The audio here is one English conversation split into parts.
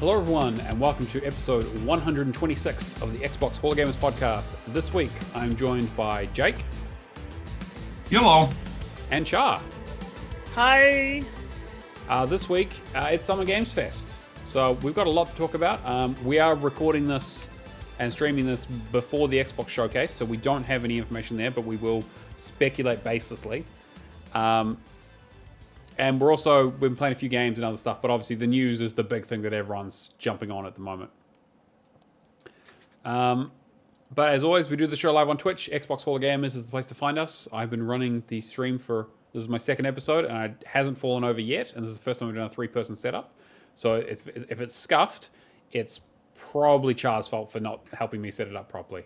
Hello everyone and welcome to episode 126 of the Xbox Hall of Gamers podcast. This week I'm joined by Jake. Hello. And Char. Hi. This week it's Summer Games Fest. So we've got a lot to talk about. We are recording this and streaming this before the Xbox Showcase, so we don't have any information there, but we will speculate baselessly. And we're also been playing a few games and other stuff, but obviously the news is the big thing that everyone's jumping on at the moment. But as always, we do the show live on Twitch. Xbox Hall of Gamers is the place to find us. I've been running the stream this is my second episode, and it hasn't fallen over yet, and this is the first time we've done a 3-person setup. So if it's scuffed, it's probably Char's fault for not helping me set it up properly.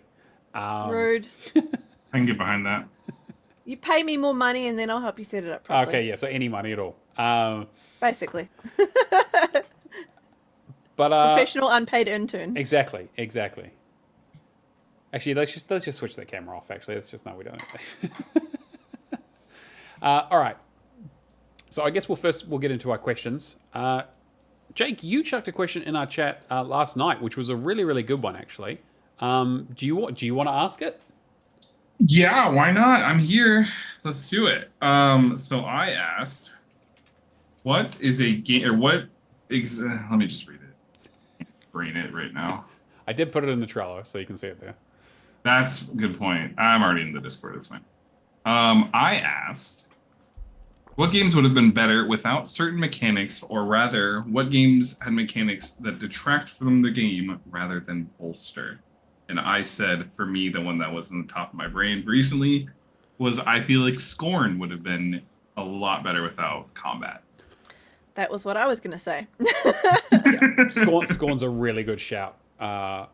Rude. I can get behind that. You pay me more money and then I'll help you set it up properly. Okay, yeah, so any money at all. Basically. But Professional unpaid intern. Exactly. Actually, let's just switch the camera off, actually. It's just, no, we don't. All right. So I guess we'll get into our questions. Jake, you chucked a question in our chat last night, which was a really, really good one, actually. Do you want to ask it? Yeah, why not? I'm here. Let's do it. So I asked, what is a game, or what? Let me just read it. Brain it right now. I did put it in the Trello, so you can see it there. That's a good point. I'm already in the Discord. It's fine. I asked, what games would have been better without certain mechanics, or rather, what games had mechanics that detract from the game rather than bolster? And I said, for me, the one that was in the top of my brain recently was, I feel like Scorn would have been a lot better without combat. That was what I was going to say. Yeah, Scorn's a really good shout. I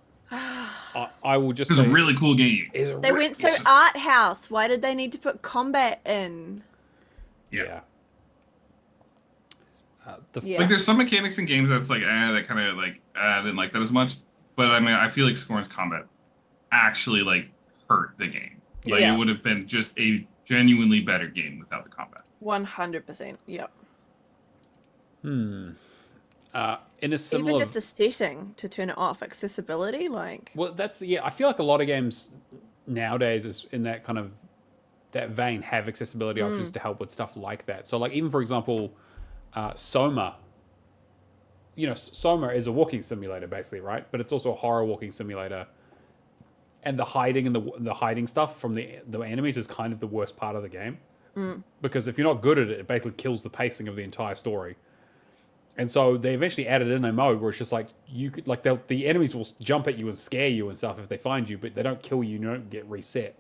will just say... It's a really cool game. They went so art house. Why did they need to put combat in? Yeah. Yeah. Like, there's some mechanics in games that's like, that kind of like, I didn't like that as much. But I mean, I feel like Scorn's combat actually like hurt the game. Like, Yeah. it would have been just a genuinely better game without the combat. 100%. Yep. In a similar... Even just a setting to turn it off. Accessibility, like... Well, I feel like a lot of games nowadays is in that kind of that vein have accessibility options to help with stuff like that. So like, even for example, Soma. You know, Soma is a walking simulator basically, right? But it's also a horror walking simulator. And the hiding and the hiding stuff from the enemies is kind of the worst part of the game. Because if you're not good at it, it basically kills the pacing of the entire story. And so they eventually added in a mode where it's just like, you could, like, the enemies will jump at you and scare you and stuff if they find you, but they don't kill you and you don't get reset.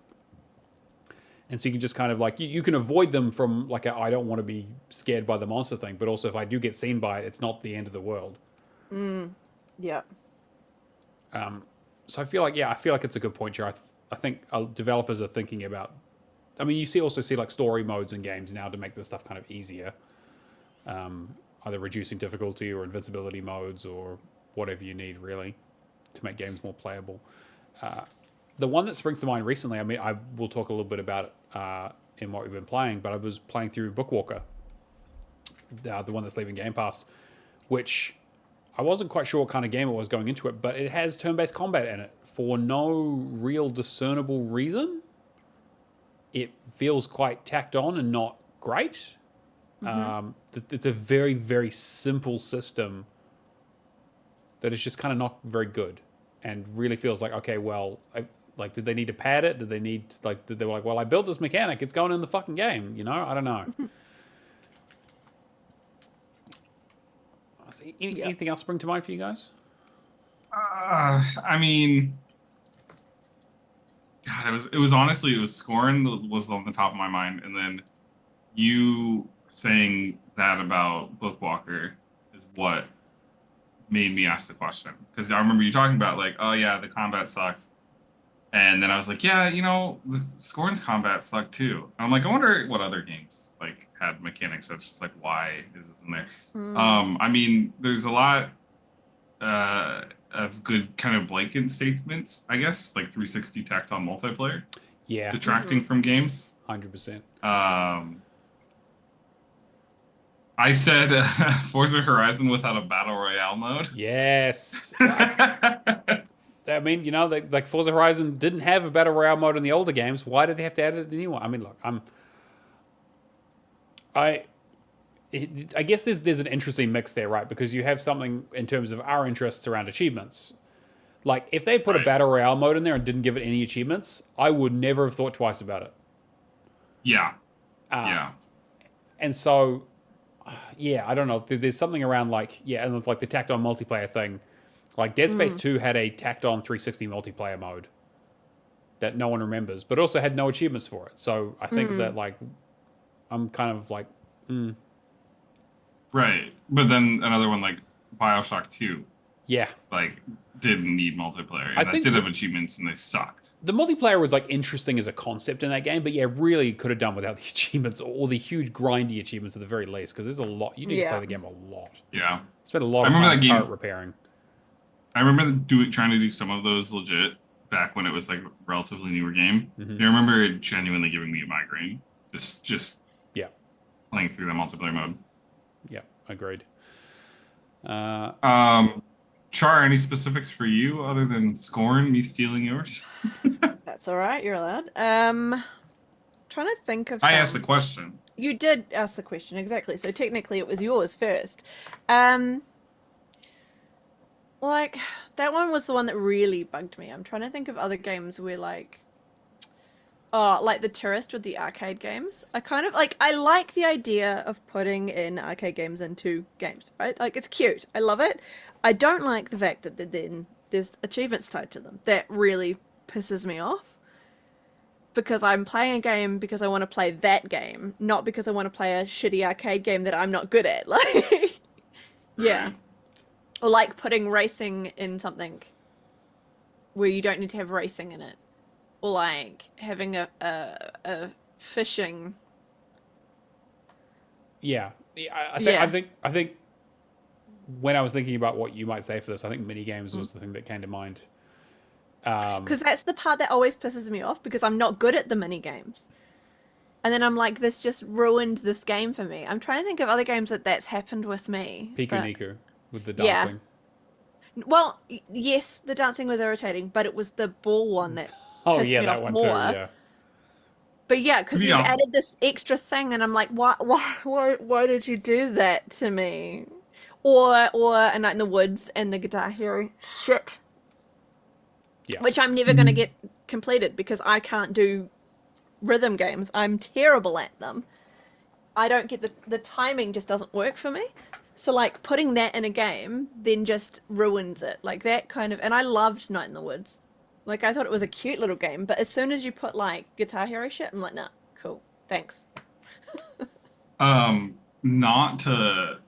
And so you can just kind of like, you can avoid them from like I don't want to be scared by the monster thing, but also if I do get seen by it, it's not the end of the world. Yeah. So I feel like it's a good point, Char. I think developers are thinking about, I mean, you also see like story modes in games now to make this stuff kind of easier. Either reducing difficulty or invincibility modes or whatever you need really to make games more playable. The one that springs to mind recently, I mean, I will talk a little bit about it in what we've been playing, but I was playing through Bookwalker, the one that's leaving Game Pass, which I wasn't quite sure what kind of game it was going into it, but it has turn-based combat in it for no real discernible reason. It feels quite tacked on and not great. It's a very, very simple system that is just kind of not very good and really feels like, okay, well, like, did they need to pad it? Did they were like, well, I built this mechanic. It's going in the fucking game, you know? I don't know. Anything else spring to mind for you guys? I mean, God, it was honestly Scorn that was on the top of my mind, and then you saying that about Bookwalker is what made me ask the question, because I remember you talking about like, oh yeah, the combat sucked, and then I was like, yeah, you know, the Scorn's combat sucked too. And I'm like, I wonder what other games like had mechanics that's just like, why is this in there? I mean, there's a lot of good kind of blanket statements, I guess, like 360 tacked on multiplayer. Yeah. Detracting from games. 100%. I said Forza Horizon without a battle royale mode. Yes. I mean, you know, like Forza Horizon didn't have a battle royale mode in the older games. Why did they have to add it in the new one? I mean, look, I guess there's an interesting mix there, right? Because you have something in terms of our interests around achievements. Like, if they put a battle royale mode in there and didn't give it any achievements, I would never have thought twice about it. Yeah. Yeah. And so, yeah, I don't know. There's something around and like the tacked on multiplayer thing. Like Dead Space 2 had a tacked on 360 multiplayer mode that no one remembers, but also had no achievements for it. So I think that like, I'm kind of like, Right. But then another one like BioShock 2, yeah, like didn't need multiplayer. I And that think did have achievements and they sucked. the multiplayer was like interesting as a concept in that game, but yeah, really could have done without the achievements or the huge grindy achievements at the very least, because there's a lot. You need to play the game a lot. Yeah. Spend a lot I of remember time that game- turret repairing. I remember trying to do some of those legit back when it was like a relatively newer game. Mhm. I remember it genuinely giving me a migraine. Just Yeah. playing through that multiplayer mode. Yeah, agreed. Char, any specifics for you other than Scorn, me stealing yours? That's all right. You're allowed. Trying to think of. I asked the question. You did ask the question, exactly. So technically it was yours first. Like, that one was the one that really bugged me. I'm trying to think of other games where, like... Oh, like The Tourist with the arcade games. I kind of, like, I like the idea of putting in arcade games into games, right? Like, it's cute. I love it. I don't like the fact that then there's achievements tied to them. That really pisses me off. Because I'm playing a game because I want to play that game, not because I want to play a shitty arcade game that I'm not good at. Like, yeah. Or like putting racing in something where you don't need to have racing in it. Or like having a fishing. Yeah, I think when I was thinking about what you might say for this, I think mini games was the thing that came to mind. Because that's the part that always pisses me off, because I'm not good at the mini games. And then I'm like, this just ruined this game for me. I'm trying to think of other games that's happened with me. Piku but- Niku with the Yeah. dancing. Well, yes, the dancing was irritating, but it was the ball one that Oh pissed yeah, me that off one more. too. Yeah. But yeah, because you Yeah. added this extra thing, and I'm like, why did you do that to me? Or A Night in the Woods and the Guitar Hero shit. Yeah. Which I'm never going to get completed because I can't do rhythm games. I'm terrible at them. I don't get the timing just doesn't work for me. So like putting that in a game then just ruins it. Like that kind of, and I loved Night in the Woods. Like I thought it was a cute little game, but as soon as you put like Guitar Hero shit, I'm like, nah, cool, thanks. Not to,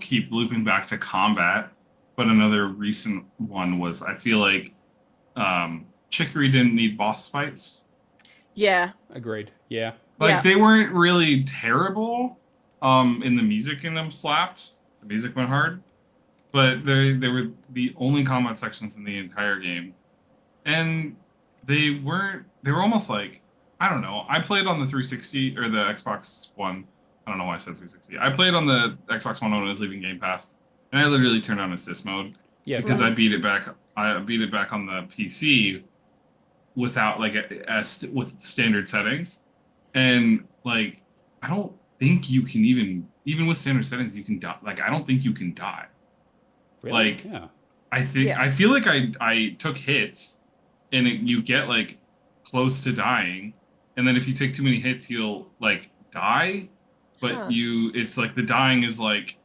keep looping back to combat, but another recent one was I feel like Chicory didn't need boss fights. Yeah. Agreed. Yeah. Like they weren't really terrible. And the music in them slapped. The music went hard, but they were the only combat sections in the entire game, and they were almost like, I don't know. I played on the 360 or the Xbox One. I don't know why I said 360. I played on the Xbox One when I was leaving Game Pass, and I literally turned on assist mode because I beat it back. I beat it back on the PC without with standard settings, and like I don't think you can even with standard settings you can die. Like I don't think you can die. Really? Like Yeah. I feel like I took hits, and you get like close to dying, and then if you take too many hits you'll like die, but it's like the dying is like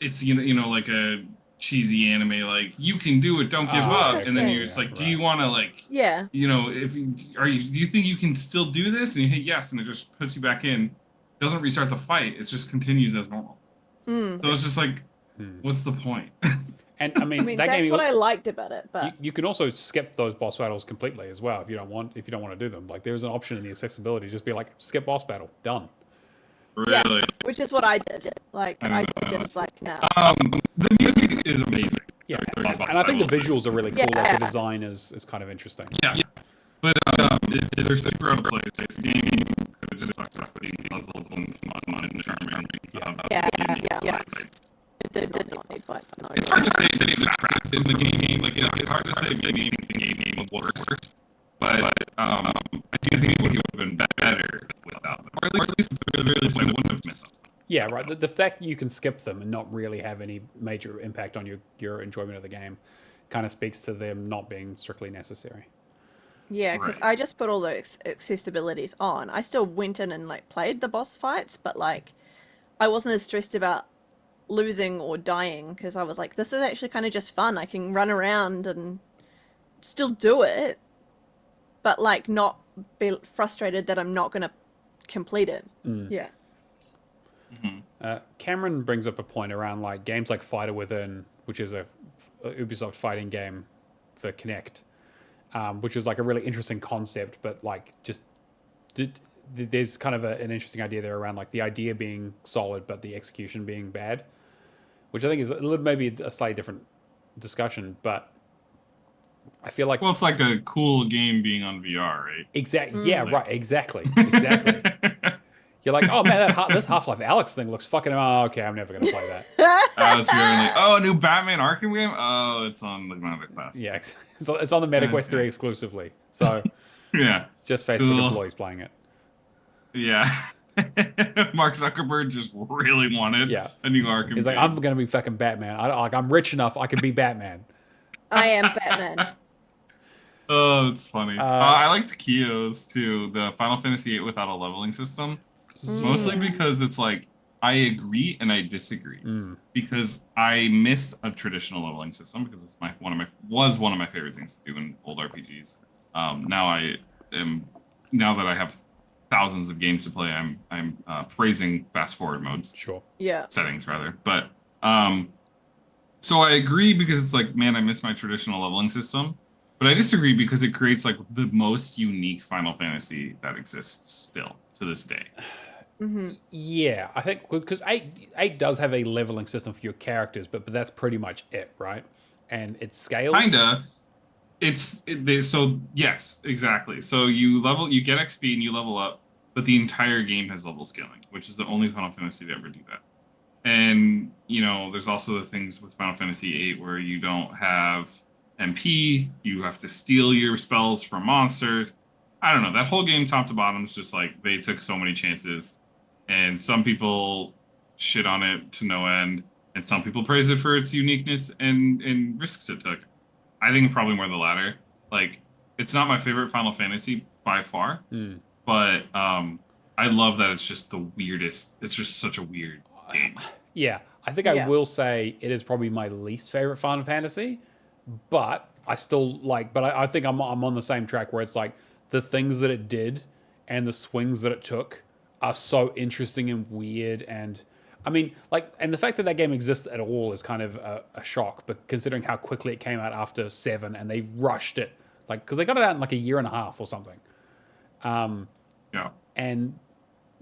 it's like a cheesy anime like you can do it, don't give up, and then you're just like, do you want to like if do you think you can still do this, and you hit yes, and it just puts you back in, doesn't restart the fight, it just continues as normal. So it's just like what's the point? And I mean, that that's game, what I liked about it. But you can also skip those boss battles completely as well if you don't want to do them. Like there's an option in the accessibility, just be like skip boss battle, done. Really? which is what I did. Like I just like no. The music is amazing. Yeah, During the boss and I think the battles. visuals are really cool. Yeah. Like the design is kind of interesting. Yeah. But they're super out of place. The game could it just sucks about the puzzles and fun and charming. Yeah. Fights. It did not need fights. No. It's hard to say if it's attractive in the game. Like, it's hard to say if maybe the game was worse. But I do think it would have been better without them. Or at least the very least, I wouldn't have missed them. Yeah, right. The fact you can skip them and not really have any major impact on your enjoyment of the game kind of speaks to them not being strictly necessary. Yeah, because Right. I just put all those accessibilities on. I still went in and like played the boss fights, but like I wasn't as stressed about losing or dying because I was like, this is actually kind of just fun. I can run around and still do it, but like not be frustrated that I'm not going to complete it. Yeah. Cameron brings up a point around like games like Fighter Within, which is a Ubisoft fighting game for Kinect, which is like a really interesting concept, but like just there's kind of an interesting idea there around like the idea being solid, but the execution being bad, which I think is a little, maybe a slightly different discussion, but I feel like Well, it's like a cool game being on VR, right? exactly, yeah, right, exactly. You're like, oh man, this Half-Life Alyx thing looks fucking. Oh, okay, I'm never gonna play that. I was feeling like, oh, a new Batman Arkham game? Oh, it's on the MetaQuest. Yeah, so it's on the MetaQuest 3 exclusively. So Yeah. just Facebook Cool. employees playing it. Yeah. Mark Zuckerberg just really wanted a new Arkham He's like, game. I'm gonna be fucking Batman. I'm rich enough. I can be Batman. I am Batman. Oh, that's funny. I liked Kio's too, the Final Fantasy VIII without a leveling system. Mostly because it's like, I agree and I disagree. Because I miss a traditional leveling system because it's one of my favorite things to do in old RPGs. Now that I have thousands of games to play, I'm praising fast forward modes. Sure. Yeah. Settings rather. But so I agree because it's like, man, I miss my traditional leveling system. But I disagree because it creates like the most unique Final Fantasy that exists still to this day. Yeah, I think because eight does have a leveling system for your characters, but that's pretty much it, right? And it scales. Kinda. So yes, exactly. So you get XP and you level up, but the entire game has level scaling, which is the only Final Fantasy to ever do that. And there's also the things with Final Fantasy VIII where you don't have MP, you have to steal your spells from monsters. I don't know. That whole game, top to bottom, is just like they took so many chances, and some people shit on it to no end, and some people praise it for its uniqueness and risks it took. I think probably more the latter. Like, it's not my favorite Final Fantasy by far, but I love that it's just the weirdest. It's just such a weird game. Yeah, I think I will say it is probably my least favorite Final Fantasy, but I still like. But I think I'm on the same track where it's like the things that it did and the swings that it took are so interesting and weird. And I mean, like, and the fact that that game exists at all is kind of a shock. But considering how quickly it came out after 7, and they rushed it, like, because they got it out in like a year and a half or something. Yeah. And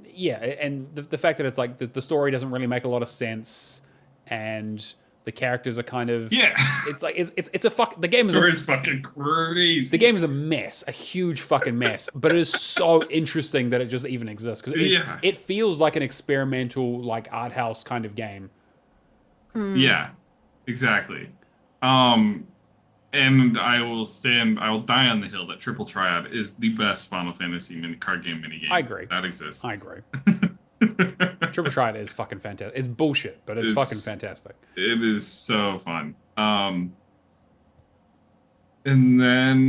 yeah, and the fact that it's like the story doesn't really make a lot of sense, and the characters are kind of It's like it's a fuck. The game is fucking crazy. The game is a mess, a huge fucking mess. But it is so interesting that it just even exists because it feels like an experimental, like art house kind of game. Yeah, exactly. And I will die on the hill that Triple Triad is the best Final Fantasy card game minigame. I agree. That exists. I agree. Triple Triad is fucking fantastic. It's bullshit, but it's fucking fantastic. It is so fun. And then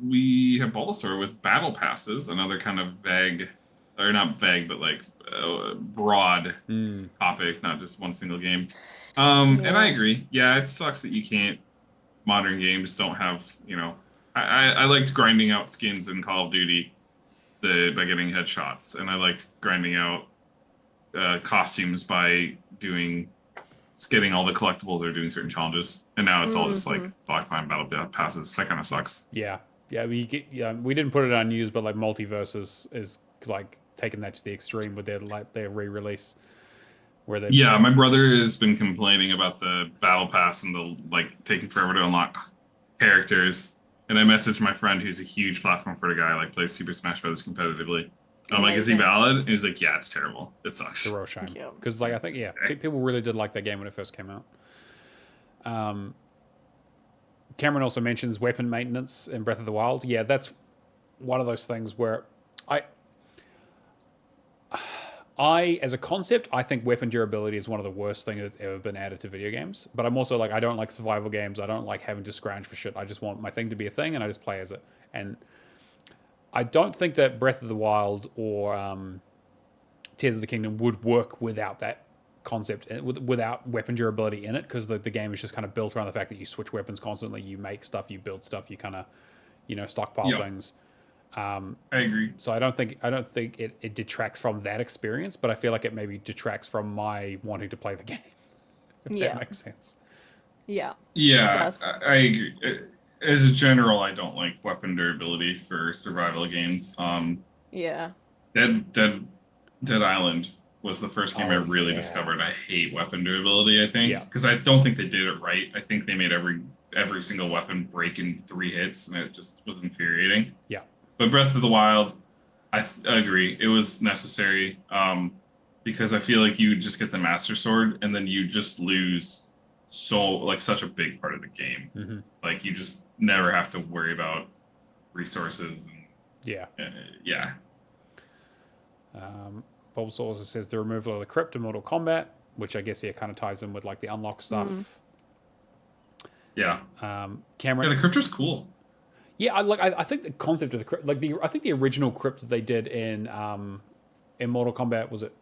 we have Bulbasaur with battle passes, another kind of vague, or not vague, but like broad topic, not just one single game. And I agree. Yeah, it sucks that you can't. Modern games don't have, I liked grinding out skins in Call of Duty by getting headshots, and I liked grinding out costumes by getting all the collectibles or doing certain challenges. And now it's all just like Black Pine Battle Passes. That kind of sucks. Yeah, we didn't put it on news, but like Multiverse is like taking that to the extreme with their re-release. My brother has been complaining about the battle pass and the like taking forever to unlock characters. And I messaged my friend who's a huge platform for the guy, like plays Super Smash Bros. Competitively. I'm like, is he Amazing. valid? And he's like, yeah, it's terrible. It sucks. It's a real shame. Yeah. Because, like, I think, people really did like that game when it first came out. Cameron also mentions weapon maintenance in Breath of the Wild. Yeah, that's one of those things where I, as a concept, I think weapon durability is one of the worst things that's ever been added to video games. But I'm also like, I don't like survival games. I don't like having to scrounge for shit. I just want my thing to be a thing, and I just play as it. And I don't think that Breath of the Wild or Tears of the Kingdom would work without that concept, without weapon durability in it, because the game is just kind of built around the fact that you switch weapons constantly, you make stuff, you build stuff, you kind of, stockpile things. I agree. So I don't think it detracts from that experience, but I feel like it maybe detracts from my wanting to play the game. If that makes sense. Yeah. Yeah, It does. I agree. As a general, I don't like weapon durability for survival games. Yeah. Dead Island was the first game I really discovered I hate weapon durability, I think. Because I don't think they did it right. I think they made every single weapon break in 3 hits, and it just was infuriating. Yeah. But Breath of the Wild, I agree. It was necessary because I feel like you just get the Master Sword, and then you just lose such a big part of the game. Mm-hmm. Like, you just never have to worry about resources. And, yeah. Yeah. Bulbasaur also says the removal of the crypt in Mortal Kombat, which I guess kind of ties in with like the unlock stuff. Yeah. Cameron. Yeah, the crypt was cool. Yeah, I think the concept of the crypt, I think the original crypt that they did in Mortal Kombat, was it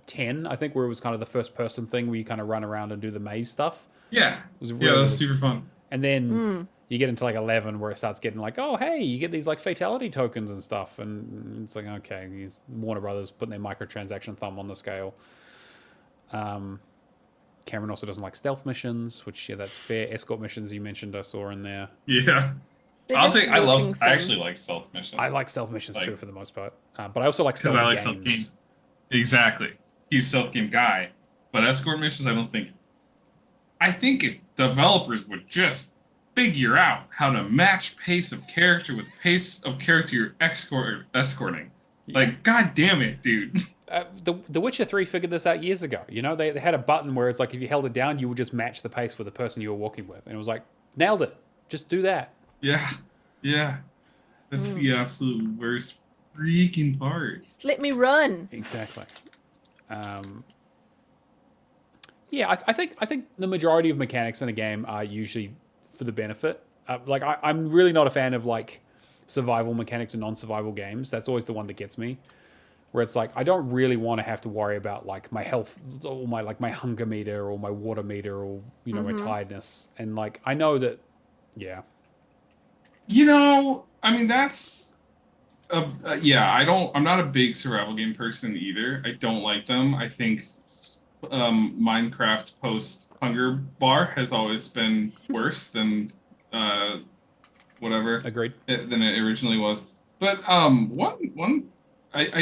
10? I think, where it was kind of the first person thing where you kind of run around and do the maze stuff. Yeah. It was that was super fun. And then you get into like 11 where it starts getting like, oh hey, you get these like fatality tokens and stuff, and it's like, okay, these Warner Brothers putting their microtransaction thumb on the scale. Cameron also doesn't like stealth missions, which that's fair. Escort missions you mentioned I saw in there. Yeah. I actually like stealth missions. I like stealth missions too, for the most part. But I also like stealth games. Stealth games. Exactly. He's a stealth game guy. But escort missions, I think if developers would just figure out how to match pace of character with pace of character you're escorting. Like, god damn it, dude. The Witcher 3 figured this out years ago. They had a button where it's like if you held it down, you would just match the pace with the person you were walking with. And it was like, nailed it. Just do that. Yeah. That's the absolute worst freaking part. Just let me run. Exactly. Yeah, I think the majority of mechanics in a game are usually for the benefit. I'm really not a fan of like survival mechanics in non-survival games. That's always the one that gets me. Where it's like, I don't really want to have to worry about like my health or my hunger meter or my water meter or my tiredness. And like, I know that, yeah. That's I'm not a big survival game person either. I don't like them. I think Minecraft post Hunger Bar has always been worse than whatever. Agreed. Than it originally was. But I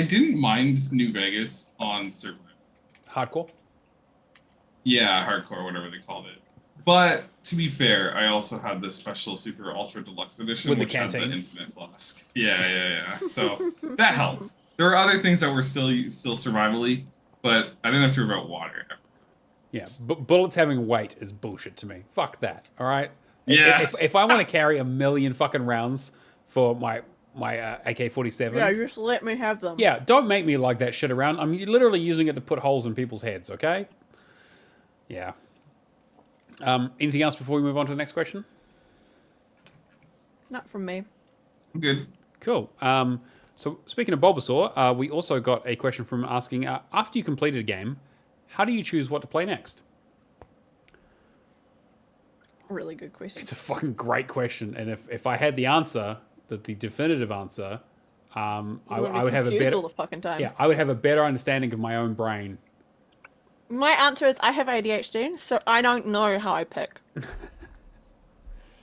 didn't mind New Vegas on Survival. Hardcore? Yeah, hardcore, whatever they called it. But to be fair, I also had the special super ultra deluxe edition with the which had canteen. the infinite flask. Yeah. So that helped. There were other things that were still survivally, but I didn't have to worry about water. Yeah, but bullets having weight is bullshit to me. Fuck that. All right. Yeah. If I want to carry 1,000,000 fucking rounds for my AK-47. Yeah, just let me have them. Yeah, don't make me lug that shit around. I'm literally using it to put holes in people's heads, okay? Yeah. Anything else before we move on to the next question? Not from me. I'm good. Cool. So speaking of Bulbasaur, we also got a question from asking, after you completed a game, how do you choose what to play next? Really good question. It's a fucking great question. And if I had the answer, the definitive answer, I would have a better all the fucking time. Yeah, I would have a better understanding of my own brain. My answer is I have ADHD, so I don't know how I pick.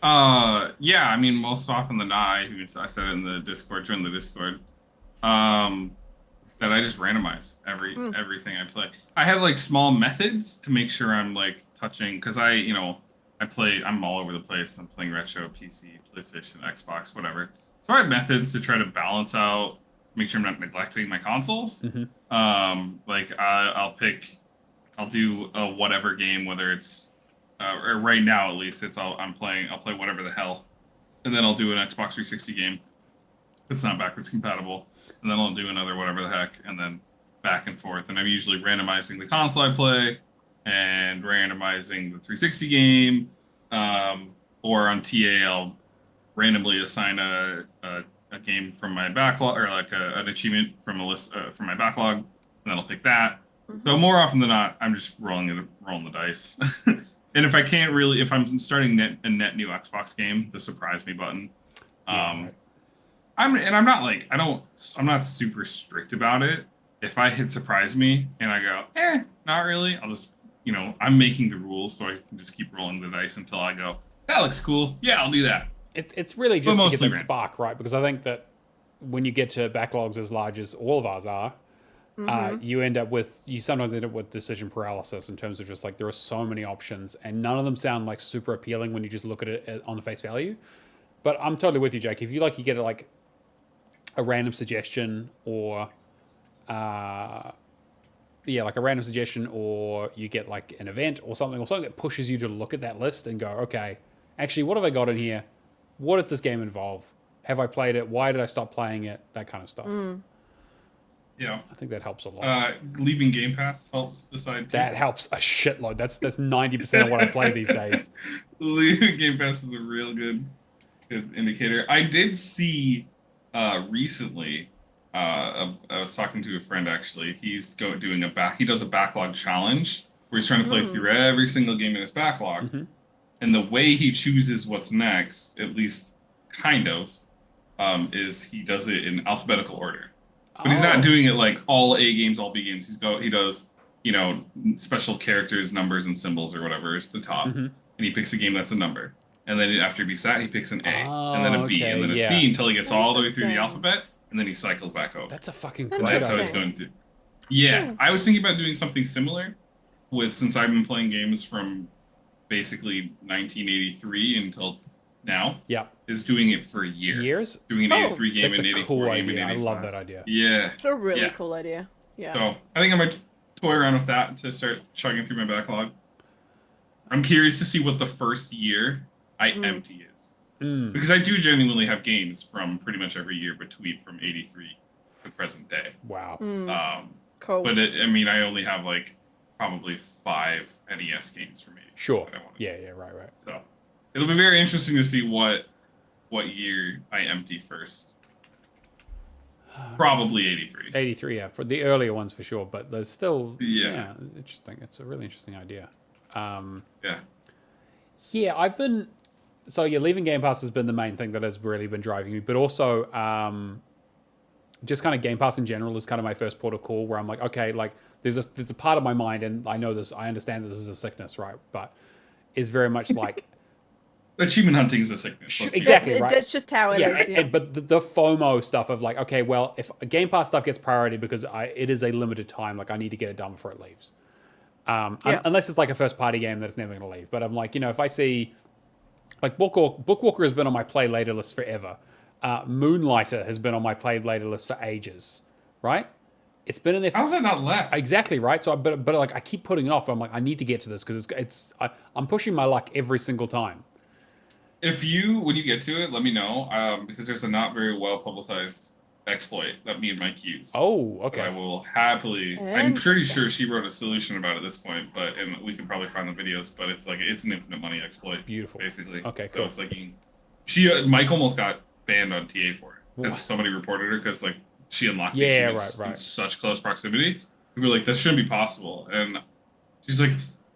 Yeah, most often than not, I said it in the Discord, join the Discord, that I just randomize everything I play. I have like small methods to make sure I'm like touching, because I'm all over the place. I'm playing retro, PC, PlayStation, Xbox, whatever. So I have methods to try to balance out make sure I'm not neglecting my consoles. Like I'll do a whatever game, whether it's or right now at least I'll play whatever the hell, and then I'll do an Xbox 360 game. It's not backwards compatible, and then I'll do another whatever the heck, and then back and forth. And I'm usually randomizing the console I play and randomizing the 360 game, or on TA I'll randomly assign a game from my backlog, or like an achievement from a list from my backlog, and then I'll pick that. So more often than not, I'm just rolling the dice. And if I'm starting a net new Xbox game, the surprise me button. I'm not super strict about it. If I hit surprise me and I go, not really, I'll just, I'm making the rules, so I can just keep rolling the dice until I go, that looks cool. Yeah, I'll do that. It's really just to get that random. spark, right? Because I think that when you get to backlogs as large as all of ours are, you sometimes end up with decision paralysis in terms of just like there are so many options and none of them sound like super appealing when you just look at it on the face value. But I'm totally with you, Jake. If you get like a random suggestion or like a random suggestion, or you get like an event or something that pushes you to look at that list and go, okay, actually, what have I got in here? What does this game involve? Have I played it? Why did I stop playing it? That kind of stuff. Yeah, I think that helps a lot. Leaving Game Pass helps decide too. That helps a shitload. That's 90% of what I play these days. Leaving Game Pass is a real good indicator. I did see recently. I was talking to a friend actually. He does a backlog challenge where he's trying to play through every single game in his backlog, and the way he chooses what's next, at least kind of, is he does it in alphabetical order. But he's not doing it like all A games, all B games. He does, special characters, numbers, and symbols or whatever is the top, and he picks a game that's a number, and then after he beats that, he picks an A, and then a B, and then a C until he gets all the way through the alphabet. And then he cycles back over. That's a fucking good That's how he's going to. Yeah, I was thinking about doing something similar since I've been playing games from basically 1983 until now. Yeah. Is doing it for a year. Years? Doing an 83 game and 84 cool game and 85. I love that idea. Yeah. It's a really cool idea. Yeah. So I think I might toy around with that to start chugging through my backlog. I'm curious to see what the first year I empty is. Because I do genuinely have games from pretty much every year from 83 to present day. Wow. Cool. But I only have like probably 5 NES games from 83. Sure. Yeah, right. So it'll be very interesting to see what year I empty first. Probably 83. 83, yeah. For the earlier ones for sure, but there's still interesting. It's a really interesting idea. Leaving Game Pass has been the main thing that has really been driving me, but also just kind of Game Pass in general is kind of my first port of call where I'm like, okay, like there's a part of my mind, and I understand this is a sickness, right? But is very much like achievement hunting is a sickness. Exactly, right? That's just how it is. Yeah. But the FOMO stuff of like, okay, well, if Game Pass stuff gets priority because it is a limited time, like I need to get it done before it leaves. Unless it's like a first party game that's never going to leave. But I'm like, if I see like Bookwalker has been on my play later list forever. Moonlighter has been on my play later list for ages, right? It's been in there. How's that not left? Exactly, right? So, but like I keep putting it off. But I'm like, I need to get to this because I'm pushing my luck every single time. When you get to it, let me know because there's a not very well publicized exploit that me and Mike use. Oh, okay. I will happily. I'm pretty sure she wrote a solution about it at this point, and we can probably find the videos. But it's an infinite money exploit. Beautiful. Basically. Okay. So cool. it's like Mike almost got banned on TA for it because somebody reported her because like she unlocked it. She was in such close proximity. We were like, this shouldn't be possible, and she's like,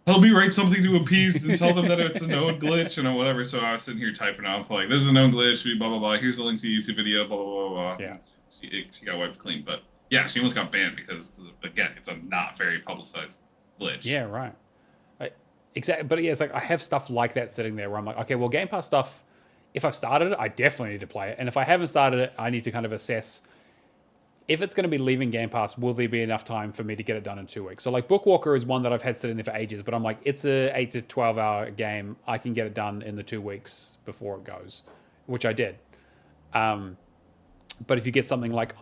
help me write something to appease and tell them that it's a known glitch and whatever. So I was sitting here typing out like, this is a known glitch, blah blah blah. Here's the link to the YouTube video, blah blah blah blah. Yeah. She got wiped clean, but yeah, she almost got banned because again, it's a not very publicized glitch. Yeah, right. Exactly, but yeah, it's like I have stuff like that sitting there where I'm like, okay, well, Game Pass stuff. If I've started it, I definitely need to play it, and if I haven't started it, I need to kind of assess if it's going to be leaving Game Pass. Will there be enough time for me to get it done in 2 weeks? So like Bookwalker is one that I've had sitting there for ages, but I'm like, it's a 8 to 12 hour game. I can get it done in the 2 weeks before it goes, which I did. But if you get something like,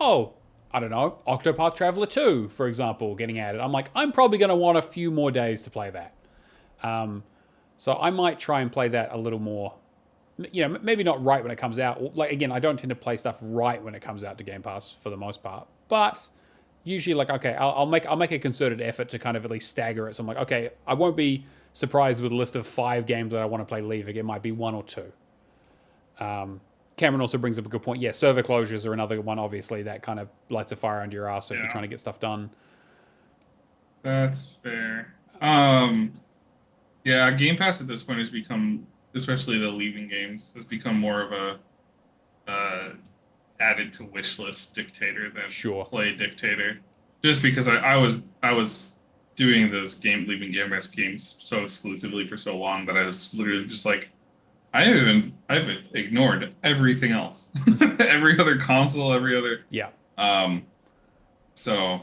I don't know, Octopath Traveler 2, for example, getting added. I'm like, I'm probably going to want a few more days to play that. So I might try and play that a little more. You know, maybe not right when it comes out. Like, again, I don't tend to play stuff right when it comes out to Game Pass for the most part. But usually, like, okay, I'll make a concerted effort to kind of at least stagger it. So I'm like, okay, I won't be surprised with a list of 5 games that I want to play leaving. It might be 1 or 2. Cameron also brings up a good point. Yeah, server closures are another one, obviously, that kind of lights a fire under your ass if you're trying to get stuff done. That's fair. Yeah, Game Pass at this point has become, especially the leaving games, has become more of a added to wish list dictator than play dictator. Just because I was doing those leaving Game Pass games so exclusively for so long that I was literally just like, I've ignored everything else, every other console, every other So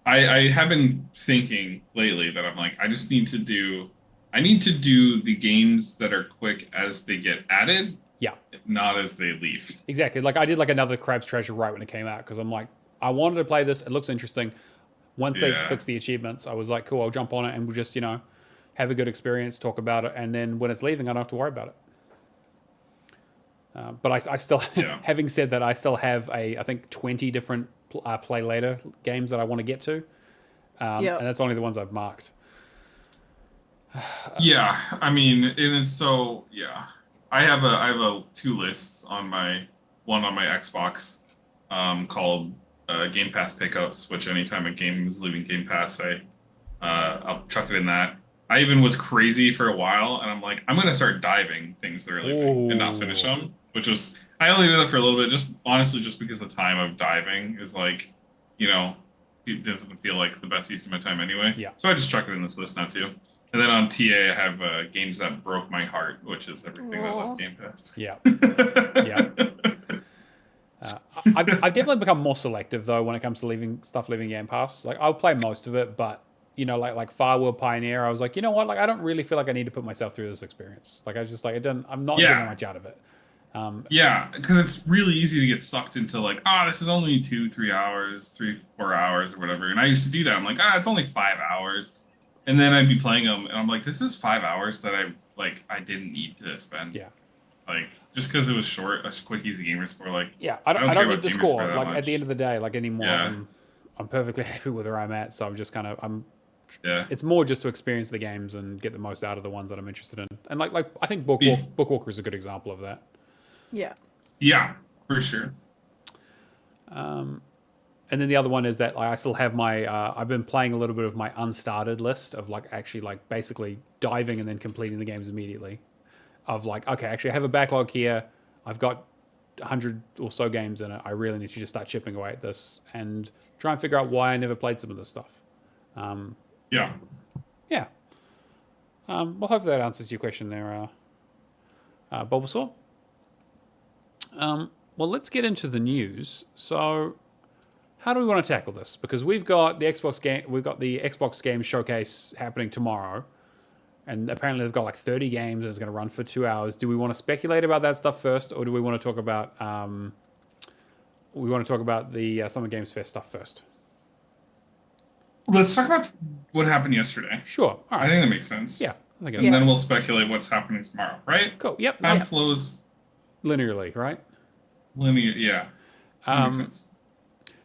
I have been thinking lately that I'm like, I need to do the games that are quick as they get added, not as they leave. Exactly. Like I did like another Crab's Treasure right when it came out because I'm like, I wanted to play this. It looks interesting. Once they fix the achievements, I was like, cool, I'll jump on it and we'll just, have a good experience, talk about it, and then when it's leaving, I don't have to worry about it. But I still, having said that, I still have I think 20 different play later games that I want to get to, and that's only the ones I've marked. Yeah, I mean, and it's so I have 2 lists on my Xbox, called Game Pass pickups, which anytime a game is leaving Game Pass, I'll chuck it in that. I even was crazy for a while, and I'm like, I'm gonna start diving things that are leaving and not finish them. Which was, I only did that for a little bit, just because the time of diving is like, it doesn't feel like the best use of my time anyway. Yeah. So I just chuck it in this list now too. And then on TA, I have games that broke my heart, which is everything that left Game Pass. Yeah. I've definitely become more selective though when it comes to leaving Game Pass. Like I'll play most of it, but like Firewall Pioneer, I was like, you know what? Like I don't really feel like I need to put myself through this experience. Like I was just like, I'm not getting much out of it. Because it's really easy to get sucked into like, this is only 2-3 hours, 3-4 hours or whatever. And I used to do that. I'm like, it's only 5 hours. And then I'd be playing them and I'm like, this is 5 hours that I didn't need to spend. Yeah. Like just because it was short, a quick, easy gamer score. Like, I don't need the score. Like at the end of the day, like anymore, I'm perfectly happy with where I'm at. So I'm just it's more just to experience the games and get the most out of the ones that I'm interested in. And like I think Bookwalker is a good example of that. Yeah. Yeah, for sure. And then the other one is that I still have my I've been playing a little bit of my unstarted list of basically diving and then completing the games immediately. Of okay, actually I have a backlog here. I've got 100 or so games in it. I really need to just start chipping away at this and try and figure out why I never played some of this stuff. Yeah. Well, hopefully that answers your question there, Bulbasaur. Well, let's get into the news. So, how do we want to tackle this? Because we've got the Xbox game showcase happening tomorrow, and apparently they've got like 30 games and it's going to run for 2 hours. Do we want to speculate about that stuff first, or do we want to talk about the Summer Games Fest stuff first? Let's talk about what happened yesterday. Sure. All right. I think that makes sense. Yeah. And then we'll speculate what's happening tomorrow, right? Cool. Yep. Time flows linearly, right? Yeah. Makes sense.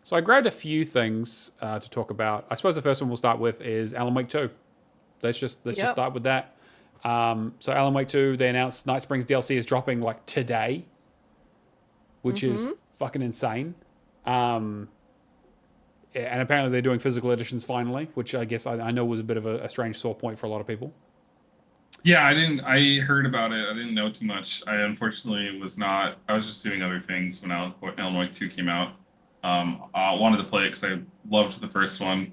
So I grabbed a few things to talk about. I suppose the first one we'll start with is Alan Wake 2. Let's just start with that. So Alan Wake 2, they announced Night Springs DLC is dropping like today, which is fucking insane. And apparently they're doing physical editions finally, which I guess I know was a bit of a strange sore point for a lot of people. Yeah, I heard about it. I didn't know too much. I unfortunately was not. I was just doing other things when Alan Wake 2 came out. I wanted to play it because I loved the first one.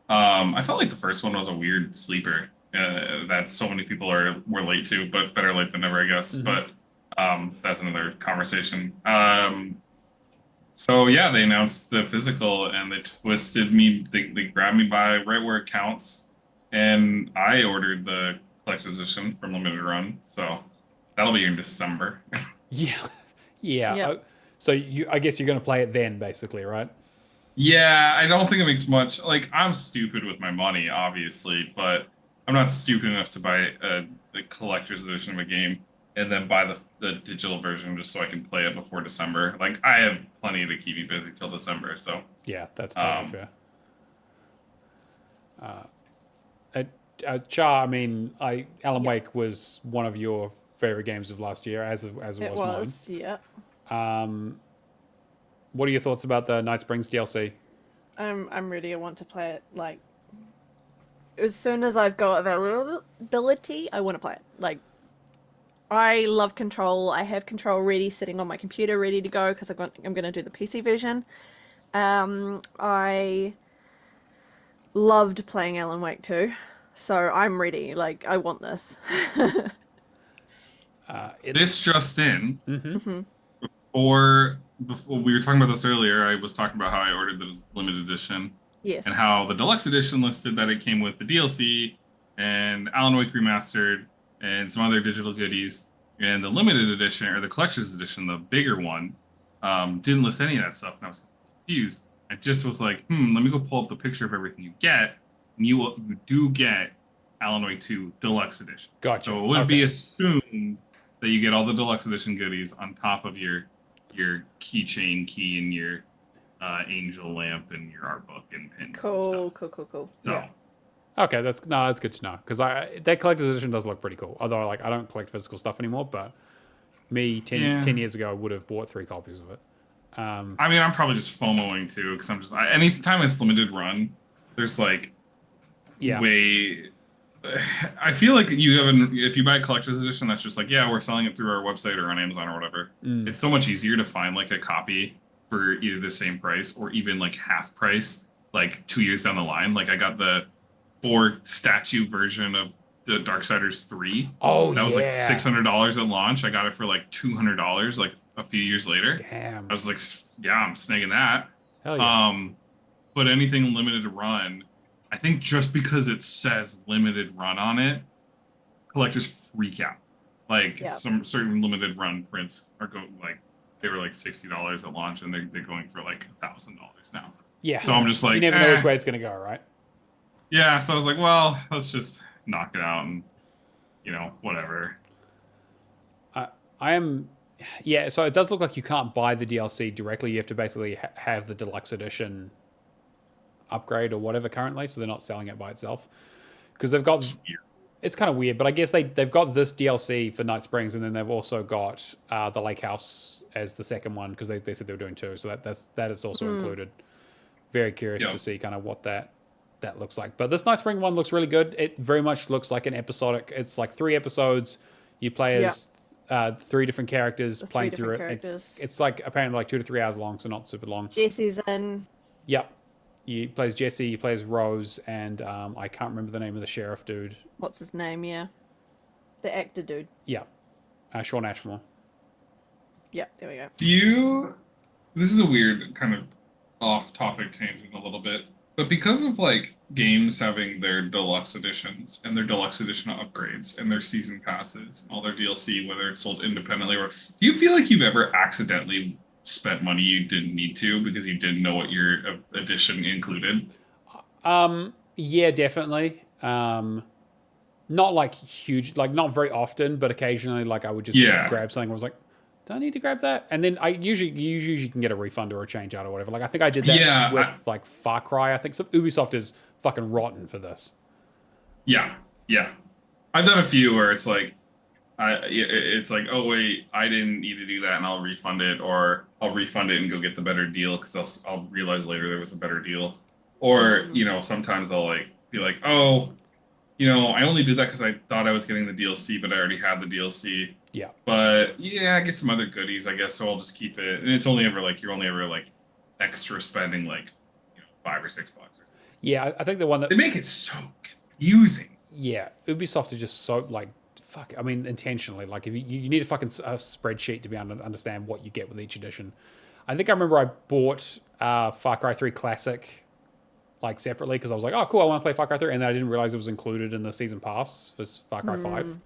I felt like the first one was a weird sleeper that so many people were late to, but better late than never, I guess. But that's another conversation. So yeah, they announced the physical and they twisted me. They grabbed me by right where it counts, and I ordered the collector's edition from Limited Run. So that'll be in December. Yeah. So I guess you're going to play it then, basically, right? Yeah, I don't think it makes much. Like, I'm stupid with my money, obviously, but I'm not stupid enough to buy a collector's edition of a game and then buy the digital version just so I can play it before December. Like, I have plenty to keep me busy till December, so Yeah, that's totally um, fair. Uh, Char, I mean, Alan Yeah. Wake was one of your favorite games of last year, as It was mine. was, yeah. What are your thoughts about the Night Springs DLC? I'm ready. I want to play it. Like, as soon as I've got availability, I want to play it. Like, I love Control. I have Control ready, sitting on my computer, ready to go because I'm going to do the PC version. I loved playing Alan Wake 2, so I'm ready. Like, I want this. this just in, Mhm. or before we were talking about this earlier, I was talking about how I ordered the limited edition and Yes. how the deluxe edition listed that it came with the DLC and Alan Wake Remastered and some other digital goodies. And the limited edition or the collector's edition, the bigger one, didn't list any of that stuff. And I was confused. I just was like, let me go pull up the picture of everything you get. And you do get Alan Wake 2 Deluxe Edition. Gotcha. So it would Okay. be assumed that you get all the Deluxe Edition goodies on top of your keychain key and your angel lamp and your art book and pins and Cool, stuff. cool. So Yeah. Okay, that's good to know because that collector's edition does look pretty cool. Although like I don't collect physical stuff anymore, but me 10 years ago I would have bought 3 copies of it. I mean, I'm probably just FOMOing too because anytime it's limited run, there's like Yeah. way. I feel like if you buy a collector's edition, that's just like, yeah, we're selling it through our website or on Amazon or whatever. It's so much easier to find like a copy for either the same price or even like half price, like 2 years down the line. Like I got the 4 statue version of the Darksiders 3. Oh That was like yeah. $600 at launch. I got it for like $200 like a few years later. Damn. I was like, yeah, I'm snagging that. Hell yeah. But anything limited run, I think just because it says limited run on it, collectors freak out. Like Yeah. some certain limited run prints are they were like $60 at launch, and they're going for like $1,000 now. Yeah. So I'm just like, you never know which way it's gonna go, right? yeah. So I was like, well, let's just knock it out and whatever. I am. Yeah, so it does look like you can't buy the DLC directly. You have to basically have the deluxe edition upgrade or whatever currently, so they're not selling it by itself because they've got. It's kind of weird, but I guess they've got this DLC for Night Springs, and then they've also got the Lake House as the second one because they said they were doing 2, so that is also included. Very curious to see kind of what that looks like. But this Night Spring one looks really good. It very much looks like an episodic. It's like 3 episodes. You play as 3 different characters playing through it. It's like apparently like 2 to 3 hours long, so not super long. Jesse's in. Yep. You play as Jesse, you play as Rose, and I can't remember the name of the sheriff dude. What's his name? Yeah, the actor dude. Yeah, Sean Ashmore. Yeah, there we go. This is a weird kind of off-topic tangent a little bit, but because of like games having their deluxe editions and their deluxe edition upgrades and their season passes and all their DLC, whether it's sold independently or, do you feel like you've ever accidentally spent money you didn't need to because you didn't know what your edition included? Yeah, definitely. Not like huge, like not very often, but occasionally, like I would just grab something. I was like, do I need to grab that? And then you usually can get a refund or a change out or whatever. Like I think I did that with like Far Cry. I think Ubisoft is fucking rotten for this. Yeah. I've done a few where it's like, it's like, oh wait, I didn't need to do that, and I'll refund it, or I'll refund it and go get the better deal because I'll realize later there was a better deal, or sometimes I'll like be like, oh, I only did that because I thought I was getting the DLC, but I already had the DLC. Yeah. But yeah, I get some other goodies, I guess, so I'll just keep it. And it's only ever like you're only ever like extra spending like $5 or $6. Yeah, I think the one that they make it so confusing. Yeah, Ubisoft are just so like fuck. I mean, intentionally. Like if you need a fucking spreadsheet to be able to understand what you get with each edition. I think I remember I bought Far Cry 3 Classic like separately because I was like, oh cool, I want to play Far Cry 3, and then I didn't realize it was included in the season pass for Far Cry 5.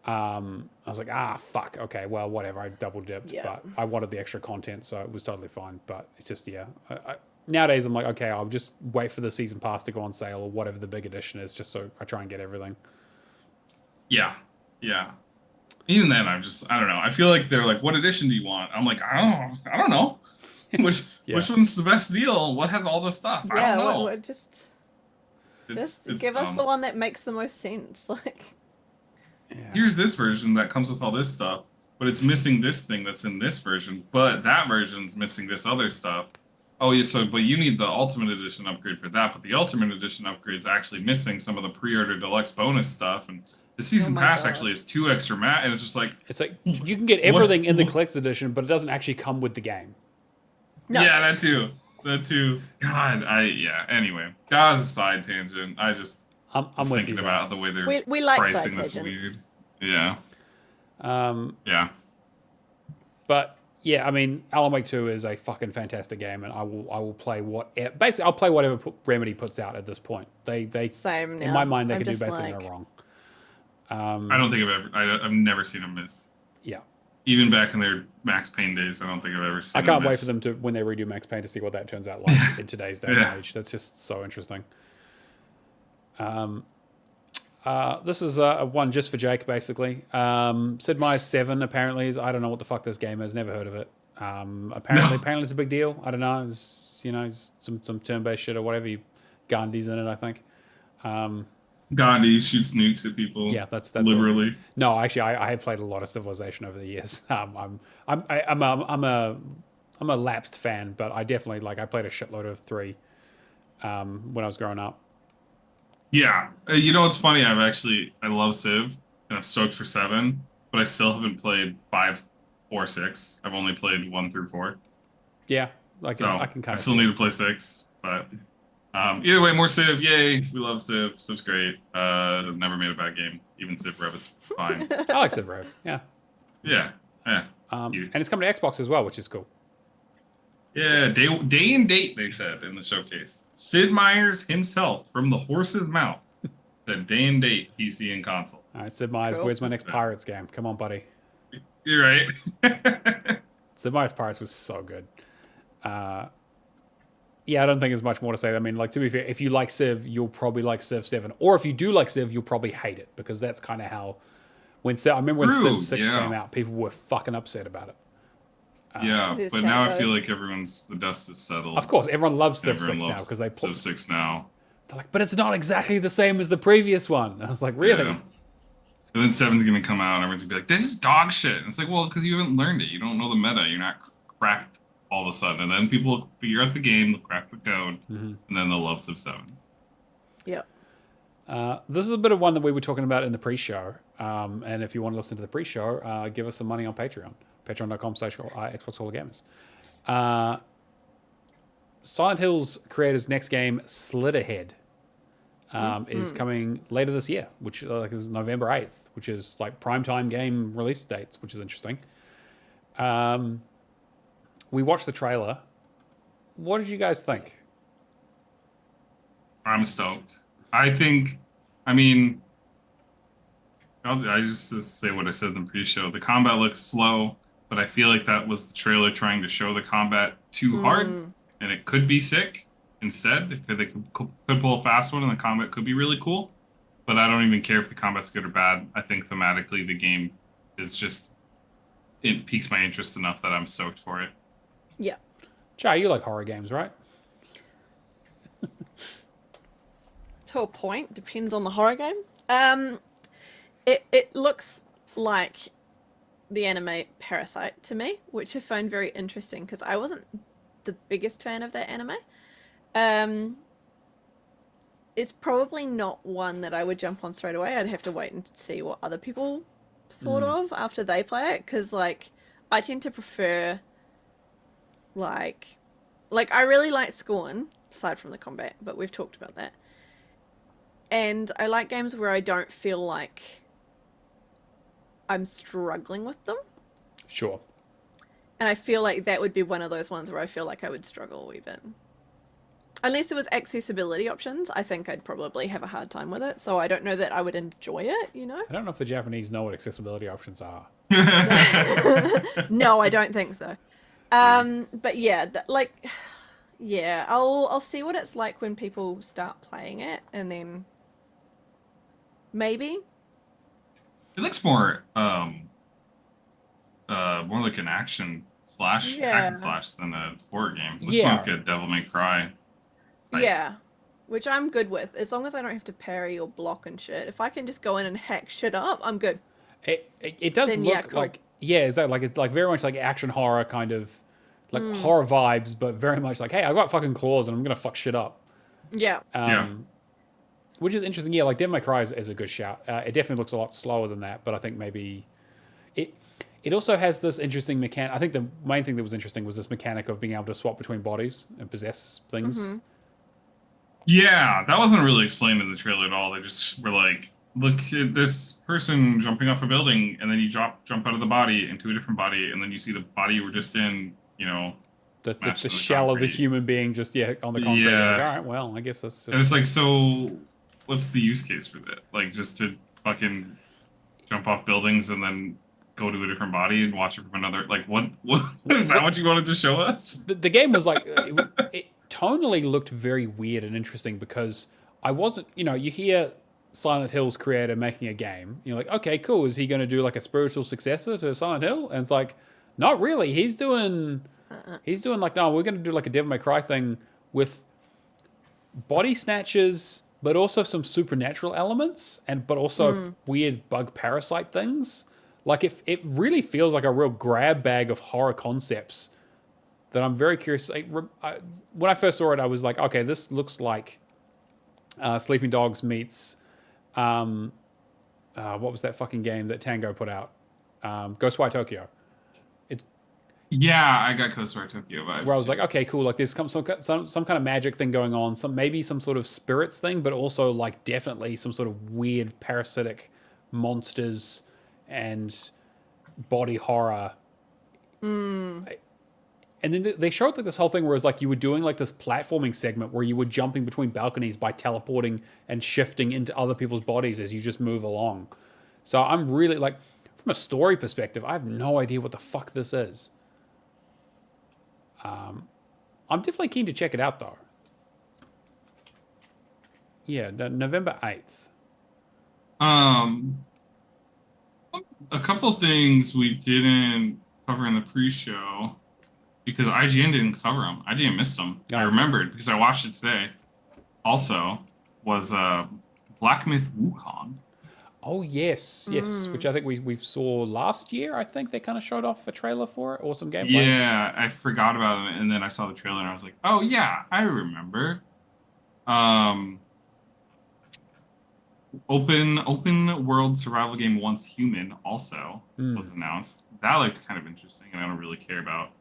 I was like, fuck, okay, well, whatever. I double dipped, Yeah. but I wanted the extra content, so it was totally fine. But it's just, yeah. Nowadays, I'm like, okay, I'll just wait for the season pass to go on sale or whatever the big edition is, just so I try and get everything. Yeah. Yeah. Even then, I don't know. I feel like they're like, what edition do you want? I'm like, I don't know. Which one's the best deal? What has all the stuff? I don't know. Just It's give us dumb. the one that makes the most sense. Like, Here's this version that comes with all this stuff, but it's missing this thing that's in this version, but that version's missing this other stuff. Oh yeah, but you need the Ultimate Edition upgrade for that, but the Ultimate Edition upgrade's actually missing some of the pre-order deluxe bonus stuff, and the season pass actually has 2 extra and it's just like you can get everything in the collector's edition, but it doesn't actually come with the game. no. Yeah, that too. God, anyway, that was a side tangent. I just I'm was with thinking you, about the way they're we like pricing side this tangents. weird. Yeah. Yeah. But yeah, I mean, Alan Wake 2 is a fucking fantastic game, and I will play basically I'll play whatever Remedy puts out at this point. They Same now. in my mind they I'm can do just basically like- no wrong. I don't think I've never seen them miss. Yeah. Even back in their Max Payne days, I don't think I've ever seen I can't them wait miss. for them to, when they redo Max Payne, to see what that turns out like in today's day Yeah. and age. That's just so interesting. This is one just for Jake, basically. Sid Meier's 7 apparently is, I don't know what the fuck this game is, never heard of it. Apparently it's a big deal. I don't know. It's, some turn-based shit or whatever. Gandhi's in it, I think. Gandhi shoots nukes at people. Yeah, that's liberally. No, actually, I have played a lot of Civilization over the years. I'm a lapsed fan, but I definitely I played a shitload of 3 when I was growing up. Yeah, you know what's funny? I love Civ, and I'm stoked for 7, but I still haven't played 5 or 6. I've only played 1 through 4. Yeah, I So can kind I of still need to play 6, but either way, more Civ. Yay, we love Civ. Civ's great. I've never made a bad game. Even Civ Rev is fine. I like Civ Rev. Yeah. Yeah. And it's coming to Xbox as well, which is cool. Yeah, day and date, they said in the showcase. Sid Meier's himself, from the horse's mouth, said day and date, PC and console. All right, Sid Meier's, Cool. where's my next Pirates game? Come on, buddy. You're right. Sid Meier's Pirates was so good. Yeah, I don't think there's much more to say. I mean, to be fair, if you like Civ, you'll probably like Civ 7. Or if you do like Civ, you'll probably hate it, because that's kind of how... I remember when True, Civ 6 yeah. came out, people were fucking upset about it. Yeah, Who's but now I Cat feel Rose? like the dust is settled. Of course, everyone loves Civ Everyone 6 now, loves because they Civ 6 now. they're like, but it's not exactly the same as the previous one. And I was like, really? Yeah. And then 7's gonna come out, and everyone's gonna be like, "This is dog shit." And it's like, well, because you haven't learned it. You don't know the meta. You're not cracked all of a sudden. And then people will figure out the game, they'll crack the code, and then they'll love Civ 7. Yep. This is a bit of one that we were talking about in the pre-show. And if you want to listen to the pre-show, give us some money on Patreon. Patreon.com/Xbox Hall of Gamers. Silent Hill's creators' next game, Slitterhead, is coming later this year, which is November 8th, which is primetime game release dates, which is interesting. We watched the trailer. What did you guys think? I'm stoked. I just say what I said in the pre-show. The combat looks slow, but I feel like that was the trailer trying to show the combat too hard, and it could be sick instead. They could pull a fast one, and the combat could be really cool. But I don't even care if the combat's good or bad. I think thematically the game is it piques my interest enough that I'm stoked for it. Yeah. Char, you like horror games, right? To a point, depends on the horror game. It looks like the anime Parasite to me, which I find very interesting because I wasn't the biggest fan of that anime. It's probably not one that I would jump on straight away. I'd have to wait and see what other people thought of after they play it, because I tend to prefer I really like Scorn, aside from the combat, but we've talked about that. And I like games where I don't feel like I'm struggling with them. Sure. And I feel like that would be one of those ones where I feel like I would struggle even. unless there was accessibility options, I think I'd probably have a hard time with it. So I don't know that I would enjoy it, you know? I don't know if the Japanese know what accessibility options are. No, I don't think so. But yeah, like, yeah, I'll see what it's like when people start playing it, and then maybe. It looks more more like an action slash hack and Yeah. slash than a horror game. It looks Yeah. more like a Devil May Cry. Like- Yeah, which I'm good with, as long as I don't have to parry or block and shit. If I can just go in and hack shit up, I'm good. It does Then, look yeah, cool. like, yeah, is that like, it's like very much like action horror kind of, like horror vibes, but very much like, hey, I've got fucking claws and I'm gonna fuck shit up. Yeah. Yeah. Which is interesting. Yeah, like Devil May Cry is a good shout. It definitely looks a lot slower than that, but I think maybe it also has this interesting mechanic. I think the main thing that was interesting was this mechanic of being able to swap between bodies and possess things. Yeah, that wasn't really explained in the trailer at all. They just were like, look at this person jumping off a building, and then you jump out of the body into a different body, and then you see the body you were just in, you know. The smashed in shell of the concrete. human being just on the concrete. Yeah. Like, all right, well, I guess that's just... And it's like, so what's the use case for that? Like, just to fucking jump off buildings and then go to a different body and watch it from another, like, what is that what you wanted to show us? The game was like, it tonally looked very weird and interesting because I wasn't, you hear Silent Hill's creator making a game. You're like, okay, cool. Is he going to do like a spiritual successor to Silent Hill? And it's like, not really. He's doing like, no, we're going to do like a Devil May Cry thing with body snatches, but also some supernatural elements, but also weird bug parasite things. Like, it really feels like a real grab bag of horror concepts that I'm very curious. When I first saw it, I was like, okay, this looks like Sleeping Dogs meets what was that fucking game that Tango put out? Ghostwire Tokyo. Yeah, I got Ghostwire Tokyo vibes. Where I was like, okay, cool. Like, there's some kind of magic thing going on. Maybe some sort of spirits thing, but also like definitely some sort of weird parasitic monsters and body horror. And then they showed like this whole thing where it's like you were doing like this platforming segment where you were jumping between balconies by teleporting and shifting into other people's bodies as you just move along. So I'm really like, from a story perspective, I have no idea what the fuck this is. I'm definitely keen to check it out though. Yeah, November 8th. A couple things we didn't cover in the pre-show because IGN didn't cover them. IGN missed them. Oh. I remembered because I watched it today. Also, was Black Myth Wukong. Oh yes, which I think we saw last year. I think they kind of showed off a trailer for it or some gameplay. Yeah, I forgot about it, and then I saw the trailer and I was like, oh yeah, I remember. Open world survival game Once Human also was announced. That looked kind of interesting, and I don't really care about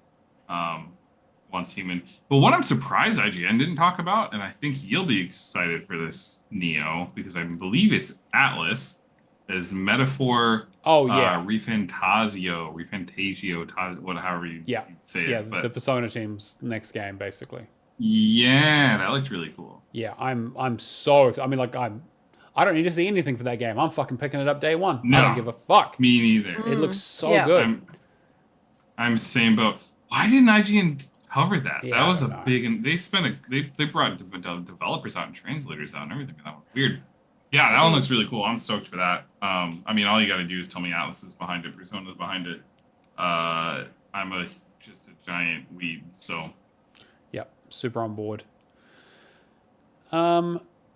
Once Human. But what I'm surprised IGN didn't talk about, and I think you'll be excited for this, Neo, because I believe it's Atlas, is Metaphor. Oh yeah, Refantasio, however you say it. Yeah, But the Persona team's next game basically. yeah, that looked really cool. Yeah, I'm so excited. I mean, like I don't need to see anything for that game. I'm fucking picking it up day one. No. I don't give a fuck. Me neither. It looks so Yeah. good. I'm same boat. Why didn't IGN cover that? Yeah, that was I a don't know. big, and they brought developers out and translators out and everything. That was weird. Yeah, that one looks really cool. I'm stoked for that. I mean, all you got to do is tell me Atlas is behind it, Persona's behind it. I'm just a giant weed, so. Yep, super on board.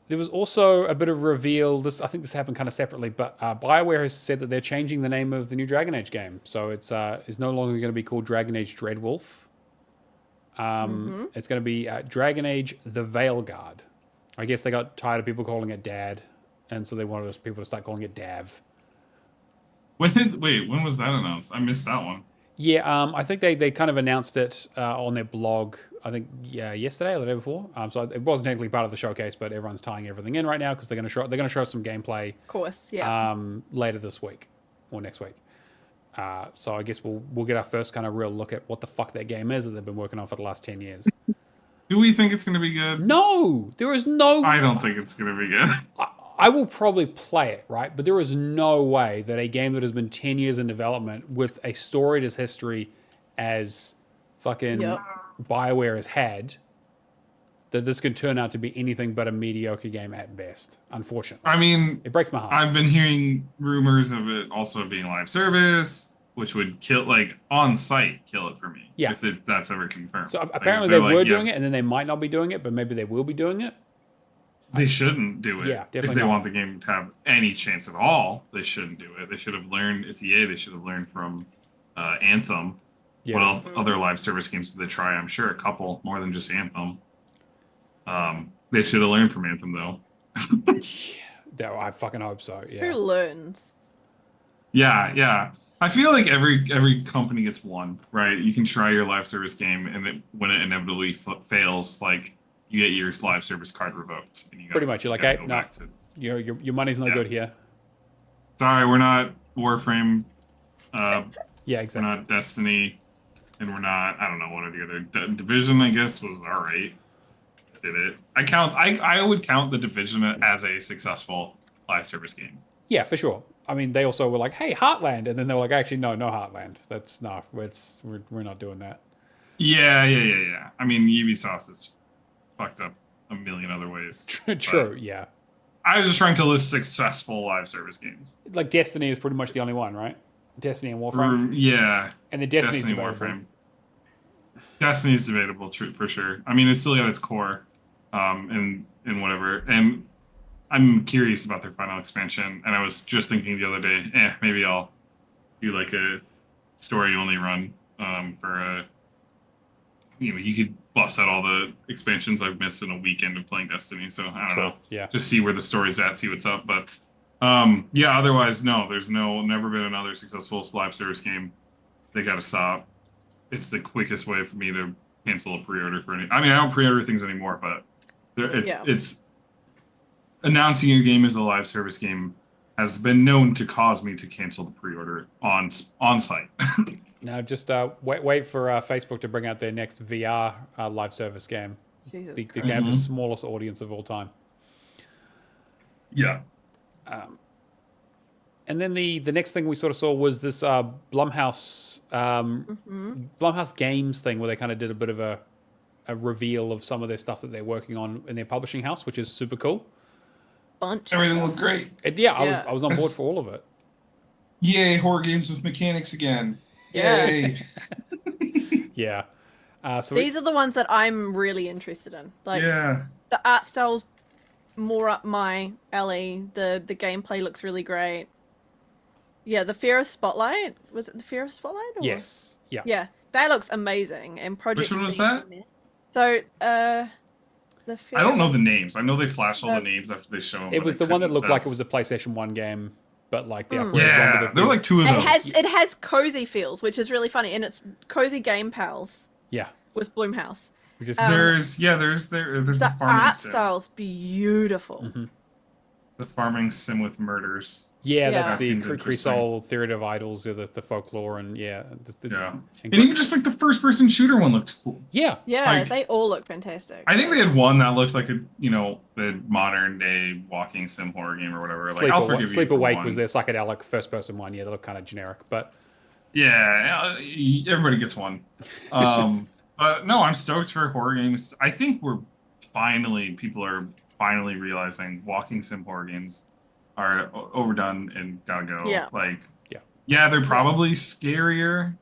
There was also a bit of reveal. I think this happened kind of separately, but BioWare has said that they're changing the name of the new Dragon Age game. So it's no longer going to be called Dragon Age Dreadwolf. It's going to be Dragon Age The Veilguard. I guess they got tired of people calling it Dad, and so they wanted people to start calling it Dav. When was that announced? I missed that one. Yeah, I think they kind of announced it on their blog, I think, yesterday or the day before. So it wasn't technically part of the showcase, but everyone's tying everything in right now because they're going to show some gameplay. Of course, yeah. Later this week or next week. So I guess we'll get our first kind of real look at what the fuck that game is that they've been working on for the last 10 years. Do we think it's going to be good? No, there is no. I don't think it's going to be good. I will probably play it, right? But there is no way that a game that has been 10 years in development with a storied as history as fucking Yep. BioWare has had, that this could turn out to be anything but a mediocre game at best, unfortunately. I mean, It breaks my heart. I've been hearing rumors of it also being live service, which would kill, like, on site, kill it for me. Yeah. If that's ever confirmed. So Like, apparently if they they're were like, doing yeah, it, and then they might not be doing it, but maybe they will be doing it. They shouldn't do it. Yeah, If definitely they not. want the game to have any chance at all, they shouldn't do it. They should have learned. It's EA. They should have learned from Anthem. Yeah. What else, other live service games did they try? I'm sure a couple more than just Anthem. They should have learned from Anthem though. Yeah, I fucking hope so. Who Yeah. learns? Yeah. I feel like every company gets one, right? You can try your live service game, and when it inevitably fails, like you get your live service card revoked. And you Pretty much. You're like, gotta hey, go no, back to, your money's no Yeah. good here. sorry, we're not Warframe. Yeah, We're exactly. not Destiny, and we're not. I don't know what are the other Division. I guess was all right. Did it? I would count the Division as a successful live service game. Yeah, for sure. I mean, they also were like, "Hey, Heartland," and then they were like, "Actually, no Heartland. That's no, we're not doing that." Yeah. I mean, Ubisoft is fucked up a million other ways. True. but Yeah. I was just trying to list successful live service games. Like Destiny is pretty much the only one, right? Destiny and Warframe, Yeah, and the Destiny's Destiny debatable. Warframe. Destiny's debatable, for sure. I mean, it's still at its core, and whatever. And I'm curious about their final expansion. And I was just thinking the other day, maybe I'll do like a story only run for a. You could bust out all the expansions I've missed in a weekend of playing Destiny. So I don't know. Yeah. Just see where the story's at, see what's up. But yeah, otherwise, no, there's never been another successful live service game. They got to stop. It's the quickest way for me to cancel a pre-order for any. I mean, I don't pre-order things anymore, but it's announcing your game as a live service game has been known to cause me to cancel the pre-order on site. Now, just wait for Facebook to bring out their next VR live service game. Jesus The Christ. game with the smallest audience of all time. Yeah. And then the next thing we sort of saw was this Blumhouse Blumhouse Games thing, where they kind of did a bit of a reveal of some of their stuff that they're working on in their publishing house, which is super cool. Bunch. of Everything stuff. looked great. And I was on board for all of it. Yay, horror games with mechanics again. Yeah. Yay. Yeah. So These are the ones that I'm really interested in. Like Yeah. the art style's more up my alley. The gameplay looks really great. Yeah, the Fear of Spotlight. Was it the Fear of Spotlight? Or? yes, yeah. Yeah, that looks amazing. And Project. Which one was C- that? So, the Fear I don't know of- the names. I know they flash all the names after they show them. It but was I the one that couldn't- looked like it was that's- a PlayStation 1 game, but like the upgraded one Yeah, with the there were like two of those. It has cozy feels, which is really funny, and it's cozy game pals yeah, with Bloomhouse. which is There's the The farming art sim. style's beautiful. Mm-hmm. The farming sim with murders. yeah, Yeah. that's That the seems interesting. Cresol Theory of Idols, the folklore, and yeah, Yeah. and And even just like the first person shooter one looked cool. yeah, Yeah, Like- they all look fantastic. I think they had one that looked like the modern day walking sim horror game or whatever. Like I'll forgive you. Sleep for Awake one. was their psychedelic first person one. Yeah, they look kind of generic, but Yeah, everybody gets one. But no, I'm stoked for horror games. I think people are finally realizing walking sim horror games are overdone and gotta go. Yeah. Yeah, they're probably scarier,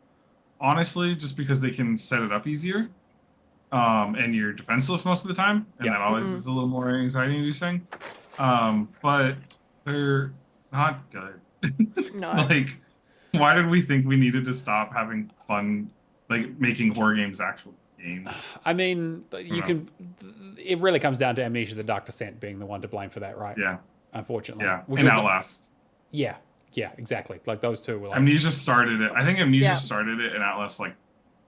honestly, just because they can set it up easier. And you're defenseless most of the time, and Yeah. that always is a little more anxiety-inducing. But they're not good. No. Like, why did we think we needed to stop having fun, like making horror games actual games? I mean, you Yeah. can. It really comes down to Amnesia: The Dark Descent being the one to blame for that, right? Yeah, Unfortunately, yeah. Which And was- Outlast. yeah, exactly. Like those two were like, Amnesia started it. I think Amnesia Yeah. started it, and Outlast like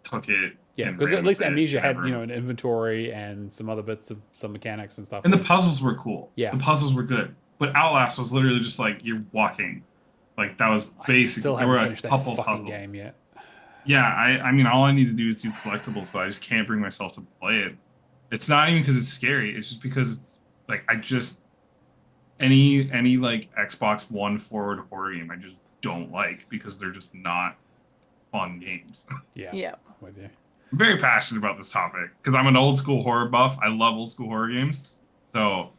took it. yeah, and because ran at least with it Amnesia had whenever it an was- inventory and some other bits of some mechanics and stuff. And the puzzles were cool. Yeah. The puzzles were good. But Outlast was literally just like you're walking. Like that was I basically still there haven't were a finished that couple fucking puzzles. game yet. Yeah, I mean all I need to do is do collectibles, but I just can't bring myself to play it. It's not even because it's scary. It's just because it's like I just any like Xbox One forward horror game I just don't like because they're just not fun games. Yeah. Yeah. I'm with you. I'm very passionate about this topic because I'm an old school horror buff. I love old school horror games. So,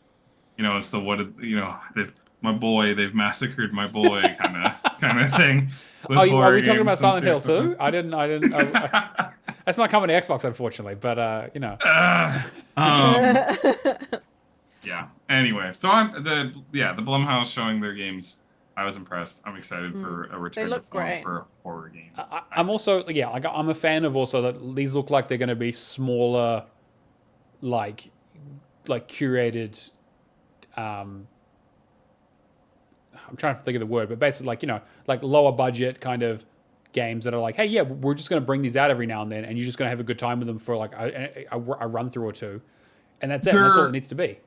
it's the they've massacred my boy kind of thing. with Are we horror talking about games and Silent Hill stuff. too? I didn't. That's not coming to Xbox, unfortunately. But Yeah. Anyway, so the Blumhouse showing their games. I was impressed. I'm excited for a return look to form great. for horror games. I'm also I'm a fan of also that these look like they're going to be smaller, like curated. I'm trying to think of the word, but basically like lower budget kind of games that are like, hey, yeah, we're just going to bring these out every now and then, and you're just going to have a good time with them for like a run through or two, and that's it. That's all it needs to be.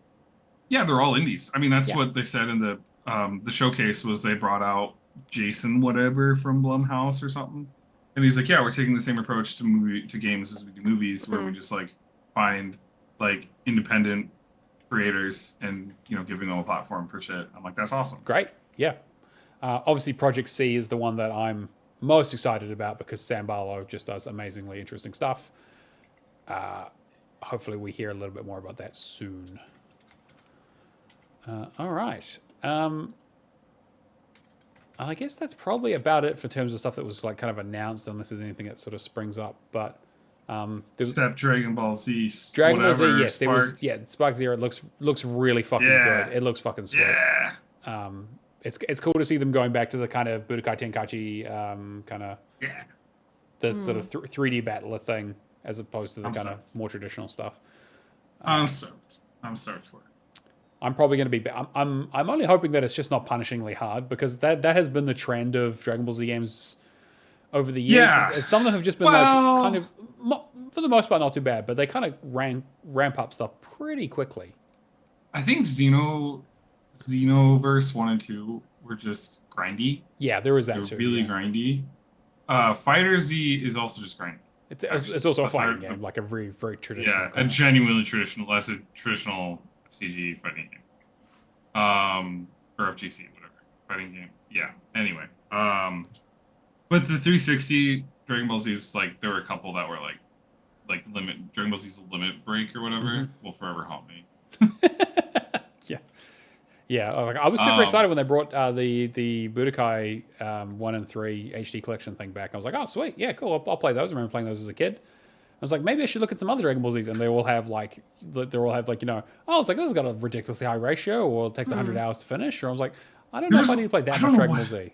Yeah, they're all indies. I mean, that's Yeah. what they said in the showcase was they brought out Jason whatever from Blumhouse or something, and he's like, yeah, we're taking the same approach to games as we do movies, where we just like find like independent creators and giving them a platform for shit. I'm like, that's awesome. Great, yeah. Obviously, Project C is the one that I'm most excited about because Sam Barlow just does amazingly interesting stuff. Hopefully, we hear a little bit more about that soon. All right. And I guess that's probably about it for terms of stuff that was like kind of announced, unless there's anything that sort of springs up. But Except Dragon Ball Z. Dragon Ball whatever, Z, yes, there was Spark. Spark Zero. It looks really fucking good. It looks fucking sweet. Yeah. It's cool to see them going back to the kind of Budokai Tenkaichi kind of the sort of 3D battler thing as opposed to the kind of more traditional stuff. I'm stoked. I'm stoked for it. I'm probably going to be. I'm only hoping that it's just not punishingly hard because that has been the trend of Dragon Ball Z games over the years. Yeah. Some of them have just been like kind of, for the most part, not too bad, but they kind of ramp up stuff pretty quickly. I think Xenoverse 1 and 2 were just grindy. Yeah, there is that They're too. really grindy. Fighter Z is also just grindy. It's also a fighting game, like a very, very traditional. Yeah, a genuinely traditional, less a traditional CG fighting game. Or FGC, whatever. Fighting game. Yeah. Anyway. But the 360 Dragon Ball Z's, like, there were a couple that were like Dragon Ball Z's Limit Break or whatever will forever haunt me. Yeah, like I was super excited when they brought the Budokai 1 and 3 HD collection thing back. I was like, oh, sweet. Yeah, cool. I'll play those. I remember playing those as a kid. I was like, maybe I should look at some other Dragon Ball Zs, and they all have like, oh, I was like, this has got a ridiculously high ratio, or it takes 100 hours to finish. Or I was like, I don't know if I need to play that much Dragon Ball Z.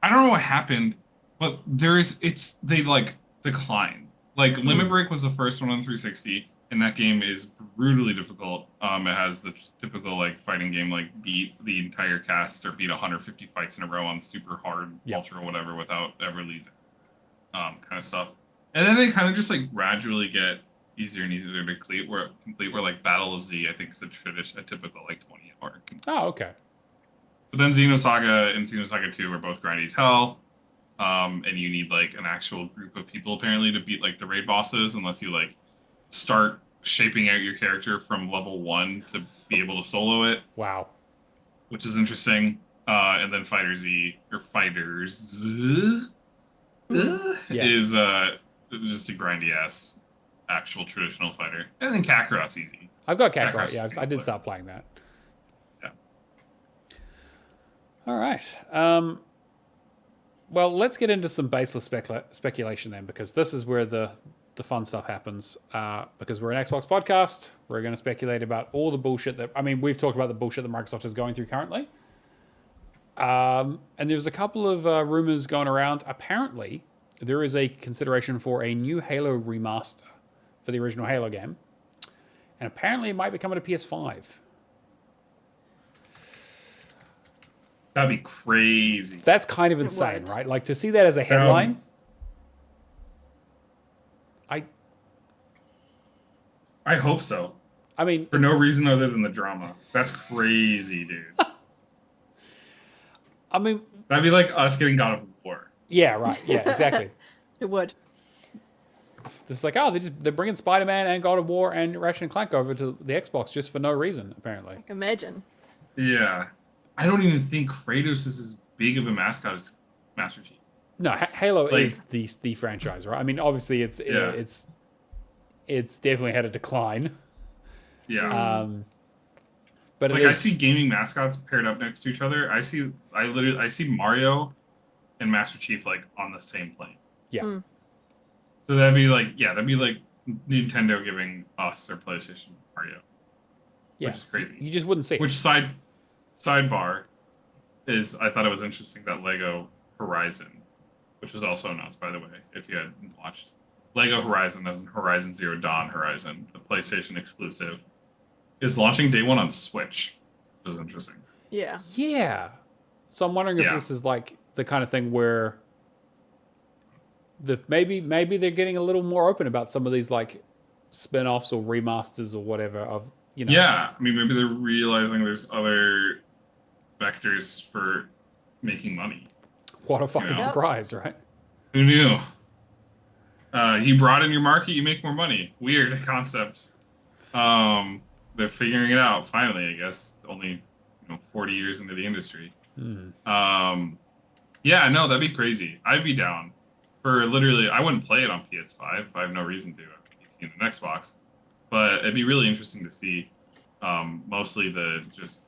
I don't know what happened, but they like decline. Like Limit Break was the first one on 360, and that game is brutally difficult. It has the typical like fighting game, like beat the entire cast or beat 150 fights in a row on super hard ultra or whatever without ever losing, kind of stuff. And then they kind of just like gradually get easier and easier to complete. Where like Battle of Z, I think is a typical like 20-hour. Oh, okay. But then Xenosaga and Xenosaga 2 are both grindy as hell. And you need like an actual group of people apparently to beat like the raid bosses, unless you like start shaping out your character from level 1 to be able to solo it. Wow. Which is interesting. And then Fighters is just a grindy ass actual traditional fighter. And then Kakarot's easy. I've got Kakarot. Yeah, I did player. start playing that. Yeah. All right. Well, let's get into some baseless speculation then, because this is where the fun stuff happens. Because we're an Xbox podcast, we're going to speculate about all the bullshit we've talked about the bullshit that Microsoft is going through currently. And there's a couple of rumors going around. Apparently, there is a consideration for a new Halo remaster for the original Halo game. And apparently it might be coming to PS5. That'd be crazy. That's kind of insane, right? Like, to see that as a headline. I hope so. I mean, for no reason other than the drama. That's crazy, dude. I mean, that'd be like us getting God of War. Yeah, right. Yeah, exactly. It would. Just like, oh, they're bringing Spider-Man and God of War and Ratchet and Clank over to the Xbox just for no reason, apparently. Like, imagine. Yeah. I don't even think Kratos is as big of a mascot as Master Chief. No, Halo Like- is the franchise, right? I mean, obviously it's definitely had a decline. Yeah. But Like I see gaming mascots paired up next to each other. I see Mario and Master Chief like on the same plane. Yeah. Mm. So that'd be like Nintendo giving us their PlayStation Mario. Yeah. Which is crazy. You just wouldn't see it. Which sidebar is I thought it was interesting that Lego Horizon, which was also announced by the way, if you hadn't watched. Lego Horizon as in Horizon Zero Dawn Horizon, the PlayStation exclusive, is launching day one on Switch. Which is interesting. Yeah. Yeah. So I'm wondering if Yeah. this is like the kind of thing where maybe they're getting a little more open about some of these like spin-offs or remasters or whatever of, you know. Yeah, I mean maybe they're realizing there's other vectors for making money. What a fucking Yeah. surprise, right? Who knew? You brought in your market, you make more money. Weird concept. They're figuring it out finally, I guess. It's only 40 years into the industry. Yeah, no, that'd be crazy. I'd be down for literally. I wouldn't play it on PS5. I have no reason to. I PC and an Xbox, but it'd be really interesting to see. Mostly just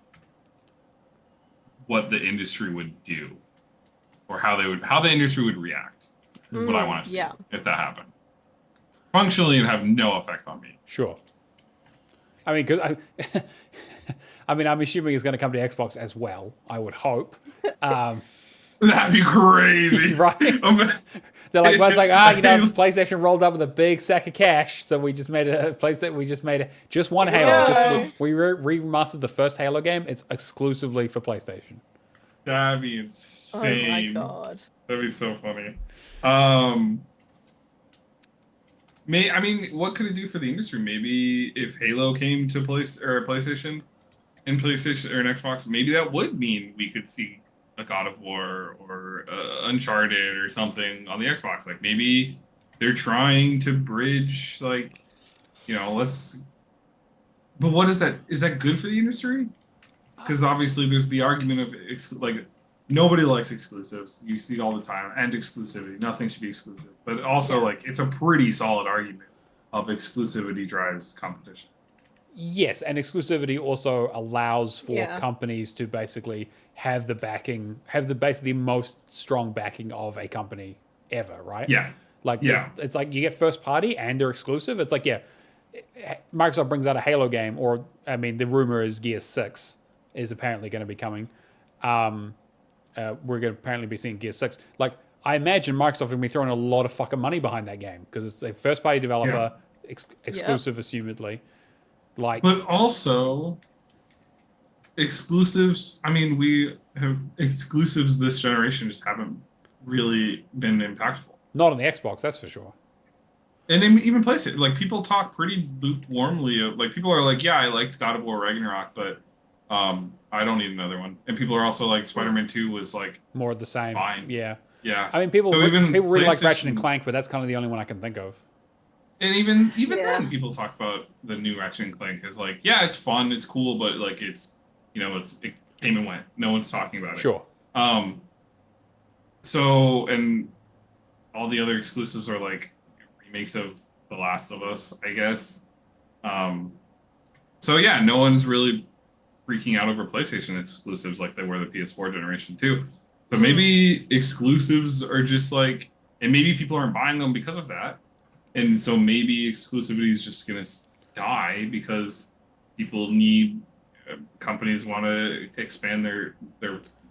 what the industry would do, or how the industry would react. Is what I want to see if that happened. Functionally, it'd have no effect on me. Sure. I mean, because I'm assuming it's going to come to Xbox as well. I would hope. That'd be crazy, right? They're like, well, it's like, PlayStation rolled up with a big sack of cash, so we just made a PlayStation. We just made just one Halo. We remastered the first Halo game. It's exclusively for PlayStation. That'd be insane. Oh my god. That'd be so funny. I mean, what could it do for the industry? Maybe if Halo came to PlayStation and PlayStation or an Xbox, maybe that would mean we could see a God of War or Uncharted or something on the Xbox. Like maybe they're trying to bridge, like, let's. But what is that? Is that good for the industry? Because obviously there's the argument of like. Nobody likes exclusives. You see all the time, and exclusivity. Nothing should be exclusive. But also, like, it's a pretty solid argument of exclusivity drives competition. Yes, and exclusivity also allows for companies to basically have the most strong backing of a company ever, right? Yeah. Like, it's like you get first party and they're exclusive. It's like, Microsoft brings out a Halo game, or, I mean, the rumor is Gears 6 is apparently going to be coming. We're going to apparently be seeing Gears 6. Like, I imagine Microsoft will be throwing a lot of fucking money behind that game because it's a first-party developer, exclusive, assumedly. Like, but also, exclusives. I mean, we have exclusives this generation just haven't really been impactful. Not on the Xbox, that's for sure. And even PlayStation, like people talk pretty lukewarmly. Like people are like, "Yeah, I liked God of War Ragnarok, but." I don't need another one. And people are also like, Spider-Man 2 was like more of the same. Fine. Yeah. Yeah. I mean, people really like Ratchet and Clank, but that's kind of the only one I can think of. And even then, people talk about the new Ratchet and Clank as like, yeah, it's fun, it's cool, but like it came and went. No one's talking about it. Sure. So, and all the other exclusives are like remakes of The Last of Us, I guess. So yeah, no one's really freaking out over PlayStation exclusives like they were the PS4 generation too. So maybe exclusives are just like, and maybe people aren't buying them because of that. And so maybe exclusivity is just going to die because people need, companies want to expand their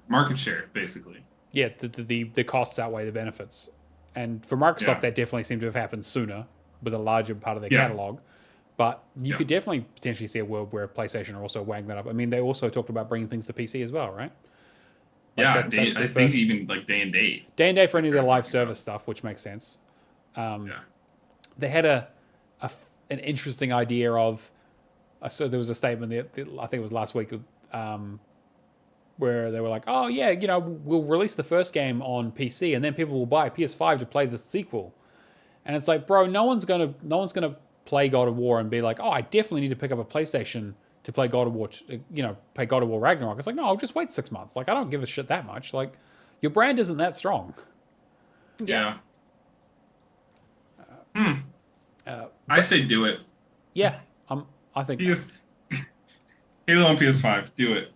market share, basically. Yeah, the costs outweigh the benefits. And for Microsoft, that definitely seemed to have happened sooner with a larger part of their catalog. But you could definitely potentially see a world where PlayStation are also wagging that up. I mean, they also talked about bringing things to PC as well, right? Like I think even like day and date. Day and date for any of their live service stuff, which makes sense. They had an interesting idea of. So there was a statement that I think it was last week, where they were like, "Oh yeah, we'll release the first game on PC, and then people will buy a PS5 to play the sequel." And it's like, bro, no one's gonna play God of War and be like, oh, I definitely need to pick up a PlayStation to play God of War, play God of War Ragnarok. It's like, no, I'll just wait 6 months. Like, I don't give a shit that much. Like, your brand isn't that strong. Yeah. I say do it. Yeah, I think Halo on PS5, do it.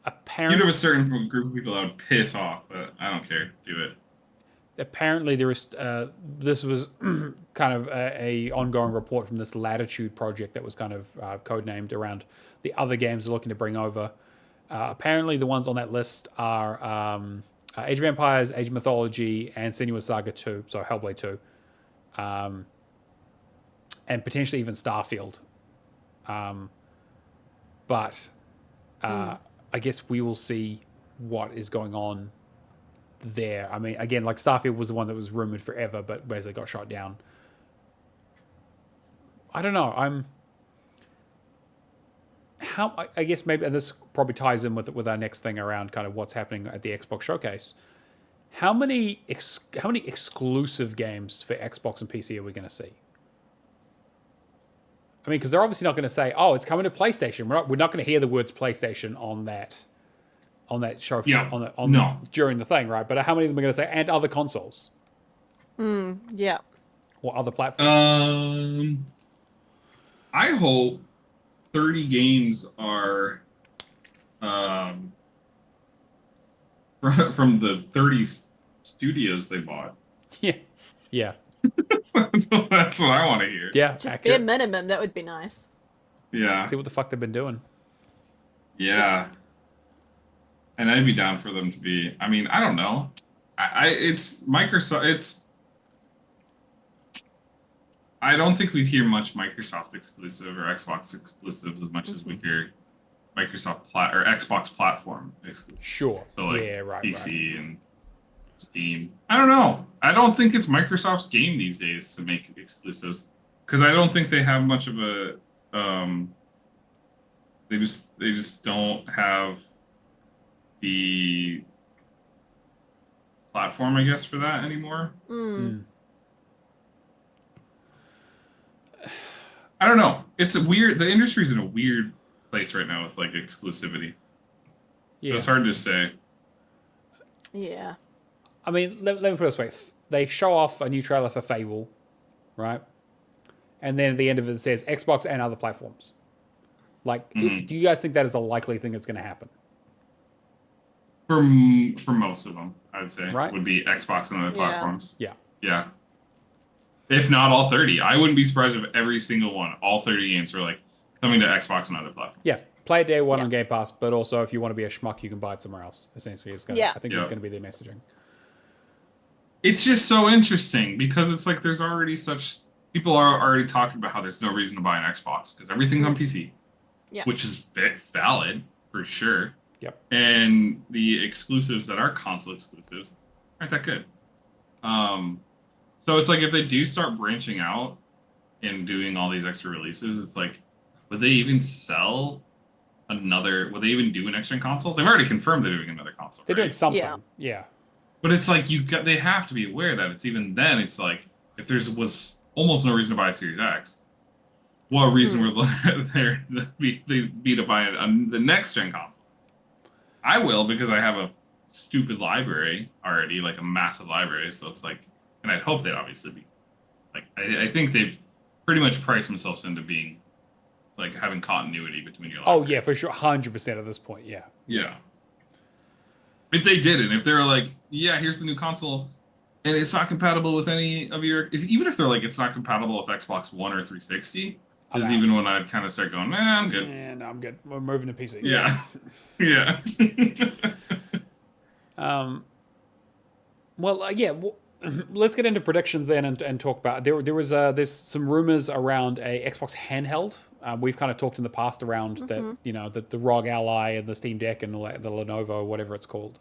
apparently You'd have a certain group of people that would piss off, but I don't care. Do it. Apparently there is this was kind of a ongoing report from this Latitude project that was kind of codenamed around the other games they're looking to bring over. Apparently the ones on that list are Age of Empires, Age of Mythology, and Senua's Saga 2, so Hellblade 2. And potentially even Starfield. But I guess we will see what is going on there. I mean, again, like Starfield was the one that was rumored forever, but basically got shot down. I don't know. I guess maybe, and this probably ties in with our next thing around kind of what's happening at the Xbox showcase. How many exclusive games for Xbox and PC are we going to see? I mean, because they're obviously not going to say, "Oh, it's coming to PlayStation." We're not going to hear the words PlayStation on that show during the thing, right? But how many of them are going to say and other consoles? Yeah. Or other platforms? I hope 30 games are from the 30 studios they bought. Yeah. That's what I want to hear. Yeah. Just accurate. bare minimum, that would be nice. Yeah. See what the fuck they've been doing. Yeah. And I'd be down for them to be. I mean, I don't know. It's Microsoft. I don't think we hear much Microsoft exclusive or Xbox exclusives as much as we hear Microsoft or Xbox platform exclusive. Sure. So like right, PC and Steam. I don't know. I don't think it's Microsoft's game these days to make exclusives because I don't think they have much of a. They just don't have the platform, I guess, for that anymore. I don't know. It's a weird. The industry's in a weird place right now with like exclusivity. Yeah. So it's hard to say. Yeah. I mean, let me put it this way. They show off a new trailer for Fable, right? And then at the end of it, it says Xbox and other platforms. Like, do you guys think that is a likely thing that's going to happen? For most of them, I would say, Right. would be Xbox and other platforms. Yeah. Yeah. If not all 30. I wouldn't be surprised if every single one, all 30 games were like coming to Xbox and other platforms. Yeah. Play it day one on Game Pass, but also if you want to be a schmuck, you can buy it somewhere else. Essentially, I think it's going to be their messaging. It's just so interesting because it's like there's already such... People are already talking about how there's no reason to buy an Xbox because everything's on PC. Yeah. Which is valid, for sure. Yep. And the exclusives that are console exclusives aren't that good. So it's like if they do start branching out and doing all these extra releases, it's like, would they even sell another... Would they even do an next-gen console? They've already confirmed they're doing another console, They're doing something. Yeah. Yeah. But it's like they have to be aware that it's even then, it's like, if was almost no reason to buy a Series X, what reason would there be to buy the next-gen console? I will, because I have a stupid library already, like a massive library, so it's like... And I'd hope they'd obviously be... Like, I think they've pretty much priced themselves into being... Like, having continuity between your library. Oh, yeah, for sure. 100% at this point, yeah. Yeah. If they didn't, if they were like, yeah, here's the new console, and it's not compatible with any of your... Even if they're like, it's not compatible with Xbox One or 360... Is even when I'd kind of start going, I'm good. Yeah, no, I'm good. We're moving to PC. Yeah. Yeah. Let's get into predictions then and talk about there's some rumors around a Xbox handheld. We've kind of talked in the past around that the ROG Ally and the Steam Deck and the Lenovo, whatever it's called,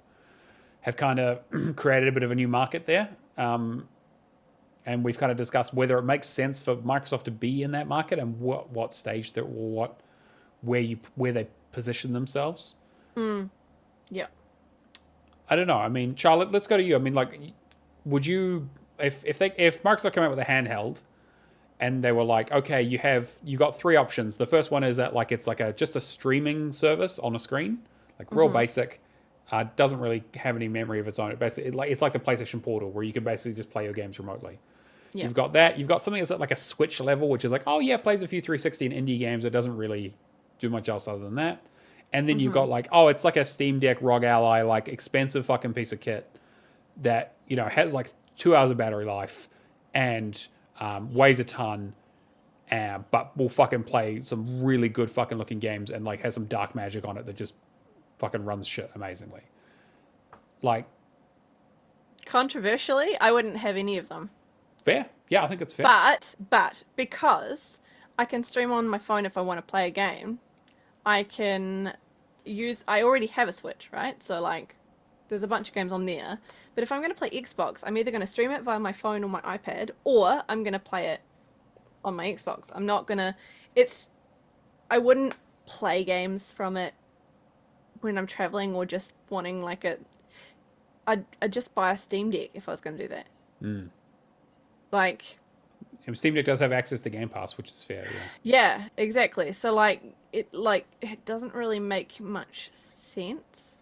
have kind of created a bit of a new market there. And we've kind of discussed whether it makes sense for Microsoft to be in that market and what stage where they position themselves. Yeah. I don't know. I mean, Charlotte, let's go to you. I mean, like, would you if Microsoft came out with a handheld and they were like, okay, you got three options. The first one is that like it's like just a streaming service on a screen, like real basic. Doesn't really have any memory of its own. It's like the PlayStation Portal where you can basically just play your games remotely. Yeah. You've got that. You've got something that's at like a Switch level, which is like, oh yeah, plays a few 360 and indie games. It doesn't really do much else other than that. And then you've got like, oh, it's like a Steam Deck ROG Ally, like expensive fucking piece of kit that, you know, has like 2 hours of battery life and weighs a ton, but will fucking play some really good fucking looking games and like has some dark magic on it that just fucking runs shit amazingly. Like, controversially, I wouldn't have any of them. Fair. Yeah, I think it's fair. But because I can stream on my phone if I want to play a game, I already have a Switch, right? So like there's a bunch of games on there. But if I'm going to play Xbox, I'm either going to stream it via my phone or my iPad, or I'm going to play it on my Xbox. I'm not going to... I wouldn't play games from it when I'm traveling or just wanting like I'd just buy a Steam Deck if I was going to do that. Mm. Like... And Steam Deck does have access to Game Pass, which is fair, yeah. Yeah, exactly. So it doesn't really make much sense.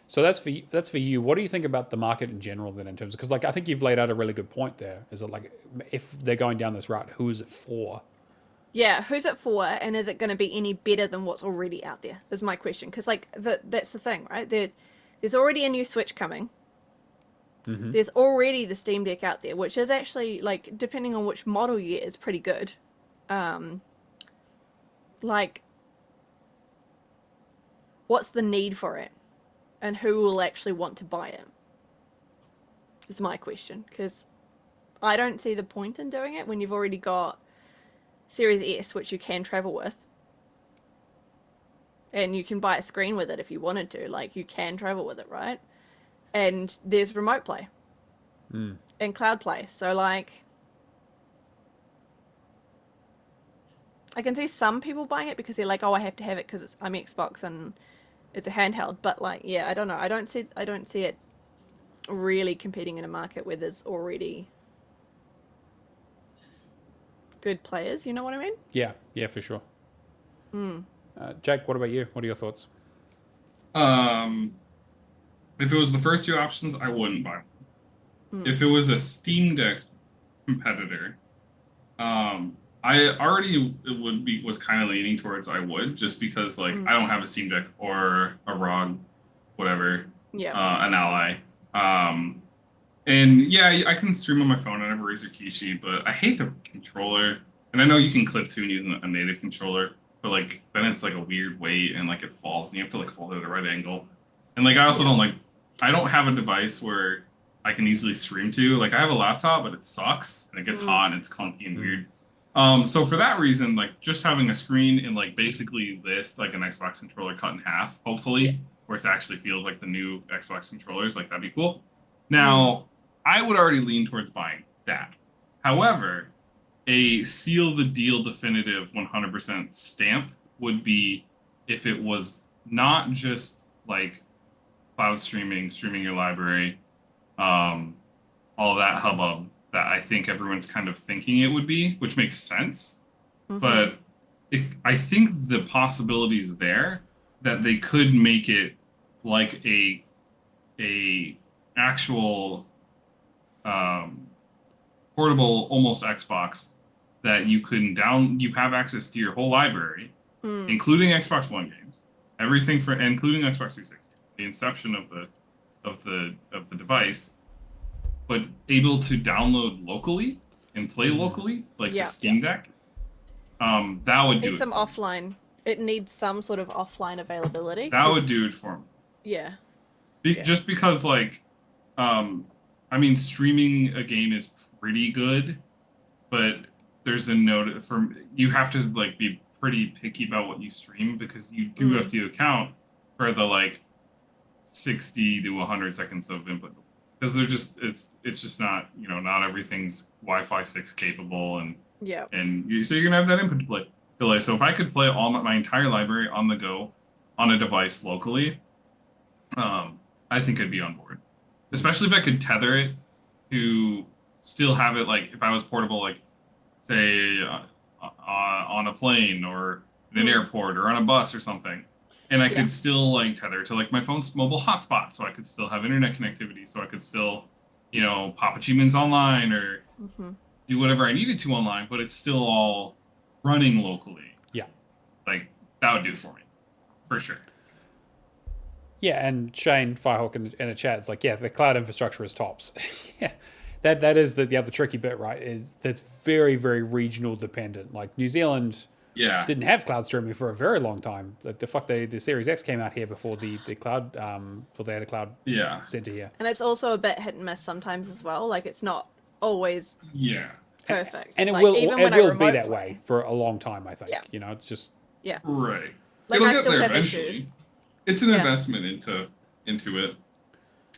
So that's for you. What do you think about the market in general then, in terms of, because like I think you've laid out a really good point there. Is it like, if they're going down this route, who is it for? Yeah, who's it for, and is it going to be any better than what's already out there? Is my question. Because like that's the thing, right? There's already a new Switch coming. Mm-hmm. There's already the Steam Deck out there, which is actually, like, depending on which model you get, is pretty good. Like, what's the need for it? And who will actually want to buy it? Is my question. Because I don't see the point in doing it when you've already got Series S, which you can travel with. And you can buy a screen with it if you wanted to. Like, you can travel with it, right? And there's remote play and cloud play. So, like, I can see some people buying it because they're like, oh, I have to have it because I'm Xbox and it's a handheld. But, like, yeah, I don't know. I don't see it really competing in a market where there's already good players. You know what I mean? Yeah, for sure. Jake, what about you? What are your thoughts? If it was the first two options, I wouldn't buy one. If it was a Steam Deck competitor, I already was kind of leaning towards I would, just because like I don't have a Steam Deck or a ROG, whatever, an Ally. And yeah, I can stream on my phone. I have a Razer Kishi, but I hate the controller. And I know you can clip tune using a native controller, but like then it's like a weird weight and like it falls and you have to like hold it at a right angle. And like I also I don't have a device where I can easily stream to. Like I have a laptop, but it sucks and it gets hot and it's clunky and weird. So for that reason, like just having a screen and like basically this, like an Xbox controller cut in half, hopefully, where it actually feels like the new Xbox controllers, like that'd be cool. Now, I would already lean towards buying that. However, a seal the deal definitive 100% stamp would be if it was not just like cloud streaming your library, all that hubbub that I think everyone's kind of thinking it would be, which makes sense. But I think the possibilities there that they could make it like a actual portable almost Xbox that you have access to your whole library, including Xbox One games, everything including Xbox 360. The inception of the device, but able to download locally and play locally, like the Steam Deck. That would do it. Some offline. It needs some sort of offline availability. That would do it for me. Yeah. Just because, like, I mean, streaming a game is pretty good, but there's a note you have to like be pretty picky about what you stream because you do have to account for the like 60 to 100 seconds of input because they're just it's just not not everything's Wi-Fi 6 capable and so you're gonna have that input delay. So if I could play all my entire library on the go on a device locally, I think I'd be on board, especially if I could tether it to still have it like if I was portable, like say on a plane or in an airport or on a bus or something, and I could still like tether to like my phone's mobile hotspot, so I could still have internet connectivity, so I could still, you know, pop achievements online or do whatever I needed to online, but it's still all running locally. Yeah. Like that would do it for me, for sure. Yeah, and Shane Firehawk in the chat is like, yeah, the cloud infrastructure is tops. Yeah, that is the other tricky bit, right? Is that's very, very regional dependent. Like New Zealand didn't have cloud streaming for a very long time. Like the Series X came out here before the cloud before they had a cloud center here. And it's also a bit hit and miss sometimes as well. Like it's not always perfect. And it like, will be that play. way for a long time, I think. Yeah. You know, it's just right. Like It'll I get still there have eventually. issues. It's an investment into it,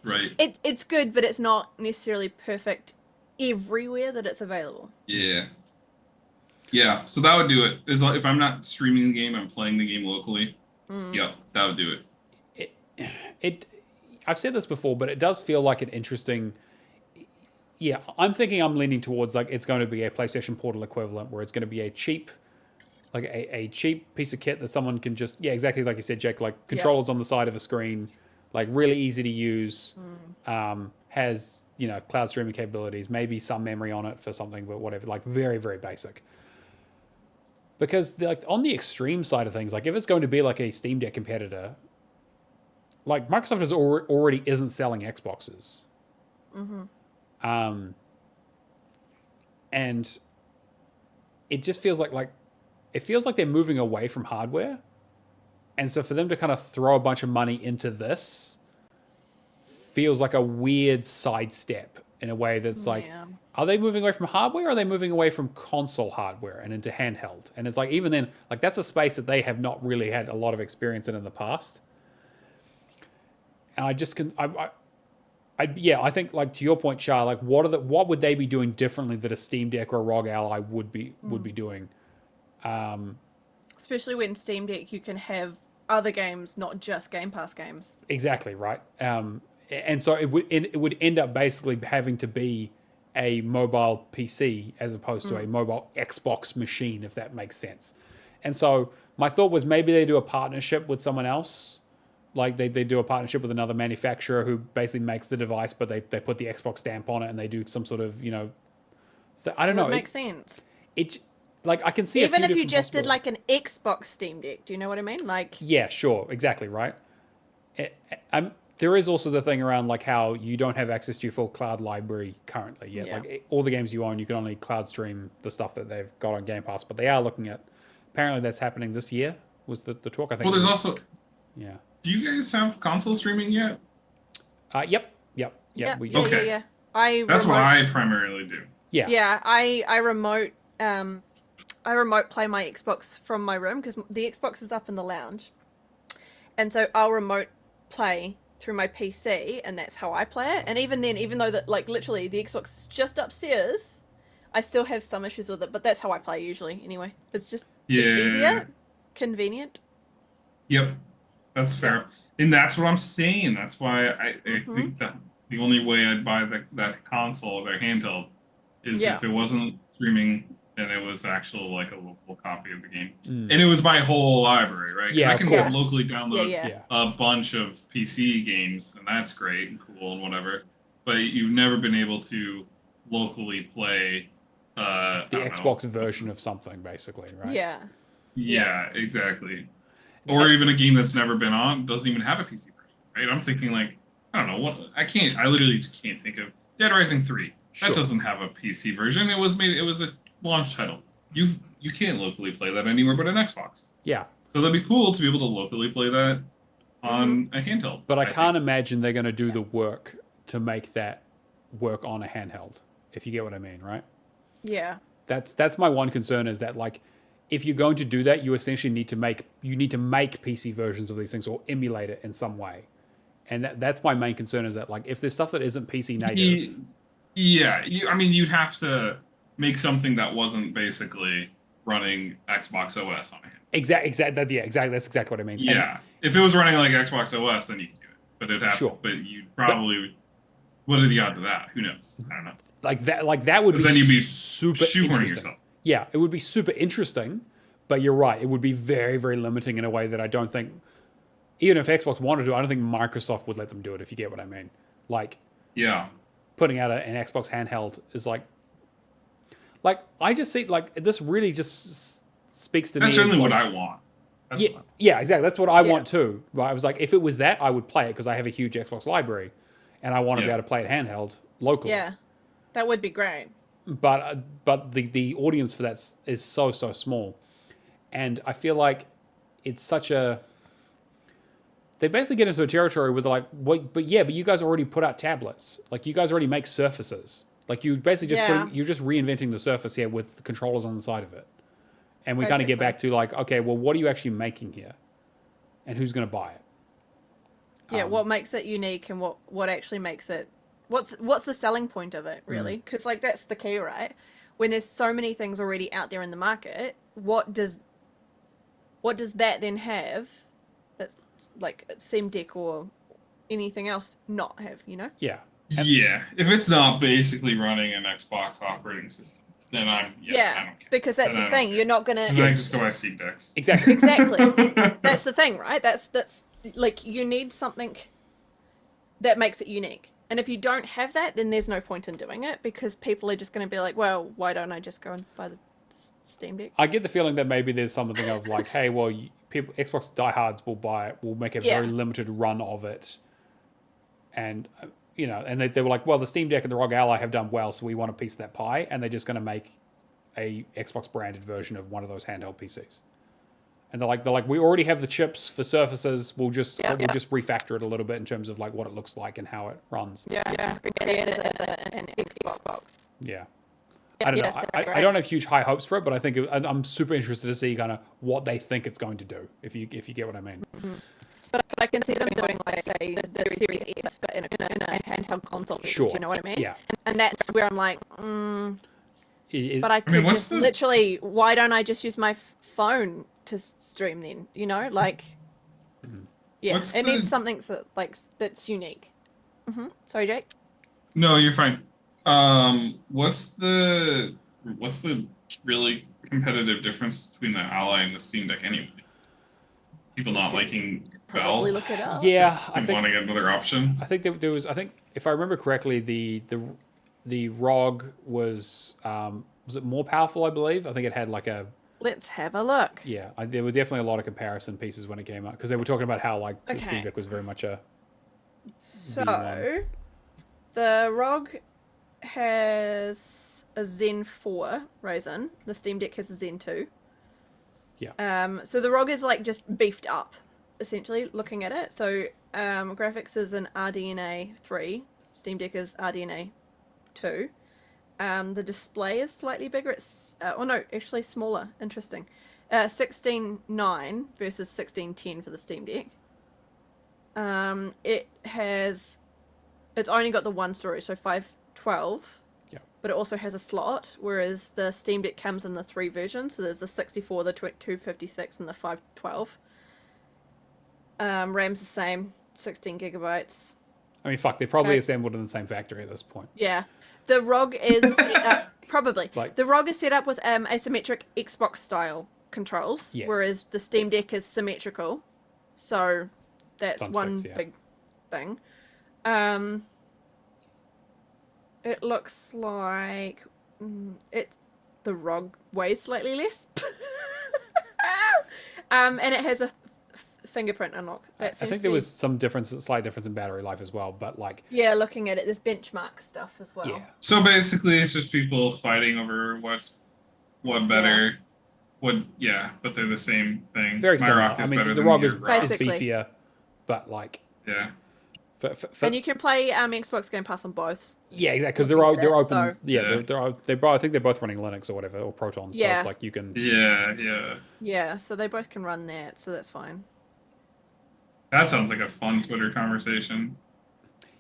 right? It's good, but it's not necessarily perfect everywhere that it's available. Yeah. So that would do it. If I'm not streaming the game, I'm playing the game locally. Yeah, that would do it. I've said this before, but it does feel like an interesting. Yeah, I'm thinking I'm leaning towards like it's going to be a PlayStation Portal equivalent, where it's going to be a cheap. Like a cheap piece of kit that someone can just, exactly like you said, Jake, like controllers on the side of a screen, like really easy to use, has, you know, cloud streaming capabilities, maybe some memory on it for something, but whatever, like very, very basic. Because like on the extreme side of things, like if it's going to be like a Steam Deck competitor, like Microsoft already isn't selling Xboxes. And it just feels like it feels like they're moving away from hardware. And so for them to kind of throw a bunch of money into this feels like a weird sidestep in a way that's like, are they moving away from hardware or are they moving away from console hardware and into handheld? And it's like, even then, like that's a space that they have not really had a lot of experience in the past. And I just can, I think like to your point, Char, like what would they be doing differently that a Steam Deck or a ROG Ally would be doing? Especially when Steam Deck you can have other games, not just Game Pass games. Exactly right. And so it would end up basically having to be a mobile PC as opposed to a mobile Xbox machine, if that makes sense. And so my thought was maybe they do a partnership with someone else. Like they do a partnership with another manufacturer who basically makes the device, but they put the Xbox stamp on it and they do some sort of, you know, I don't know. It makes sense. Like I can see even if you just did like an Xbox Steam Deck, do you know what I mean? Like yeah, sure, exactly right. There is also the thing around like how you don't have access to your full cloud library currently yet. Yeah. Like all the games you own, you can only cloud stream the stuff that they've got on Game Pass. But they are looking at. Apparently, that's happening this year. Was the talk? I think. Well, there's also. Yeah. Do you guys have console streaming yet? Yep. Yeah. Okay. That's what I primarily do. Yeah. Yeah. I remote play my Xbox from my room because the Xbox is up in the lounge, and so I'll remote play through my PC, and that's how I play it. And even then, even though that like literally the Xbox is just upstairs, I still have some issues with it. But that's how I play usually. Anyway, it's just it's easier, convenient. Yep, that's fair, and that's what I'm saying. That's why I think that the only way I'd buy that console or their handheld is if it wasn't streaming and it was actual like a local copy of the game, and it was my whole library, right? Yeah, I can locally download a bunch of PC games, and that's great and cool and whatever. But you've never been able to locally play the Xbox version of something, basically, right? Yeah, exactly. Or even a game that's never been on, doesn't even have a PC version, right? I'm thinking like, I don't know what I literally just can't think of Dead Rising 3. That doesn't have a PC version. It was a launch title. You can't locally play that anywhere but an Xbox. Yeah. So that'd be cool to be able to locally play that on a handheld. But I can't imagine they're going to do the work to make that work on a handheld, if you get what I mean, right? Yeah. That's my one concern is that like if you're going to do that, you essentially need to make PC versions of these things or emulate it in some way. And that's my main concern is that like if there's stuff that isn't PC native. You'd have to make something that wasn't basically running Xbox OS on a handheld. Exactly. That's exactly what I mean. Yeah. If it was running like Xbox OS, then you can do it. But but you'd probably What are the odds of that? Who knows? I don't know. Like that would be Then you'd be super shoehorning interesting. yourself. Yeah, it would be super interesting, but you're right. It would be very, very limiting in a way that I don't think, even if Xbox wanted to, I don't think Microsoft would let them do it, if you get what I mean. Like, Yeah. putting out an Xbox handheld is like I just see, like, this really just speaks to me. That's certainly as, what like, I want. That's yeah, what- yeah, exactly. That's what I want too. Right? I was like, if it was that, I would play it because I have a huge Xbox library, and I want to be Yeah. able to play it handheld locally. Yeah, that would be great. But the audience for that is so small, and I feel like it's such a. They basically get into a territory where they're like, but you guys already put out tablets. Like, you guys already make Surfaces. Like, you basically you're just reinventing the Surface here with the controllers on the side of it. And we kind of get back to like, okay, well, what are you actually making here, and who's going to buy it? Yeah, what makes it unique, and what actually makes it what's the selling point of it, really? Because like that's the key, right? When there's so many things already out there in the market, what does that then have that's like Steam Deck or anything else not have, you know? Yeah. Yeah. If it's not basically running an Xbox operating system, then I don't care. Because that's Then I the don't thing. care. You're not gonna. Then I can just go buy Steam Decks. Exactly. Exactly. That's the thing, right? That's like, you need something that makes it unique. And if you don't have that, then there's no point in doing it, because people are just going to be like, well, why don't I just go and buy the Steam Deck? I get the feeling that maybe there's something of like, hey, well, people, Xbox diehards will buy it, will make a very limited run of it, and and they were like, well, the Steam Deck and the ROG Ally have done well, so we want a piece of that pie, and they're just going to make a Xbox branded version of one of those handheld PCs. And they're like, we already have the chips for Surfaces. We'll just refactor it a little bit in terms of like what it looks like and how it runs. Yeah. It is an Xbox. Yeah. I don't know. I don't have huge high hopes for it, but I think I'm super interested to see kind of what they think it's going to do, if you get what I mean. Mm-hmm. But I can see them doing, like, say, the Series X, but in a handheld console. Sure. Do you know what I mean? Yeah. And that's where I'm like, but I could literally, why don't I just use my phone to stream then? You know, like, it needs something that's unique. Sorry, Jake. No, you're fine. What's the really competitive difference between the Ally and the Steam Deck anyway? People not liking Probably Valve. look it up. Yeah, I And think wanting another option. I think there was. I think if I remember correctly, the ROG was it more powerful? I believe. I think it had like a. Let's have a look. Yeah, there were definitely a lot of comparison pieces when it came out, because they were talking about how like the Steam Deck was very much a. So, the ROG has a Zen 4 Ryzen. The Steam Deck has a Zen 2. Yeah. So the ROG is like just beefed up, essentially, looking at it. So graphics is an RDNA 3. Steam Deck is RDNA 2. The display is slightly bigger. It's actually smaller. Interesting. 16:9 versus 16:10 for the Steam Deck. It's only got the one storage, so 512. Yeah. But it also has a slot, whereas the Steam Deck comes in the 3 versions. So there's the 64, the 256, and the 512. RAM's the same, 16 gigabytes. I mean, fuck, they're probably assembled in the same factory at this point. Yeah. The ROG is set up, probably. Like, the ROG is set up with asymmetric Xbox style controls, whereas the Steam Deck is symmetrical. So that's one big thing. It looks like the ROG weighs slightly less. And it has a fingerprint unlock. I think there was some slight difference in battery life as well, but like... Yeah, looking at it, there's benchmark stuff as well. Yeah. So basically, it's just people fighting over what better... but they're the same thing. Very similar. I mean, the ROG is Basically. beefier, but like... Yeah. And you can play Xbox Game Pass on both. Yeah, exactly, because they're open. So. I think they're both running Linux or whatever, or Proton. So it's like you can. Yeah, so they both can run that, so that's fine. That sounds like a fun Twitter conversation.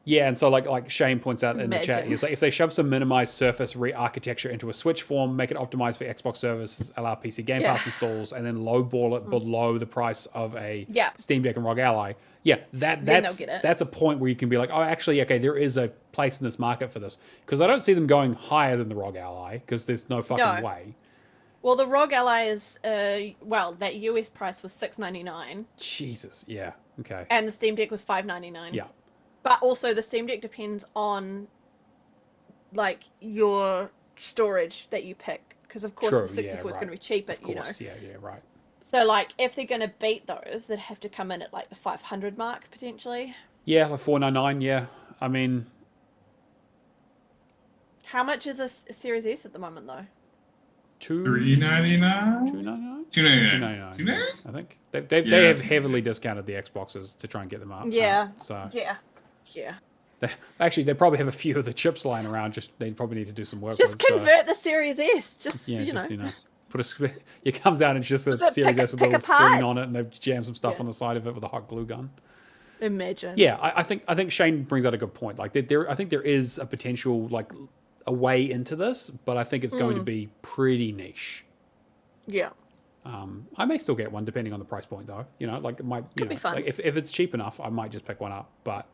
Yeah, and so like Shane points out in the chat, Imagine. he's like, if they shove some minimized surface re-architecture into a Switch form, make it optimized for Xbox services, allow PC Game Yeah. Pass installs, and then lowball it below the price of a Yeah. Steam Deck and ROG Ally, yeah, Then they'll that's get it. that's a point where you can be like, oh, actually, okay, there is a place in this market for this, because I don't see them going higher than the ROG Ally, because there's no fucking No. way. Well, the ROG Ally is, that US price was $6.99, Jesus, yeah, okay, and the Steam Deck was $5.99. yeah, But also, the Steam Deck depends on, like, your storage that you pick. Because, of course, True, the 64 is yeah, going to right. be cheaper, of course, yeah, right. So, like, if they're going to beat those, they'd have to come in at, like, the 500 mark, potentially. Yeah, like $499, yeah. I mean, How much is a Series S at the moment, though? $3.99. $299? $2.99. $299, I think. They Yeah. have heavily discounted the Xboxes to try and get them up. Yeah. So Yeah. actually, they probably have a few of the chips lying around. Just they probably need to do some work. Just with, convert the Series S. Just, yeah, you just know. put a. It comes out and it's just a Does it Series pick- S with a pick little apart? screen on it, and they've jammed some stuff Yeah. on the side of it with a hot glue gun. Imagine. Yeah, I think Shane brings out a good point. Like I think there is a potential like a way into this, but I think it's going to be pretty niche. Yeah. I may still get one depending on the price point, though. You know, like it might Could be fun. Like if it's cheap enough, I might just pick one up. But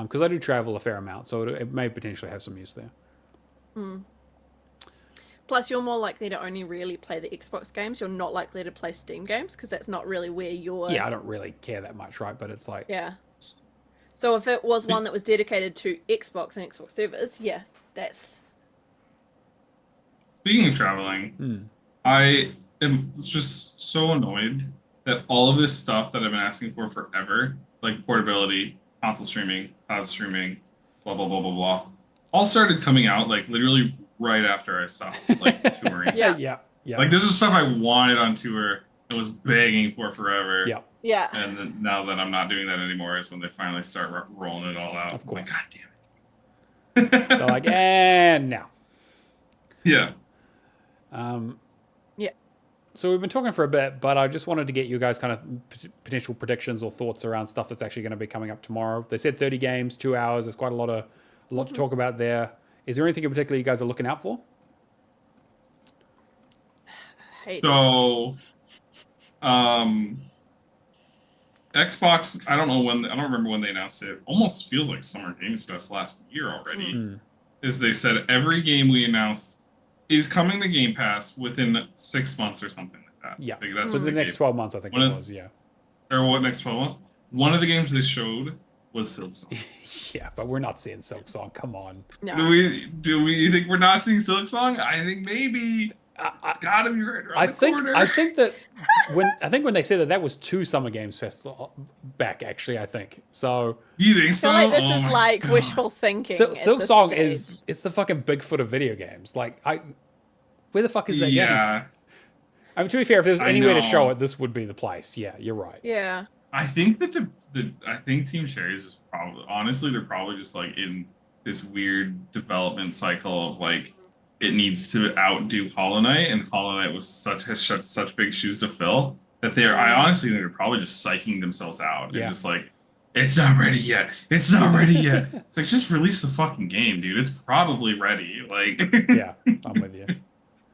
because I do travel a fair amount, so it may potentially have some use there. Plus, you're more likely to only really play the Xbox games. You're not likely to play Steam games because that's not really where you're. Yeah, I don't really care that much, right? But it's like, Yeah. So if it was one that was dedicated to Xbox and Xbox servers, yeah, that's. Speaking of traveling, I am just so annoyed that all of this stuff that I've been asking for forever, like portability, console streaming, cloud streaming, blah blah blah blah blah, all started coming out like literally right after I stopped like touring. Yeah. yeah, Like this is stuff I wanted on tour and was begging for forever. yeah. Yeah. And then now that I'm not doing that anymore is when they finally start rolling it all out. Of I'm like, course. God damn it. They're like, and now. Yeah. Yeah. So we've been talking for a bit, but I just wanted to get you guys kind of potential predictions or thoughts around stuff that's actually going to be coming up tomorrow. They said 30 games, 2 hours. There's quite a lot to talk about there. Is there anything in particular you guys are looking out for? Hate So, Xbox, I don't remember when they announced it. Almost feels like Summer Games Fest last year already. Is they said every game we announced is coming to Game Pass within 6 months or something like that. Yeah. Like, that's So what the they next gave. 12 months, I think One it of- was, yeah. Or what, next 12 months? One of the games they showed was Silksong. Yeah, but we're not seeing Silksong. Come on. No. Do we think we're not seeing Silksong? I think maybe. It's gotta be right around I the think corner. I think when they said that was 2 Summer Games Fest back, actually, I think. So You think I so? feel like this Oh is my like God. wishful thinking. Silksong at this stage. it's the fucking Bigfoot of video games. Like where the fuck is that game? Yeah. I mean, to be fair, if there was I any way to show know. it, this would be the place. Yeah, you're right. Yeah. I think I think Team Cherry's is probably honestly they're probably just like in this weird development cycle of like it needs to outdo Hollow Knight, and Hollow Knight was such big shoes to fill that I honestly think they're probably just psyching themselves out. They're Yeah. just like, it's not ready yet. It's not ready yet. It's like just release the fucking game, dude. It's probably ready. Like Yeah, I'm with you.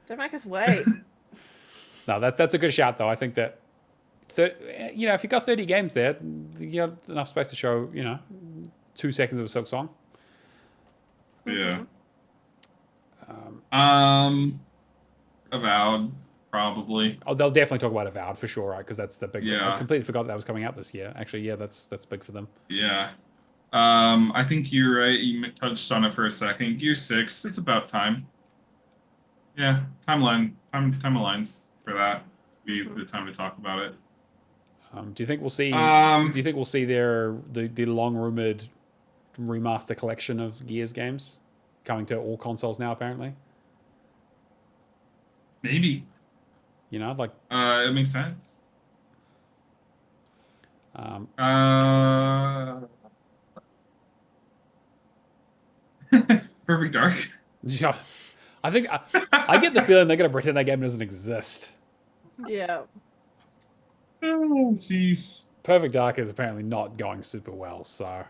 Don't make us wait. No, that's a good shout though. I think that if you got 30 games there, you got enough space to show 2 seconds of a Silksong. Yeah. Avowed, probably. Oh, they'll definitely talk about Avowed for sure, right? Because that's the big. Yeah. I completely forgot that was coming out this year. Actually, yeah, that's big for them. Yeah. I think you're right. You touched on it for a second. Gear 6, it's about time. Yeah, time aligns for that. Be the time to talk about it. Do you think we'll see? Um, do you think we'll see the long rumored remaster collection of Gears games coming to all consoles now? Apparently, Maybe. like It makes sense. Perfect Dark. yeah, I think I get the feeling they're gonna pretend that game doesn't exist. Yeah. Oh, jeez. Perfect Dark is apparently not going super well, so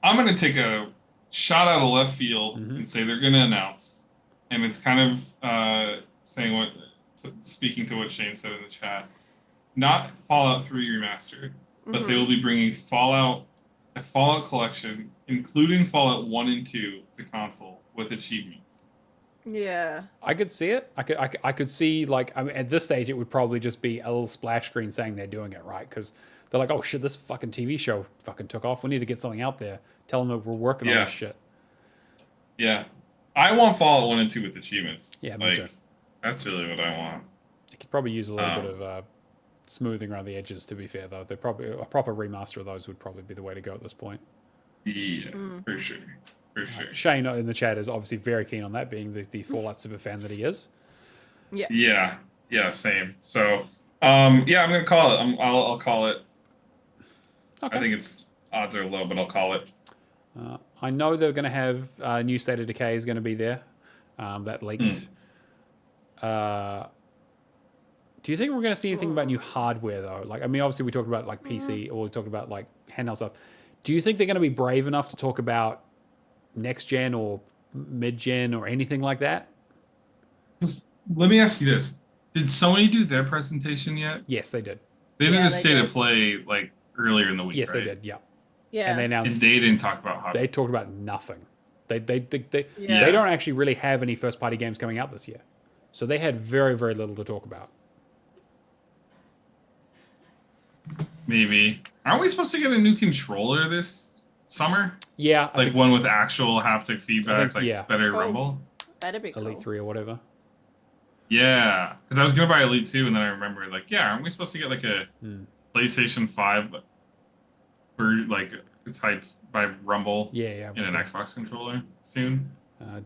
I'm gonna take a shot out of left field and say they're gonna announce, and it's kind of saying speaking to what Shane said in the chat. Not Fallout 3 remaster, but they will be bringing a Fallout collection, including Fallout 1 and 2, to console with achievements. Yeah. I could see it. I could see, like, I mean, at this stage, it would probably just be a little splash screen saying they're doing it, right? Because they're like, oh shit, this fucking TV show fucking took off. We need to get something out there. Tell them that we're working on this shit. Yeah. I want Fallout 1 and 2 with achievements. Yeah, me too. That's really what I want. It could probably use a little bit of smoothing around the edges, to be fair, though. They probably a proper remaster of those would probably be the way to go at this point. Yeah, for sure. For sure. Shane in the chat is obviously very keen on that, being the Fallout super fan that he is. Yeah. Yeah, same. So, I'm gonna call it. I'll call it. Okay. I think its odds are low, but I'll call it. I know they're going to have new State of Decay is going to be there. That leaked. Do you think we're going to see anything about new hardware though? Like, I mean, obviously we talked about like PC, or we talked about like handheld stuff. Do you think they're going to be brave enough to talk about next gen or mid gen or anything like that? Let me ask you this: did Sony do their presentation yet? Yes, they did. They did a state of play like earlier in the week. Yes, right? they did. Yeah. Yeah. And they announced. And they didn't talk about hardware. They talked about nothing. They don't actually really have any first party games coming out this year, so they had very, very little to talk about. Maybe. Aren't we supposed to get a new controller this summer? Yeah, like one with actual haptic feedback, think, like better rumble? That'd be cool. Elite 3 or whatever. Yeah, because I was going to buy Elite 2, and then I remembered, like, aren't we supposed to get, like, a PlayStation 5 version, like, type by rumble in an Xbox controller soon?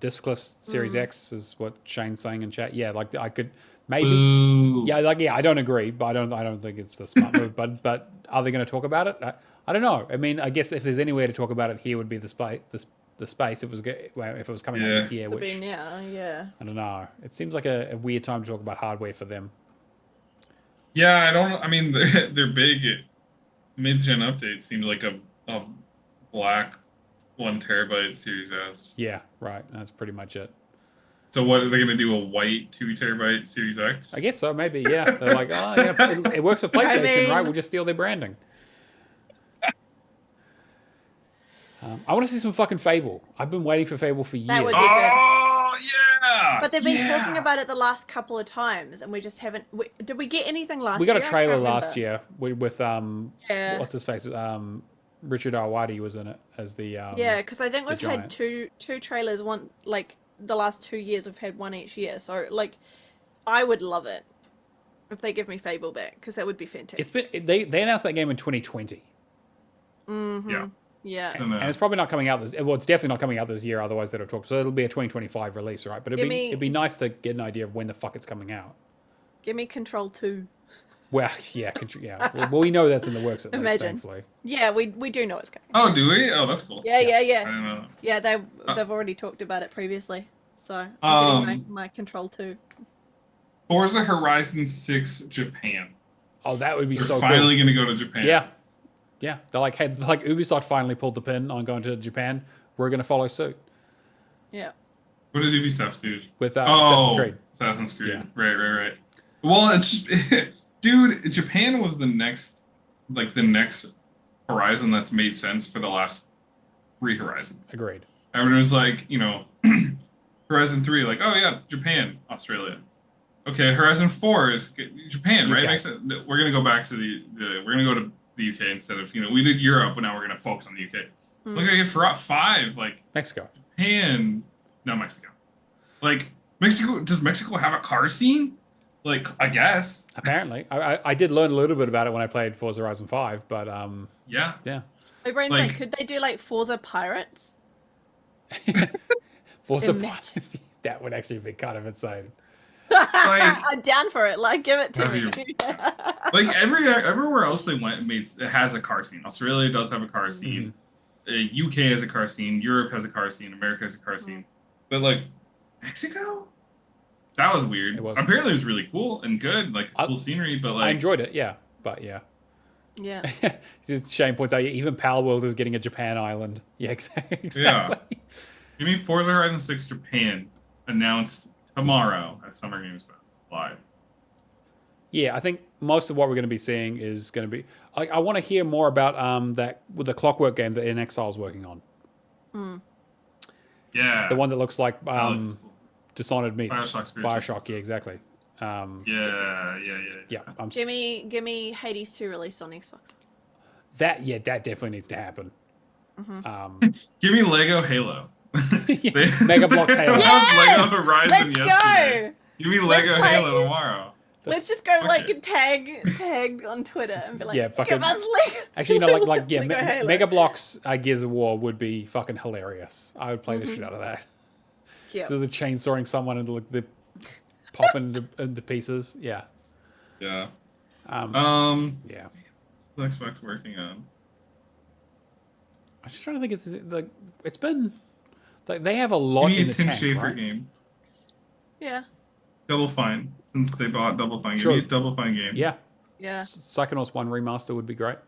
Discless Series X is what Shane's saying in chat. Yeah, like, I could... Maybe. Ooh. Yeah, like, I don't agree, but I don't think it's the smart move. But are they going to talk about it? I don't know. I mean, I guess if there's anywhere to talk about it, here would be the space. The space if it was coming out this year. Which yeah. I don't know. It seems like a weird time to talk about hardware for them. Yeah, I mean, their big mid-gen update seemed like a black 1 terabyte Series S. Yeah, right. That's pretty much it. So what are they going to do? A white 2 terabyte Series X? I guess so. Maybe. Yeah. They're like, oh, yeah, it works for PlayStation, right? We'll just steal their branding. I want to see some fucking Fable. I've been waiting for Fable for years. That would be Oh, yeah! But they've been talking about it the last couple of times, and we just haven't... did we get anything last year? We got a trailer last year with what's his face? Richard Arwadi was in it as the yeah, because I think we've giant. had two trailers, one like the last 2 years we've had one each year. So like, I would love it if they give me Fable back, because that would be fantastic. It's been they announced that game in 2020. Yeah. And it's probably not coming out this. Well, it's definitely not coming out this year. Otherwise, they'd have talked. So it'll be a 2025 release, right? But it'd be nice to get an idea of when the fuck it's coming out. Give me Control 2. Well, yeah. Well, we know that's in the works at least, Imagine. thankfully. Yeah, we do know it's coming. Oh, do we? Oh, that's cool. Yeah. I don't know. Yeah, they've already talked about it previously. So I'm getting my Control 2. Forza Horizon 6 Japan. Oh, that would be so cool. We're finally going to go to Japan. Yeah. They're like, hey, like Ubisoft finally pulled the pin on going to Japan. We're going to follow suit. Yeah. What did Ubisoft do? With Assassin's Creed. Assassin's Creed. Yeah. Right. Well, it's just, dude, Japan was the next Horizon that's made sense for the last 3 Horizons. Agreed. Everyone was like, Horizon 3, like, oh yeah, Japan, Australia. Okay, Horizon 4 is Japan, right? UK. Makes sense. We're gonna go back to we're gonna go to the UK instead of, we did Europe, but now we're gonna focus on the UK. Look at for 5, like Mexico. Japan, no, Mexico. Like Mexico, does Mexico have a car scene? Like, I guess. Apparently, I did learn a little bit about it when I played Forza Horizon 5, but yeah. My brain's Like- like, could they do like Forza Pirates? Forza Imagine. Pirates, that would actually be kind of insane. I'm down for it. Like, give it to me. Like everywhere else they went, it has a car scene. Australia does have a car scene. UK has a car scene. Europe has a car scene. America has a car scene. But like Mexico, that was weird. It was. Apparently, it was really cool and good, like cool scenery. But like, I enjoyed it, yeah. But yeah, Yeah. Shane points out, even Palworld is getting a Japan island. Yeah, exactly. Give me Forza Horizon 6 Japan announced tomorrow at Summer Games Fest live. Yeah, I think most of what we're going to be seeing is going to be. I want to hear more about that with the Clockwork game that In Exile's working on. Yeah, The one that looks like that looks cool. Dishonored meets Bioshock. Bioshock. Yeah, exactly. Yeah. Give me Hades 2 released on Xbox. That definitely needs to happen. Give me Lego Halo. Mega Bloks Halo. Yes! Lego Horizon Let's yesterday. go! Give me Lego Let's Halo tomorrow. Let's just go tag on Twitter and be like, Yeah, fucking- give us Lego. Actually, like Lego Halo. Mega Bloks Gears of War would be fucking hilarious. I would play the shit out of that. Yeah. So there's a chainsawing someone and like the popping into pieces. Yeah. Yeah. Yeah. What's Xbox working on? I'm just trying to think. It's been like they have a lot Give me in a the Tim tank, Schafer right? game. Yeah. Double Fine. Since they bought Double Fine, Sure. give me a Double Fine game. Yeah. Yeah. Psychonauts 1 remaster would be great.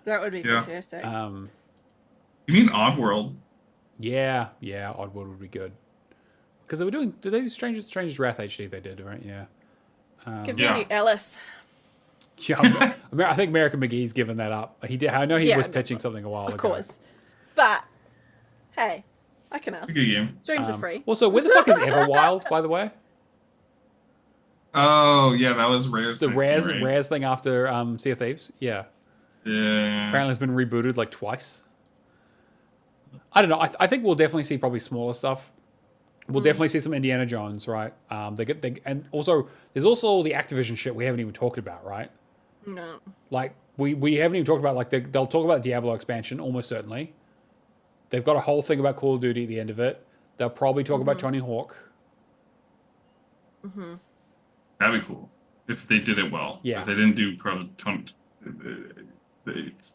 That would be Yeah. fantastic. Give me an Oddworld. Yeah, Oddworld would be good. Because they were doing. Did they do Stranger's Wrath HD? They did, right? Yeah. Give me yeah. a new Ellis. Yeah, I think American McGee's given that up. He did. I know he Yeah, was no, pitching something a while ago. Of course. But, hey, I can ask. It's a good game. Dreams are free. Also, where the fuck is Everwild, by the way? Oh, yeah, that was Rare's The next thing, right? Rare's thing after Sea of Thieves? Yeah. Yeah. Apparently it's been rebooted like twice. I don't know. I think we'll definitely see probably smaller stuff. We'll definitely see some Indiana Jones, right? And also there's also all the Activision shit we haven't even talked about, right? No. Like we haven't even talked about like they'll talk about the Diablo expansion almost certainly. They've got a whole thing about Call of Duty at the end of it. They'll probably talk about Tony Hawk. That'd be cool if they did it well. Yeah. If they didn't do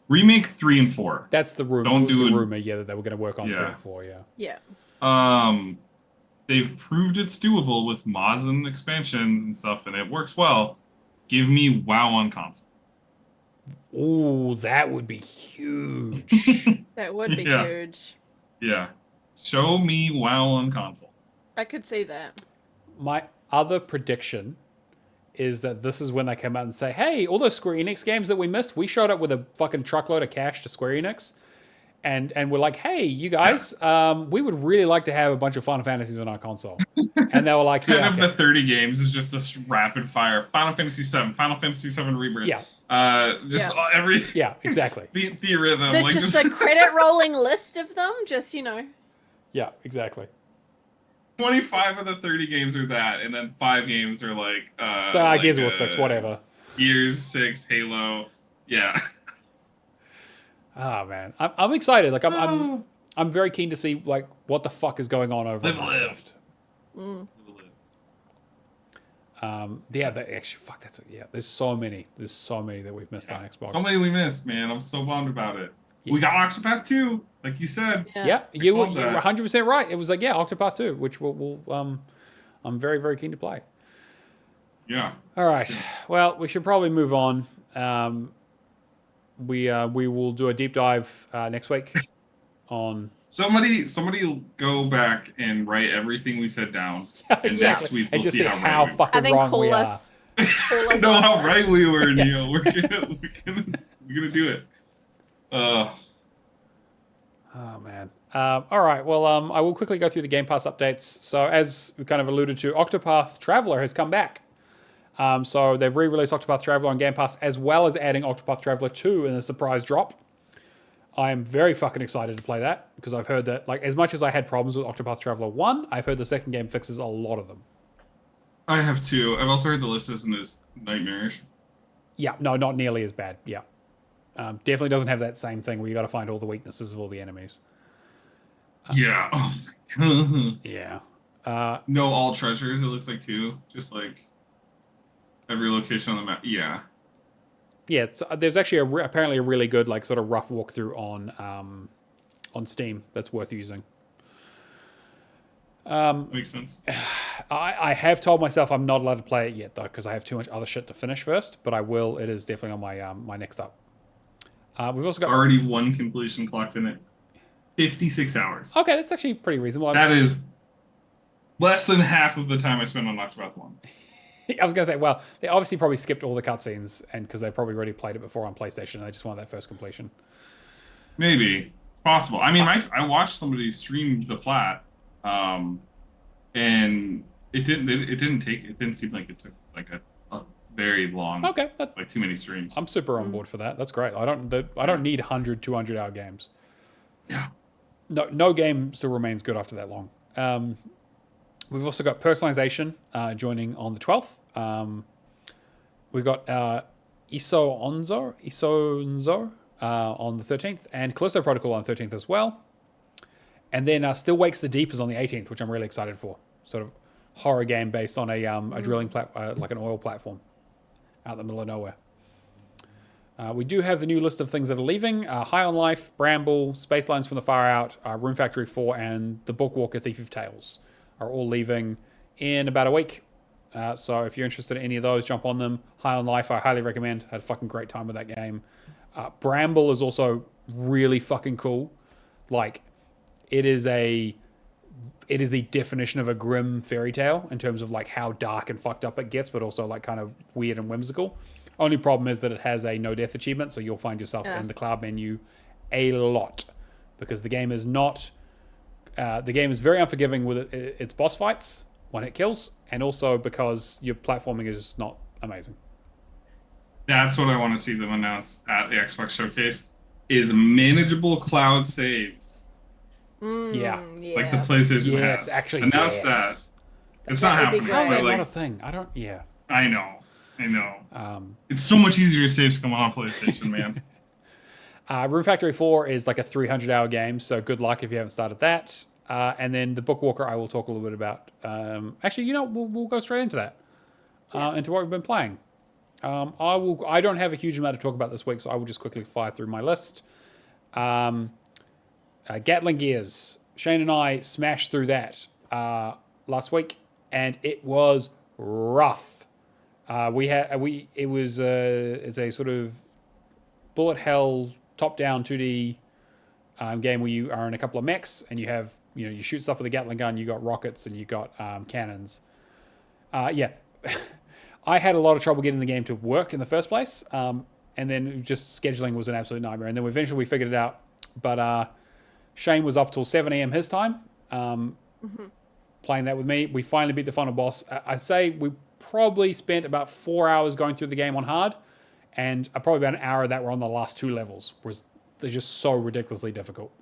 remake 3 and 4. That's the rumor. Don't do the it- rumor, yeah, that they were going to work on 3 Yeah. and 4, yeah. Yeah. They've proved it's doable with mods and expansions and stuff, and it works well. Give me WoW on console. Ooh, that would be huge. That would be Yeah. huge. Yeah. Show me WoW on console. I could see that. My other prediction is that this is when they come out and say, hey, all those Square Enix games that we missed, we showed up with a fucking truckload of cash to Square Enix. And we're like, hey, you guys, we would really like to have a bunch of Final Fantasies on our console. And they were like, Kind yeah, of okay. the 30 games is just a rapid fire. Final Fantasy 7, Final Fantasy 7 Rebirth. Yeah. Every Yeah, exactly. the rhythm. There's like just a credit rolling list of them, just, Yeah, exactly. 25 of the 30 games are that, and then 5 games are like So Gears of War 6, whatever. Gears 6, Halo. Yeah. Oh man, I'm excited. Like I'm very keen to see like what the fuck is going on over at Microsoft. Yeah, actually, fuck. There's so many that we've missed on Xbox. So many we missed, man. I'm so bummed about it. Yeah. We got Octopath 2, like you said. Yeah, you were love that. 100% right. It was like Octopath 2, which I'm very very keen to play. Yeah. All right. Well, we should probably move on. We will do a deep dive next week on. Somebody go back and write everything we said down. And Exactly. next week And we'll just see say how how right fucking and then wrong call we are. us. Call us know on how that. right we were, Yeah. Neil. We're gonna do it. Oh man. All right. Well, I will quickly go through the Game Pass updates. So as we kind of alluded to, Octopath Traveler has come back. So they've re-released Octopath Traveler on Game Pass, as well as adding Octopath Traveler 2 in a surprise drop. I am very fucking excited to play that, because I've heard that, like, as much as I had problems with Octopath Traveler 1, I've heard the second game fixes a lot of them. I have 2. I've also heard the list isn't as nightmarish. Yeah, no, not nearly as bad. Yeah. Definitely doesn't have that same thing where you got to find all the weaknesses of all the enemies. Yeah. Oh my god. Yeah. No all treasures, it looks like, too. Just like every location on the map. Yeah. Yeah, there's actually apparently a really good like sort of rough walkthrough on Steam that's worth using. Makes sense. I have told myself I'm not allowed to play it yet though, because I have too much other shit to finish first. But I will. It is definitely on my my next up We've also got... Already one completion clocked in it. 56 hours. Okay, that's actually pretty reasonable. That is less than half of the time I spent on Octopath 1. I was going to say, well, they obviously probably skipped all the cutscenes, and because they probably already played it before on PlayStation, and they just wanted that first completion. Maybe. Possible. I mean, I watched somebody stream the plat, and it didn't seem like it took like a very long, Okay, like too many streams. I'm super on board for that. That's great. I don't need 100, 200 hour games. Yeah. No game still remains good after that long. We've also got personalization joining on the 12th. We've got Isonzo on the 13th, and Callisto Protocol on the 13th as well. And then Still Wakes the Deep is on the 18th, which I'm really excited for. Sort of horror game based on a drilling like an oil platform out in the middle of nowhere. We do have the new list of things that are leaving. High on Life, Bramble, Space Lines from the Far Out, Room Factory 4, and The Bookwalker Thief of Tales are all leaving in about a week. So if you're interested in any of those, jump on them. High on Life, I highly recommend. Had a fucking great time with that game. Bramble is also really fucking cool. Like, it is the definition of a grim fairy tale in terms of like how dark and fucked up it gets, but also like kind of weird and whimsical. Only problem is that it has a no death achievement, so you'll find yourself in the cloud menu a lot because the game is not. The game is very unforgiving with its boss fights, one hit kills, and also because your platforming is just not amazing. That's what I want to see them announce at the Xbox Showcase is manageable cloud saves. Yeah. Like the PlayStation yes, has. Actually, announce yes. that. It's not happening. How is that like, not a thing? I don't. Yeah. I know. It's so much easier to save to come on PlayStation, man. Room Factory 4 is like a 300-hour game, so good luck if you haven't started that. And then the Bookwalker, I will talk a little bit about. Actually, we'll go straight into that, into what we've been playing. I don't have a huge amount to talk about this week, so I will just quickly fire through my list. Gatling Gears. Shane and I smashed through that last week, and it was rough. It's a sort of bullet hell top-down 2D game where you are in a couple of mechs and you have you shoot stuff with a Gatling gun. You got rockets and you got cannons. I had a lot of trouble getting the game to work in the first place, and then just scheduling was an absolute nightmare. And then eventually we figured it out. But Shane was up till 7 a.m. his time, playing that with me. We finally beat the final boss. I'd say we probably spent about 4 hours going through the game on hard, and probably about an hour of that were on the last two levels. They're just so ridiculously difficult.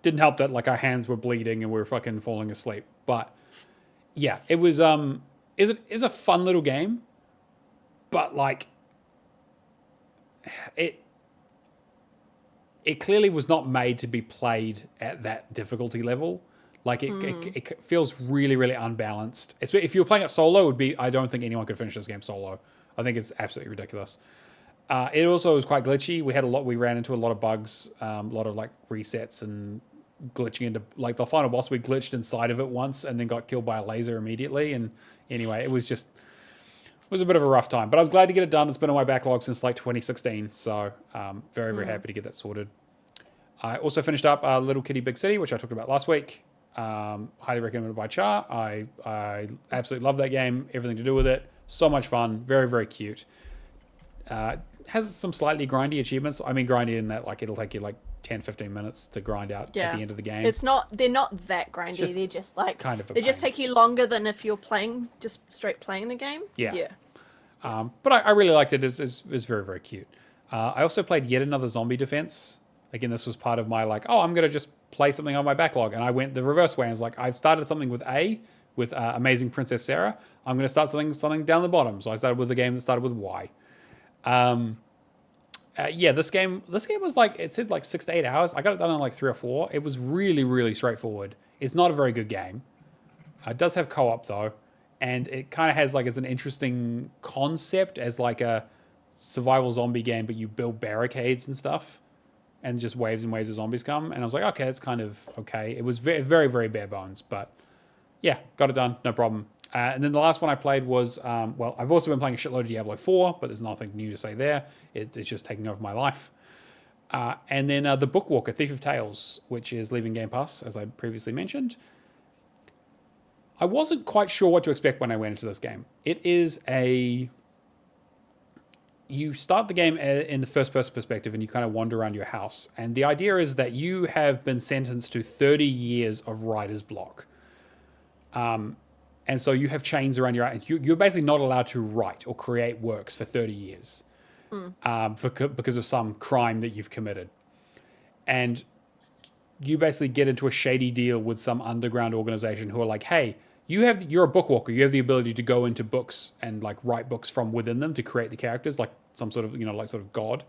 Didn't help that like our hands were bleeding and we were fucking falling asleep. But yeah, it was is a fun little game, but like it clearly was not made to be played at that difficulty level. Like it feels really, really unbalanced. If you were playing it solo, I don't think anyone could finish this game solo. I think it's absolutely ridiculous. It also was quite glitchy. We ran into a lot of bugs, a lot of like resets and glitching into like the final boss. We glitched inside of it once and then got killed by a laser immediately. And anyway, it was a bit of a rough time. But I was glad to get it done. It's been on my backlog since like 2016, so very, very happy to get that sorted. I also finished up Little Kitty Big City, which I talked about last week. Highly recommended by Char. I absolutely love that game. Everything to do with it. So much fun. Very, very cute. Has some slightly grindy achievements. I mean, grindy in that like it'll take you like 10, 15 minutes to grind out at the end of the game. They're not that grindy. They're just like kind of. They just take you longer than if you're just straight playing the game. Yeah. But I really liked it. It's very, very cute. I also played yet another Zombie Defense. Again, this was part of my like, I'm gonna just play something on my backlog, and I went the reverse way. I was like, I've started something with Amazing Princess Sarah. I'm gonna start something down the bottom. So I started with a game that started with Y. This game was like, it said like 6 to 8 hours. I got it done in like 3 or 4. It was really, really straightforward. It's not a very good game. It does have co-op though, and it kind of has like as an interesting concept as like a survival zombie game, but you build barricades and stuff, and just waves and waves of zombies come. And I was like, okay, that's kind of okay. It was very, very, very bare bones, but yeah, got it done, no problem. And then the last one I played was, I've also been playing a shitload of Diablo 4, but there's nothing new to say there. It's just taking over my life. And then the Bookwalker, Thief of Tales, which is leaving Game Pass, as I previously mentioned. I wasn't quite sure what to expect when I went into this game. It is you start the game in the first person perspective and you kind of wander around your house. And the idea is that you have been sentenced to 30 years of writer's block. And so you have chains around your house. You're basically not allowed to write or create works for 30 years because of some crime that you've committed. And you basically get into a shady deal with some underground organization who are like, hey, you're a bookwalker. You have the ability to go into books and like write books from within them to create the characters, like some sort of, like sort of god.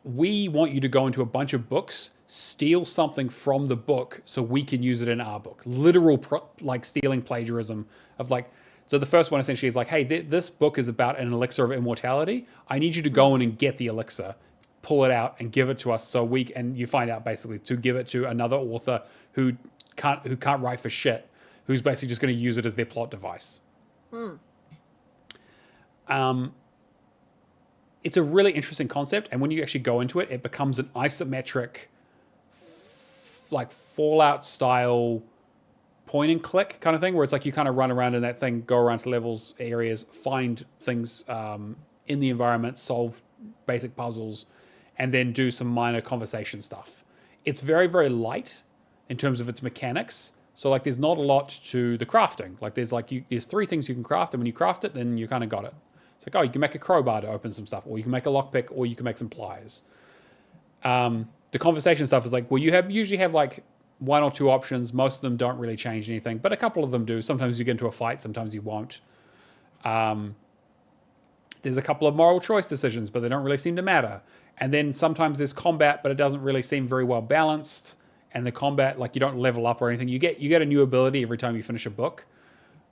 We want you to go into a bunch of books, steal something from the book so we can use it in our book. Literal like stealing plagiarism of like, so the first one essentially is like, hey, this book is about an elixir of immortality. I need you to go in and get the elixir, pull it out and give it to us so and you find out basically to give it to another author who can't write for shit, who's basically just going to use it as their plot device. It's a really interesting concept, and when you actually go into it, it becomes an isometric, like Fallout style point and click kind of thing, where it's like you kind of run around in that thing, go around to levels, areas, find things in the environment, solve basic puzzles, and then do some minor conversation stuff. It's very, very light in terms of its mechanics. So like there's not a lot to the crafting. Like there's 3 things you can craft, and when you craft it, then you kind of got it. It's like, oh, you can make a crowbar to open some stuff, or you can make a lockpick, or you can make some pliers. The conversation stuff is like, well, you usually have like 1 or 2 options. Most of them don't really change anything, but a couple of them do. Sometimes you get into a fight, sometimes you won't. There's a couple of moral choice decisions, but they don't really seem to matter. And then sometimes there's combat, but it doesn't really seem very well balanced. And the combat, like you don't level up or anything. You get a new ability every time you finish a book,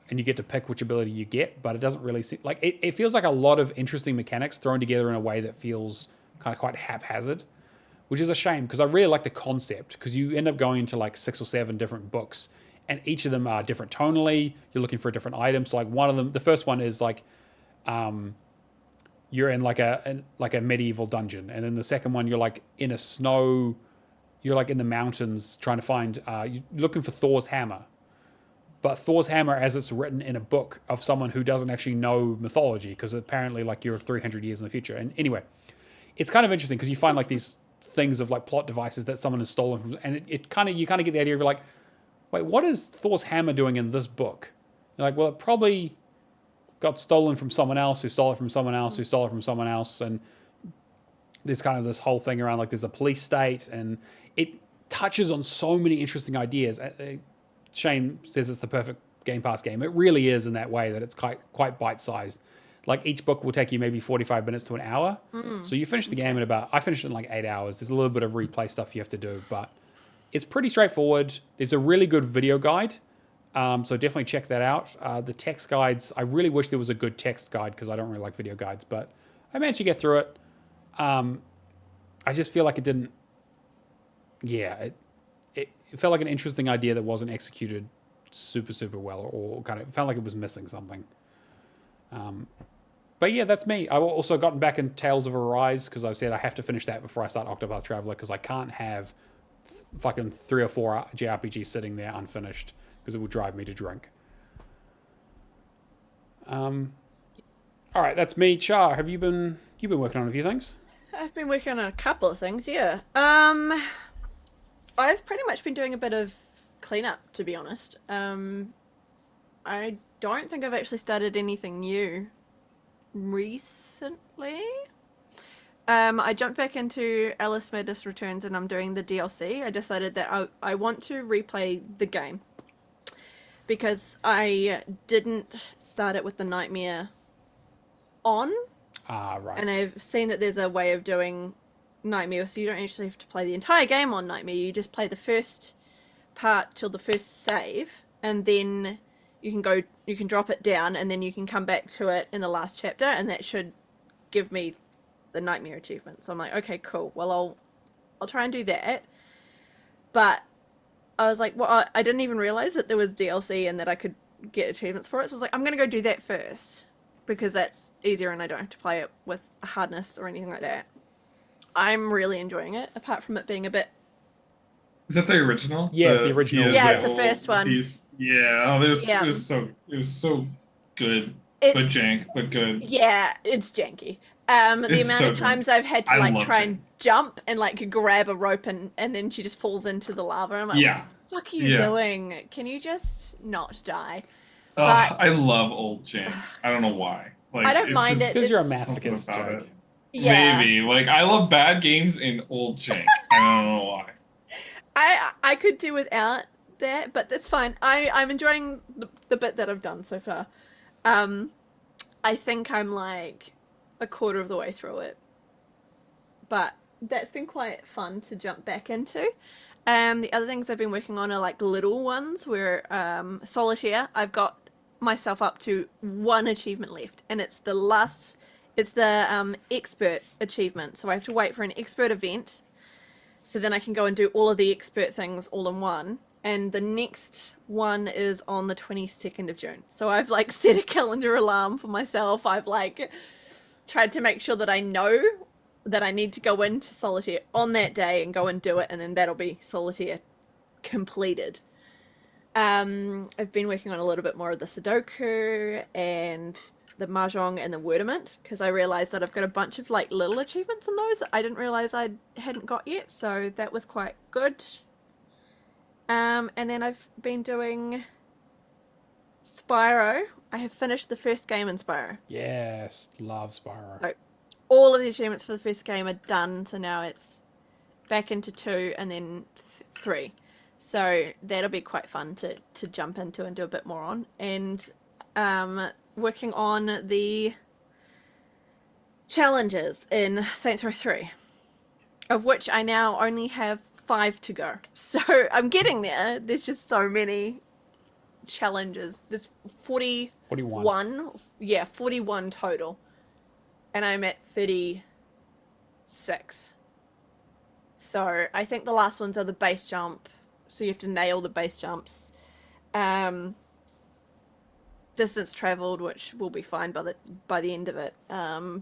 and you get to pick which ability you get, but it doesn't really seem like it feels like a lot of interesting mechanics thrown together in a way that feels kind of quite haphazard, which is a shame because I really like the concept, because you end up going into like 6 or 7 different books, and each of them are different tonally. You're looking for a different item. So like one of them, the first one is like, you're in like a medieval dungeon, and then the second one you're like in you're like in the mountains trying to find, you're looking for Thor's hammer. But Thor's hammer, as it's written in a book of someone who doesn't actually know mythology, because apparently like you're 300 years in the future. And anyway, it's kind of interesting because you find like these things of like plot devices that someone has stolen from, and you kind of get the idea of like, wait, what is Thor's hammer doing in this book? You're like, well, it probably got stolen from someone else who stole it from someone else who stole it from someone else. And there's kind of this whole thing around like there's a police state, and it touches on so many interesting ideas. Shane says it's the perfect Game Pass game. It really is in that way, that it's quite bite-sized. Like each book will take you maybe 45 minutes to an hour. So you finish the game in I finished it in like 8 hours. There's a little bit of replay stuff you have to do, but it's pretty straightforward. There's a really good video guide. So definitely check that out. The text guides, I really wish there was a good text guide because I don't really like video guides, but I managed to get through it. I just feel like it didn't, it felt like an interesting idea that wasn't executed super, super well, or kind of felt like it was missing something. But yeah, that's me. I've also gotten back in Tales of Arise because I've said I have to finish that before I start Octopath Traveler, because I can't have fucking 3 or 4 JRPGs sitting there unfinished because it will drive me to drink. All right, that's me. Char, have you've been working on a few things? I've been working on a couple of things, yeah. I've pretty much been doing a bit of cleanup, to be honest. I don't think I've actually started anything new recently. I jumped back into Alice Madness Returns, and I'm doing the DLC. I decided that I want to replay the game because I didn't start it with the Nightmare on. Right. And I've seen that there's a way of doing Nightmare, so you don't actually have to play the entire game on Nightmare. You just play the first part till the first save, and then you can drop it down, and then you can come back to it in the last chapter, and that should give me the Nightmare achievement. So I'm like, okay, cool. Well, I'll try and do that. But I was like, well, I didn't even realize that there was DLC and that I could get achievements for it. So I was like, I'm gonna go do that first because that's easier and I don't have to play it with hardness or anything like that. I'm really enjoying it, apart from it being a bit. Is that the original? Yeah, it's the original. Yeah, it's the old first one. piece. Yeah, oh, it Yeah. was so good. It's But jank, but good. yeah, it's janky. The It's amount so of times I've had to I like love try jank. and jump and like grab a rope and then she just falls into the lava. I'm like, Yeah. what the fuck are you Yeah. doing? Can you just not die? Ugh, But- I love old jank. I don't know why. Like, I don't it's mind just it. Because you're a It's- something masochist, about Jake. it. Yeah, Maybe. Like, I love bad games in old jank. I don't know why. I could do without that, but that's fine. I'm enjoying the bit that I've done so far. I think I'm like a quarter of the way through it, but that's been quite fun to jump back into. The other things I've been working on are like little ones where solitaire. I've got myself up to one achievement left, and it's the expert achievement. So I have to wait for an expert event, so then I can go and do all of the expert things all in one. And the next one is on the 22nd of June. So I've like set a calendar alarm for myself. I've like tried to make sure that I know that I need to go into solitaire on that day and go and do it, and then that'll be solitaire completed. I've been working on a little bit more of the Sudoku and the Mahjong and the Wordament, because I realized that I've got a bunch of like little achievements in those that I didn't realize I hadn't got yet, so that was quite good. And then I've been doing Spyro. I have finished the first game in Spyro. Yes, love Spyro. Oh. All of the achievements for the first game are done, so now it's back into 2 and then 3. So that'll be quite fun to jump into and do a bit more on. And working on the challenges in Saints Row 3, of which I now only have 5 to go. So I'm getting there. There's just so many challenges. There's 41. Yeah, 41 total. And I'm at 36. So I think the last ones are the base jump. So you have to nail the base jumps. Distance traveled, which will be fine by the end of it.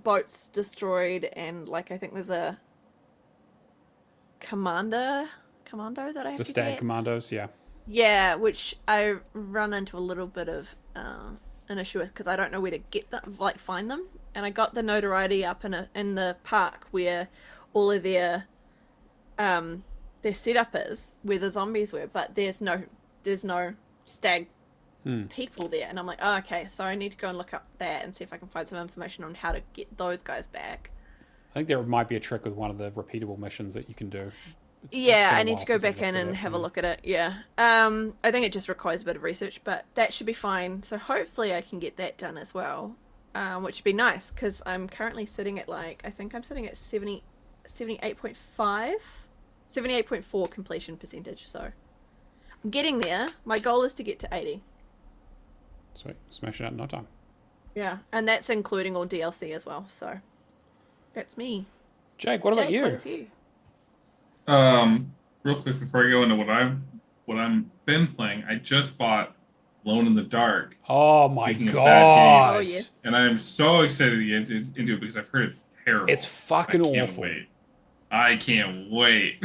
Boats destroyed, and like I think there's a commando that I have The to Stag get. Commandos, yeah. Yeah, which I run into a little bit of an issue with because I don't know where to get them, like find them. And I got the notoriety up in the park where all of their setup is, where the zombies were, but there's no stag people there. And I'm like, oh, okay, so I need to go and look up that and see if I can find some information on how to get those guys back. I think there might be a trick with one of the repeatable missions that you can do. Yeah, been a I need while to go since I've back in looked at and it, have a yeah. look at it. Yeah. I think it just requires a bit of research, but that should be fine. So hopefully I can get that done as well, which would be nice because I'm currently sitting at I think I'm sitting at 78.5, 78.4 completion percentage. So I'm getting there. My goal is to get to 80. Sweet. Smash it out in no time. Yeah, and that's including all DLC as well. So that's me. Jake, what about Jake, you? what have you? Real quick before I go into what I've been playing, I just bought Alone in the Dark, Oh my Speaking of bad god. Oh, yes. and I'm so excited to get into it because I've heard it's terrible. It's fucking I can't awful. wait. I can't wait.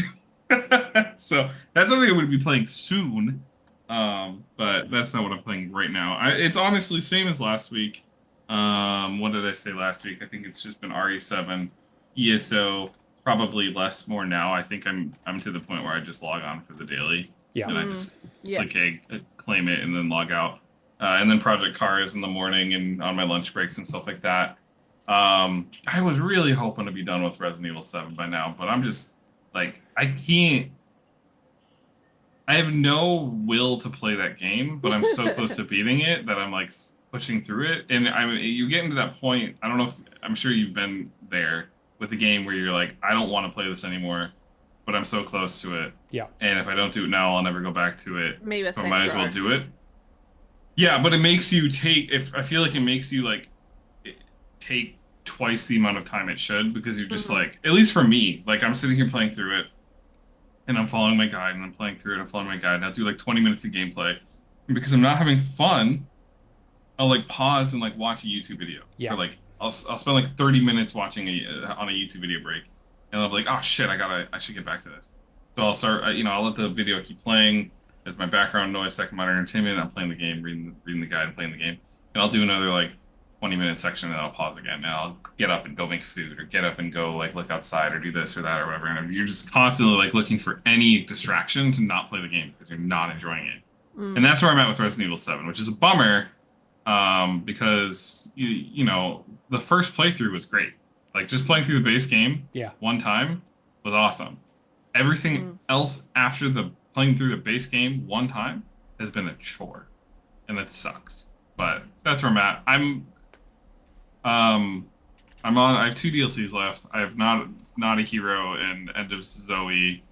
So that's something I'm going to be playing soon. But that's not what I'm playing right now. It's honestly same as last week. What did I say last week? I think it's just been RE7, ESO, probably less more now. I think I'm to the point where I just log on for the daily. Yeah. And I just Yeah. click claim it and then log out. And then Project Car is in the morning and on my lunch breaks and stuff like that. I was really hoping to be done with Resident Evil 7 by now, but I'm just like, I can't. I have no will to play that game, but I'm so close to beating it that I'm like pushing through it. And you get into that point. I don't know if I'm sure you've been there with the game where you're like, I don't want to play this anymore, but I'm so close to it. Yeah. And if I don't do it now, I'll never go back to it. Me with So I Saints might as well Row. do it. Yeah, but it makes you I feel like it makes you like take twice the amount of time it should, because you're just like, at least for me, like I'm sitting here playing through it and I'm following my guide and I'm playing through it and I'm following my guide and I'll do like 20 minutes of gameplay. And because I'm not having fun, I'll like pause and like watch a YouTube video. Yeah. Or like I'll spend like 30 minutes watching on a YouTube video break, and I'll be like, oh shit, I should get back to this. So I'll start, I'll let the video keep playing as my background noise, second minor entertainment. I'm playing the game, reading the guide, and playing the game, and I'll do another like 20-minute section, and then I'll pause again. And I'll get up and go make food, or get up and go like look outside, or do this or that or whatever. And you're just constantly like looking for any distraction to not play the game because you're not enjoying it. And that's where I'm at with Resident Evil 7, which is a bummer, because you know the first playthrough was great. Like just playing through the base game, one time was awesome. Everything else after the playing through the base game one time has been a chore, and that sucks. But that's where I'm at. I'm on. I have 2 DLCs left. I have not a hero and End of Zoe.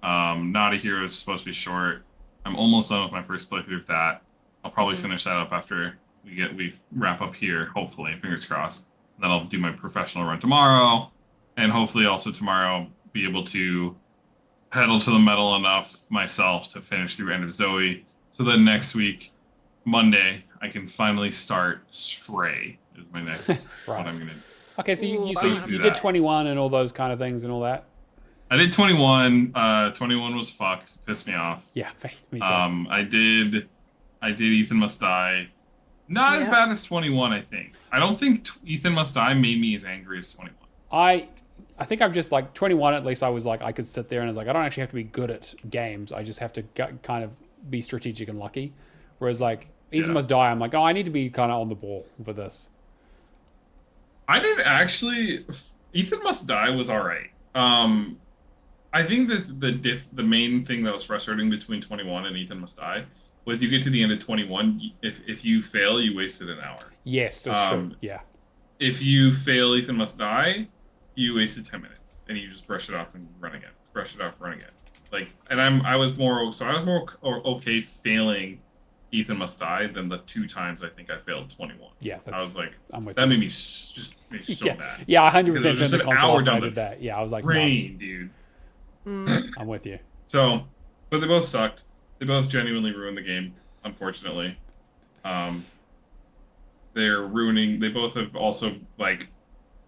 Not a hero is supposed to be short. I'm almost done with my first playthrough of that. I'll probably finish that up after we wrap up here. Hopefully, fingers crossed. Then I'll do my professional run tomorrow, and hopefully also tomorrow be able to pedal to the metal enough myself to finish through End of Zoe. So then next week, Monday, I can finally start Stray. Is my next right. what I'm gonna. Okay, so you did 21 and all those kind of things and all that. I did 21. 21 was fucked. Pissed me off. Yeah, me too. I did Ethan Must Die. Not as bad as 21, I think. I don't think Ethan Must Die made me as angry as 21. I think I'm just like 21. At least I was like I could sit there and I was like I don't actually have to be good at games. I just have to kind of be strategic and lucky. Whereas like Ethan Must Die, I'm like I need to be kind of on the ball for this. I did actually. Ethan Must Die was all right. I think that the main thing that was frustrating between 21 and Ethan Must Die was you get to the end of 21. If you fail, you wasted an hour. Yes, that's true. Yeah. If you fail Ethan Must Die, you wasted 10 minutes, and you just brush it off and run again. Brush it off, run again. Like, and I was more okay failing Ethan Must Die than the 2 times I think I failed 21. Yeah, I was like, I'm with that you. made me so bad. Yeah, 100% just the an console hour after down I the did that. Yeah, I was like, brain, dude. I'm with you. So, but they both sucked. They both genuinely ruined the game, unfortunately. They're ruining. They both have also like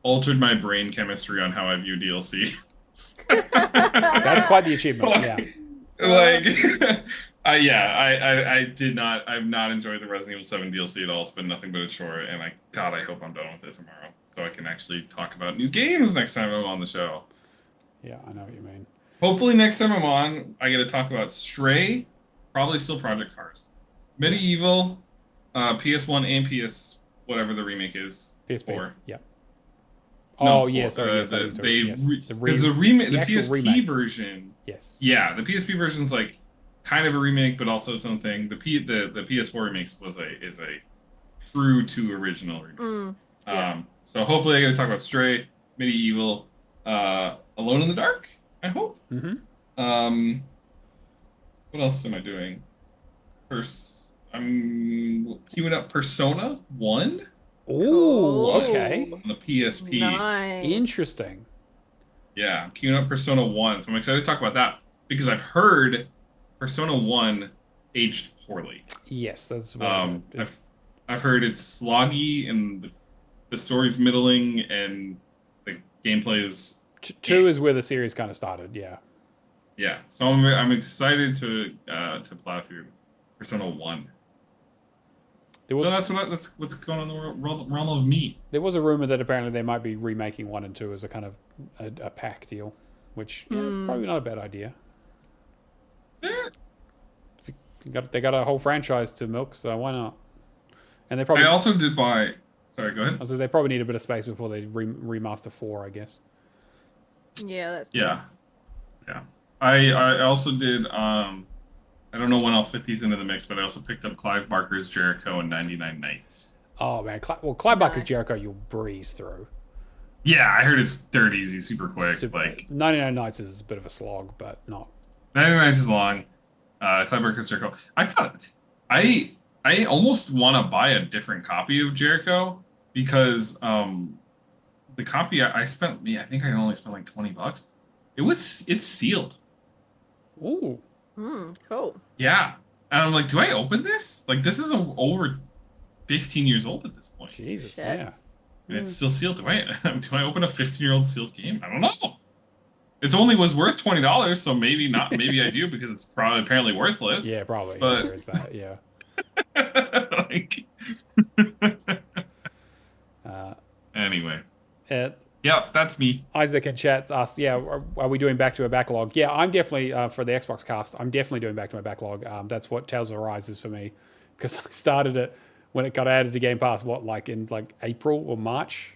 altered my brain chemistry on how I view DLC. That's quite the achievement. I did not. I've not enjoyed the Resident Evil 7 DLC at all. It's been nothing but a chore, and I hope I'm done with it tomorrow, so I can actually talk about new games next time I'm on the show. Yeah, I know what you mean. Hopefully next time I'm on, I get to talk about Stray, probably still Project Cars, Medieval, PS1 and PS whatever the remake is. PS4. Yeah. No, oh yes, because the actual PSP remake. version. Yes. Yeah, the PSP version's like kind of a remake, but also its own thing. The PS4 remakes is a true to original remake. So hopefully I get to talk about Stray, Medieval, Alone in the Dark. I hope. Mm-hmm. What else am I doing? I'm queuing up Persona 1. Oh, okay. On the PSP. Nice. Interesting. Yeah, I'm queuing up Persona 1, so I'm excited to talk about that because I've heard Persona 1 aged poorly. Yes, that's what I've heard it's sloggy and the story's middling and the gameplay is 2 is where the series kind of started. Yeah. Yeah, so I'm excited to plow through Persona 1. So that's what's going on in the realm of me. There was a rumor that apparently they might be remaking 1 and 2 as a kind of a pack deal, which probably not a bad idea. Yeah. They got a whole franchise to milk, so why not? And they probably. I also did buy. Sorry, go ahead. I was they probably need a bit of space before they remaster 4, I guess. Yeah, that's yeah. I also did. I don't know when I'll fit these into the mix, but I also picked up Clive Barker's Jericho and 99 Nights. Oh man, Clive Barker's Jericho you'll breeze through. Yeah, I heard it's dirt easy, super quick. 99 Nights is a bit of a slog, but not. 99 Nights is long. Clive Barker's Jericho. I almost want to buy a different copy of Jericho because the copy I spent, I think I only spent like $20. It's sealed. Ooh. cool. Yeah. And I'm like, do I open this? Like, this is over 15 years old at this point. Jesus, Shit. yeah. And it's still sealed. Do I open a 15-year-old sealed game? I don't know. It only was worth $20, so maybe not. Maybe I do because it's probably apparently worthless. Yeah, probably. But Yeah, there is that. Yeah. like, anyway. Yep, that's me. Isaac in chat's asked, yeah, are we doing back to a backlog? Yeah, I'm definitely, for the Xbox cast, I'm definitely doing back to my backlog. That's what Tales of Arise is for me. Because I started it when it got added to Game Pass, in April or March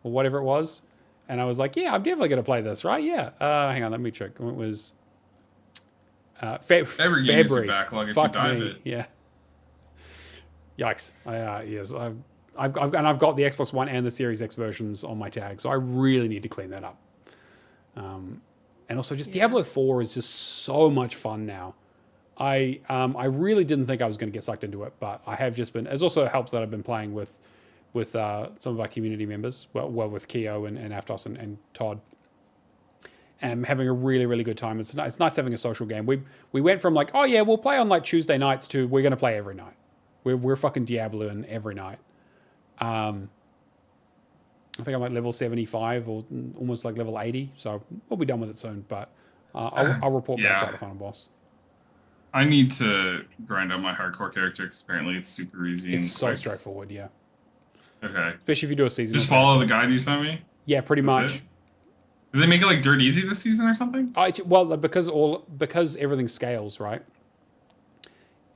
or whatever it was. And I was like, yeah, I'm definitely going to play this, right? Yeah. Hang on, let me check. It was Every game is a February. backlog if Fuck you dive me. it. Yeah. Yikes. Yes, I've got the Xbox One and the Series X versions on my tag, so I really need to clean that up. And also, just Diablo 4 is just so much fun now. I really didn't think I was going to get sucked into it, but I have just been. It also helps that I've been playing with some of our community members, well with Keo and Aftos and Todd, and I'm having a really, really good time. It's nice having a social game. We went from like, oh yeah, we'll play on like Tuesday nights to we're going to play every night. We're fucking Diabloing every night. I think I'm like level 75 or almost like level 80, so we'll be done with it soon. But I'll report back about the final boss. I need to grind out my hardcore character because apparently it's super easy. It's and so quick. straightforward, yeah. Okay. Especially if you do a season. Just follow the guide you sent me? Yeah, pretty That's much. it? Did they make it like dirt easy this season or something? Well, because everything scales, right?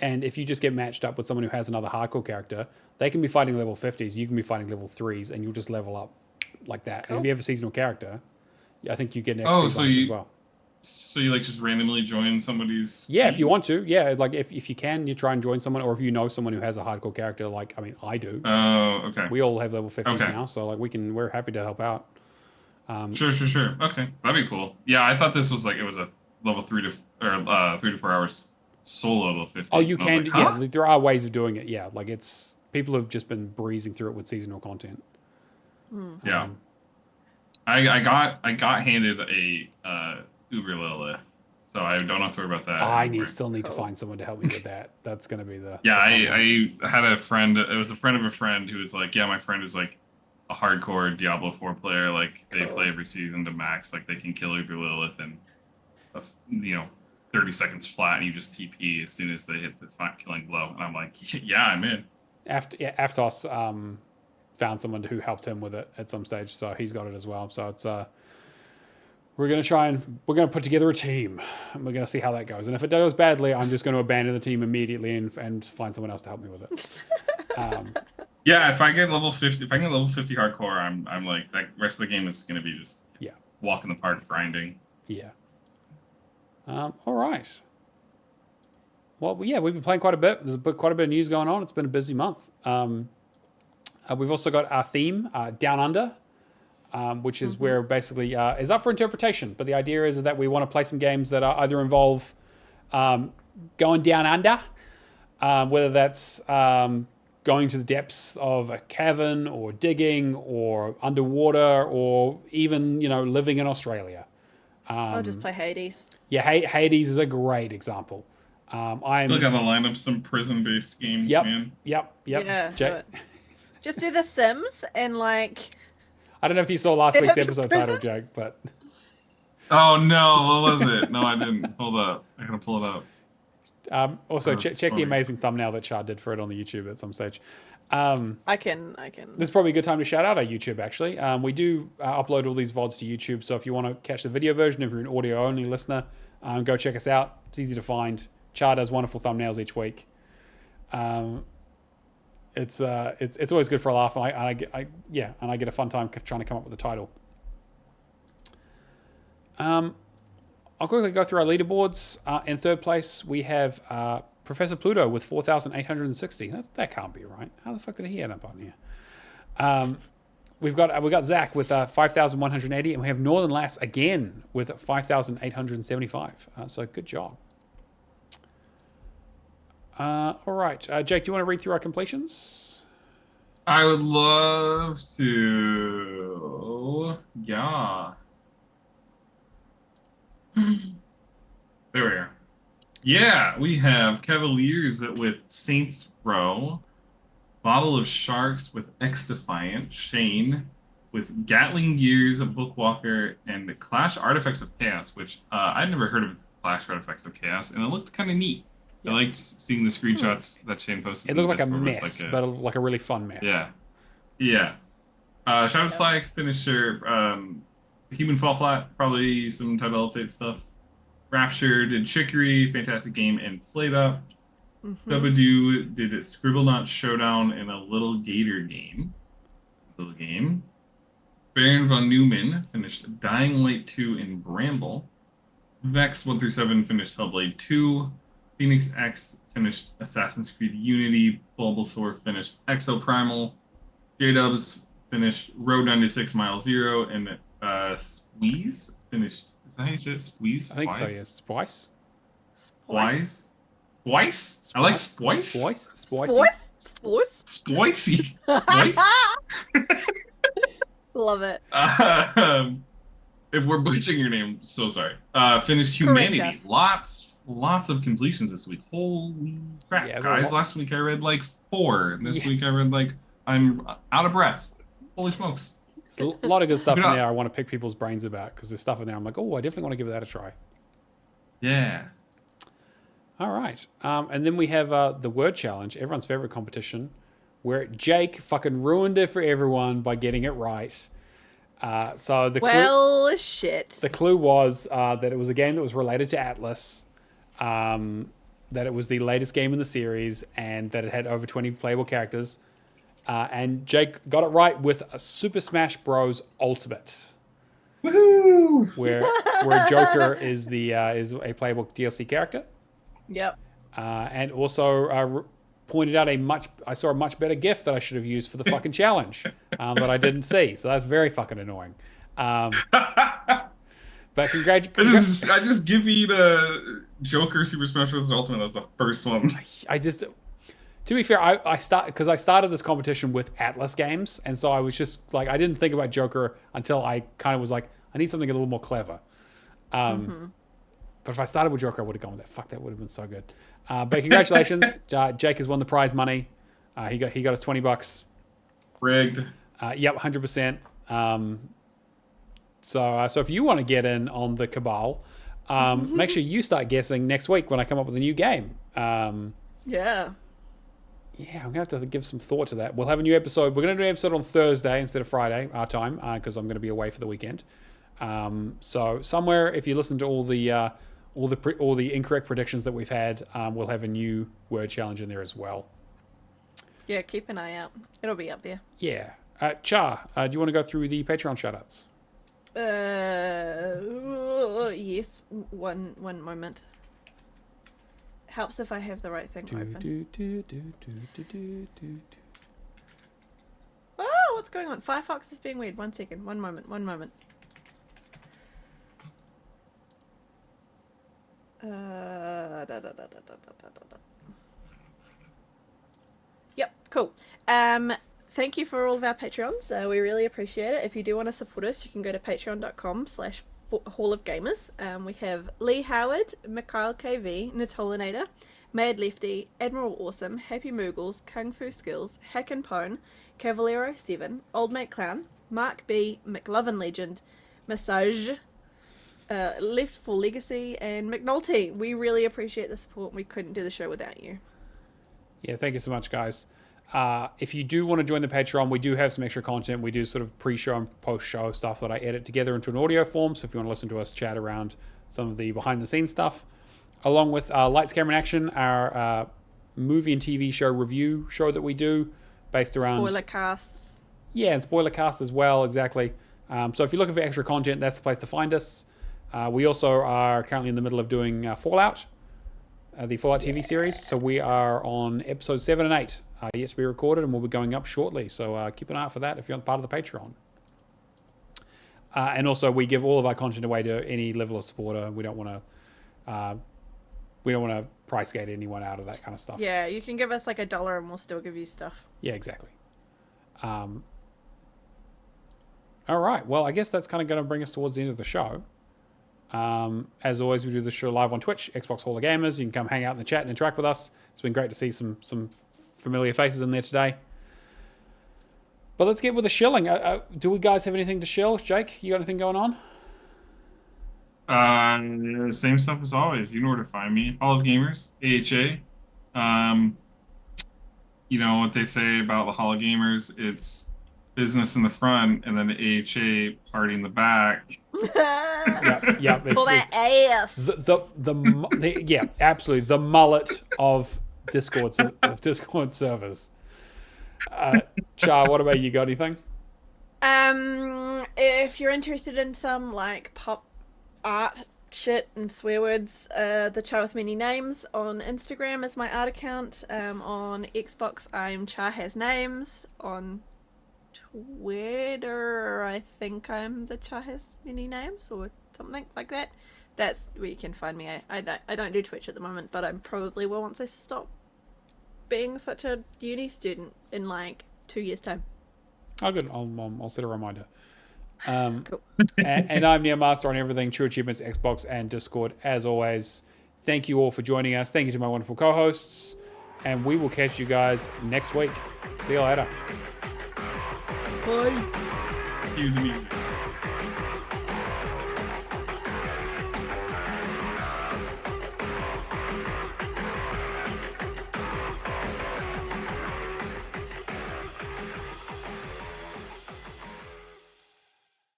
And if you just get matched up with someone who has another hardcore character, they can be fighting level 50s, you can be fighting level 3s, and you'll just level up like that. Cool. And if you have a seasonal character, I think you get an XP bonus as well. So you like just randomly join somebody's Yeah, team? if you want to. Yeah, like if you can, you try and join someone, or if you know someone who has a hardcore character, like, I mean, I do. Oh, okay. We all have level 50s Okay. now, so like we're happy to help out. Sure. Okay, that'd be cool. Yeah, I thought this was like it was a level 3 to 4 hours solo level 50. Oh, you And I was can, like, huh? yeah. There are ways of doing it. Yeah, like people have just been breezing through it with seasonal content. Yeah. I got handed a Uber Lilith, so I don't have to worry about that. I anymore. still need to find someone to help me with that. That's going to be the... Yeah, the fun one. I had a friend. It was a friend of a friend who was like, yeah, my friend is like a hardcore Diablo 4 player. Like they play every season to max. Like they can kill Uber Lilith in 30 seconds flat, and you just TP as soon as they hit the killing blow. And I'm like, yeah, I'm in. Aftos found someone who helped him with it at some stage, so he's got it as well. So it's we're gonna put together a team, and we're gonna see how that goes. And if it goes badly, I'm just going to abandon the team immediately and find someone else to help me with it. Yeah, if I get level 50 hardcore, I'm like that. Rest of the game is gonna be just walk in the park grinding. Yeah. All right. Well, yeah, we've been playing quite a bit. There's quite a bit of news going on. It's been a busy month. We've also got our theme, Down Under, which is where basically is up for interpretation. But the idea is that we want to play some games that either involve going down under, whether that's going to the depths of a cavern or digging or underwater or even, living in Australia. I'll just play Hades. Yeah, Hades is a great example. Still gotta line up some prison-based games, man. Yep. Yeah, do it. Just do The Sims and like... I don't know if you saw last week's episode title, Jake, but... Oh, no. What was it? No, I didn't. Hold up. I gotta pull it up. Also, check the funny. amazing thumbnail that Char did for it on the YouTube at some stage. I can. This is probably a good time to shout out our YouTube, actually. We do upload all these VODs to YouTube, so if you want to catch the video version, if you're an audio-only listener, go check us out. It's easy to find. Char does wonderful thumbnails each week. It's always good for a laugh, and I get a fun time trying to come up with a title. I'll quickly go through our leaderboards. In third place, we have Professor Pluto with 4,860. That can't be right. How the fuck did he end up on here? We've got Zach with 5,180, and we have Northern Lass again with 5,875. So good job. All right, Jake, do you want to read through our completions? I would love to. Yeah. There we are. Yeah, we have Cavaliers with Saints Row, Bottle of Sharks with X-Defiant, Shane with Gatling Gears, Bookwalker, and the Clash Artifacts of Chaos, which I'd never heard of Clash Artifacts of Chaos, and it looked kind of neat. Yeah. I liked seeing the screenshots that Shane posted. It looked like a Discord with, mess, but like a really fun mess. Yeah. Yeah. Shadowless Edge finisher, Human Fall Flat, probably some title update stuff. Rapture did Chicory, fantastic game, and played up. Dubadoo did Scribblenauts Showdown and a Little Gator game. Baron von Neumann finished Dying Light 2 and Bramble. Vex 1 through 7 finished Hellblade 2. Phoenix X finished Assassin's Creed Unity. Bulbasaur finished Exoprimal. J-Dubs finished Road 96 Mile Zero. And Squeeze finished. Is that how you say it? Squeeze? I think so, yeah. Splice? Splice? Splice? I like Splice. Splice? Splice? Splice? Splicey. Splice? Love it. If we're butchering your name, so sorry. Finished Correct Humanity. us. Lots of completions this week. Holy crap, Yeah, guys. Last week I read like 4. And this week I read like, I'm out of breath. Holy smokes. There's a lot of good stuff in there I want to pick people's brains about, because there's stuff in there I'm like, oh, I definitely want to give that a try. Yeah. All right. And then we have the word challenge, everyone's favorite competition, where Jake fucking ruined it for everyone by getting it right. So the clue was that it was a game that was related to Atlas, that it was the latest game in the series, and that it had over 20 playable characters. And Jake got it right with a Super Smash Bros. Ultimate. Woohoo! Where Joker is a playable DLC character. Yep. And also pointed out I saw a much better GIF that I should have used for the fucking challenge that I didn't see. So that's very fucking annoying. But congratulations. I just give you the Joker Super Smash Bros. Ultimate as the first one. To be fair, I started this competition with Atlas games, and so I was just like, I didn't think about Joker until I kind of was like, I need something a little more clever. But if I started with Joker, I would have gone with that. Fuck, that would have been so good. But congratulations, Jake has won the prize money. He got his $20. Rigged. Yep, 100%. So if you want to get in on the cabal, make sure you start guessing next week when I come up with a new game. Yeah. Yeah, I'm going to have to give some thought to that. We'll have a new episode. We're going to do an episode on Thursday instead of Friday, our time, because I'm going to be away for the weekend. So somewhere, if you listen to all the incorrect predictions that we've had, we'll have a new word challenge in there as well. Yeah, keep an eye out. It'll be up there. Yeah. Char, do you want to go through the Patreon shoutouts? Yes. One moment. Helps if I have the right thing open. Oh, what's going on? Firefox is being weird. 1 second. One moment. Yep, cool. Thank you for all of our Patreons. We really appreciate it. If you do want to support us, you can go to patreon.com/Hall of Gamers. We have Lee Howard, Mikhail KV, Natolinator, Mad Lefty, Admiral Awesome, Happy Moogles, Kung Fu Skills, Hack and Pone, Cavaliero7, Old Mate Clown, Mark B, McLovin Legend, Massage, Left for Legacy, and McNulty. We really appreciate the support. We couldn't do the show without you. Yeah, thank you so much, guys. If you do want to join the Patreon, we do have some extra content. We do sort of pre-show and post-show stuff that I edit together into an audio form. So if you want to listen to us chat around some of the behind-the-scenes stuff, along with Lights, Camera, and Action, our movie and TV show review show that we do based around... Spoiler casts. Yeah, and spoiler cast as well, exactly. So if you're looking for extra content, that's the place to find us. We also are currently in the middle of doing Fallout, the Fallout TV series. So we are on episodes 7 and 8. Yet to be recorded, and we'll be going up shortly. So keep an eye out for that if you're part of the Patreon. And also, we give all of our content away to any level of supporter. We don't want to price gate anyone out of that kind of stuff. Yeah, you can give us like $1 and we'll still give you stuff. Yeah, exactly. All right. Well, I guess that's kind of going to bring us towards the end of the show. As always, we do the show live on Twitch, Xbox Hall of Gamers. You can come hang out in the chat and interact with us. It's been great to see some familiar faces in there today. But let's get with the shilling. Do we guys have anything to shill? Jake, you got anything going on? Same stuff as always. You know where to find me. Hall of Gamers, AHA. You know what they say about the Hall of Gamers? It's business in the front and then the AHA party in the back. Yeah. Pull that ass. Yeah, absolutely. The mullet of Discord servers. Char, what about you? Got anything? If you're interested in some like pop art shit and swear words, the Char with many names on Instagram is my art account. On Xbox, I'm Char has names. On Twitter, I think I'm the Char has many names or something like that. That's where you can find me. I don't do Twitch at the moment, but I probably will once I stop being such a uni student in like 2 years' time. Oh, good. I'll set a reminder. Cool. and I'm Neomaster on everything, True Achievements, Xbox, and Discord. As always, thank you all for joining us. Thank you to my wonderful co-hosts. And we will catch you guys next week. See you later. Bye. Cue the music.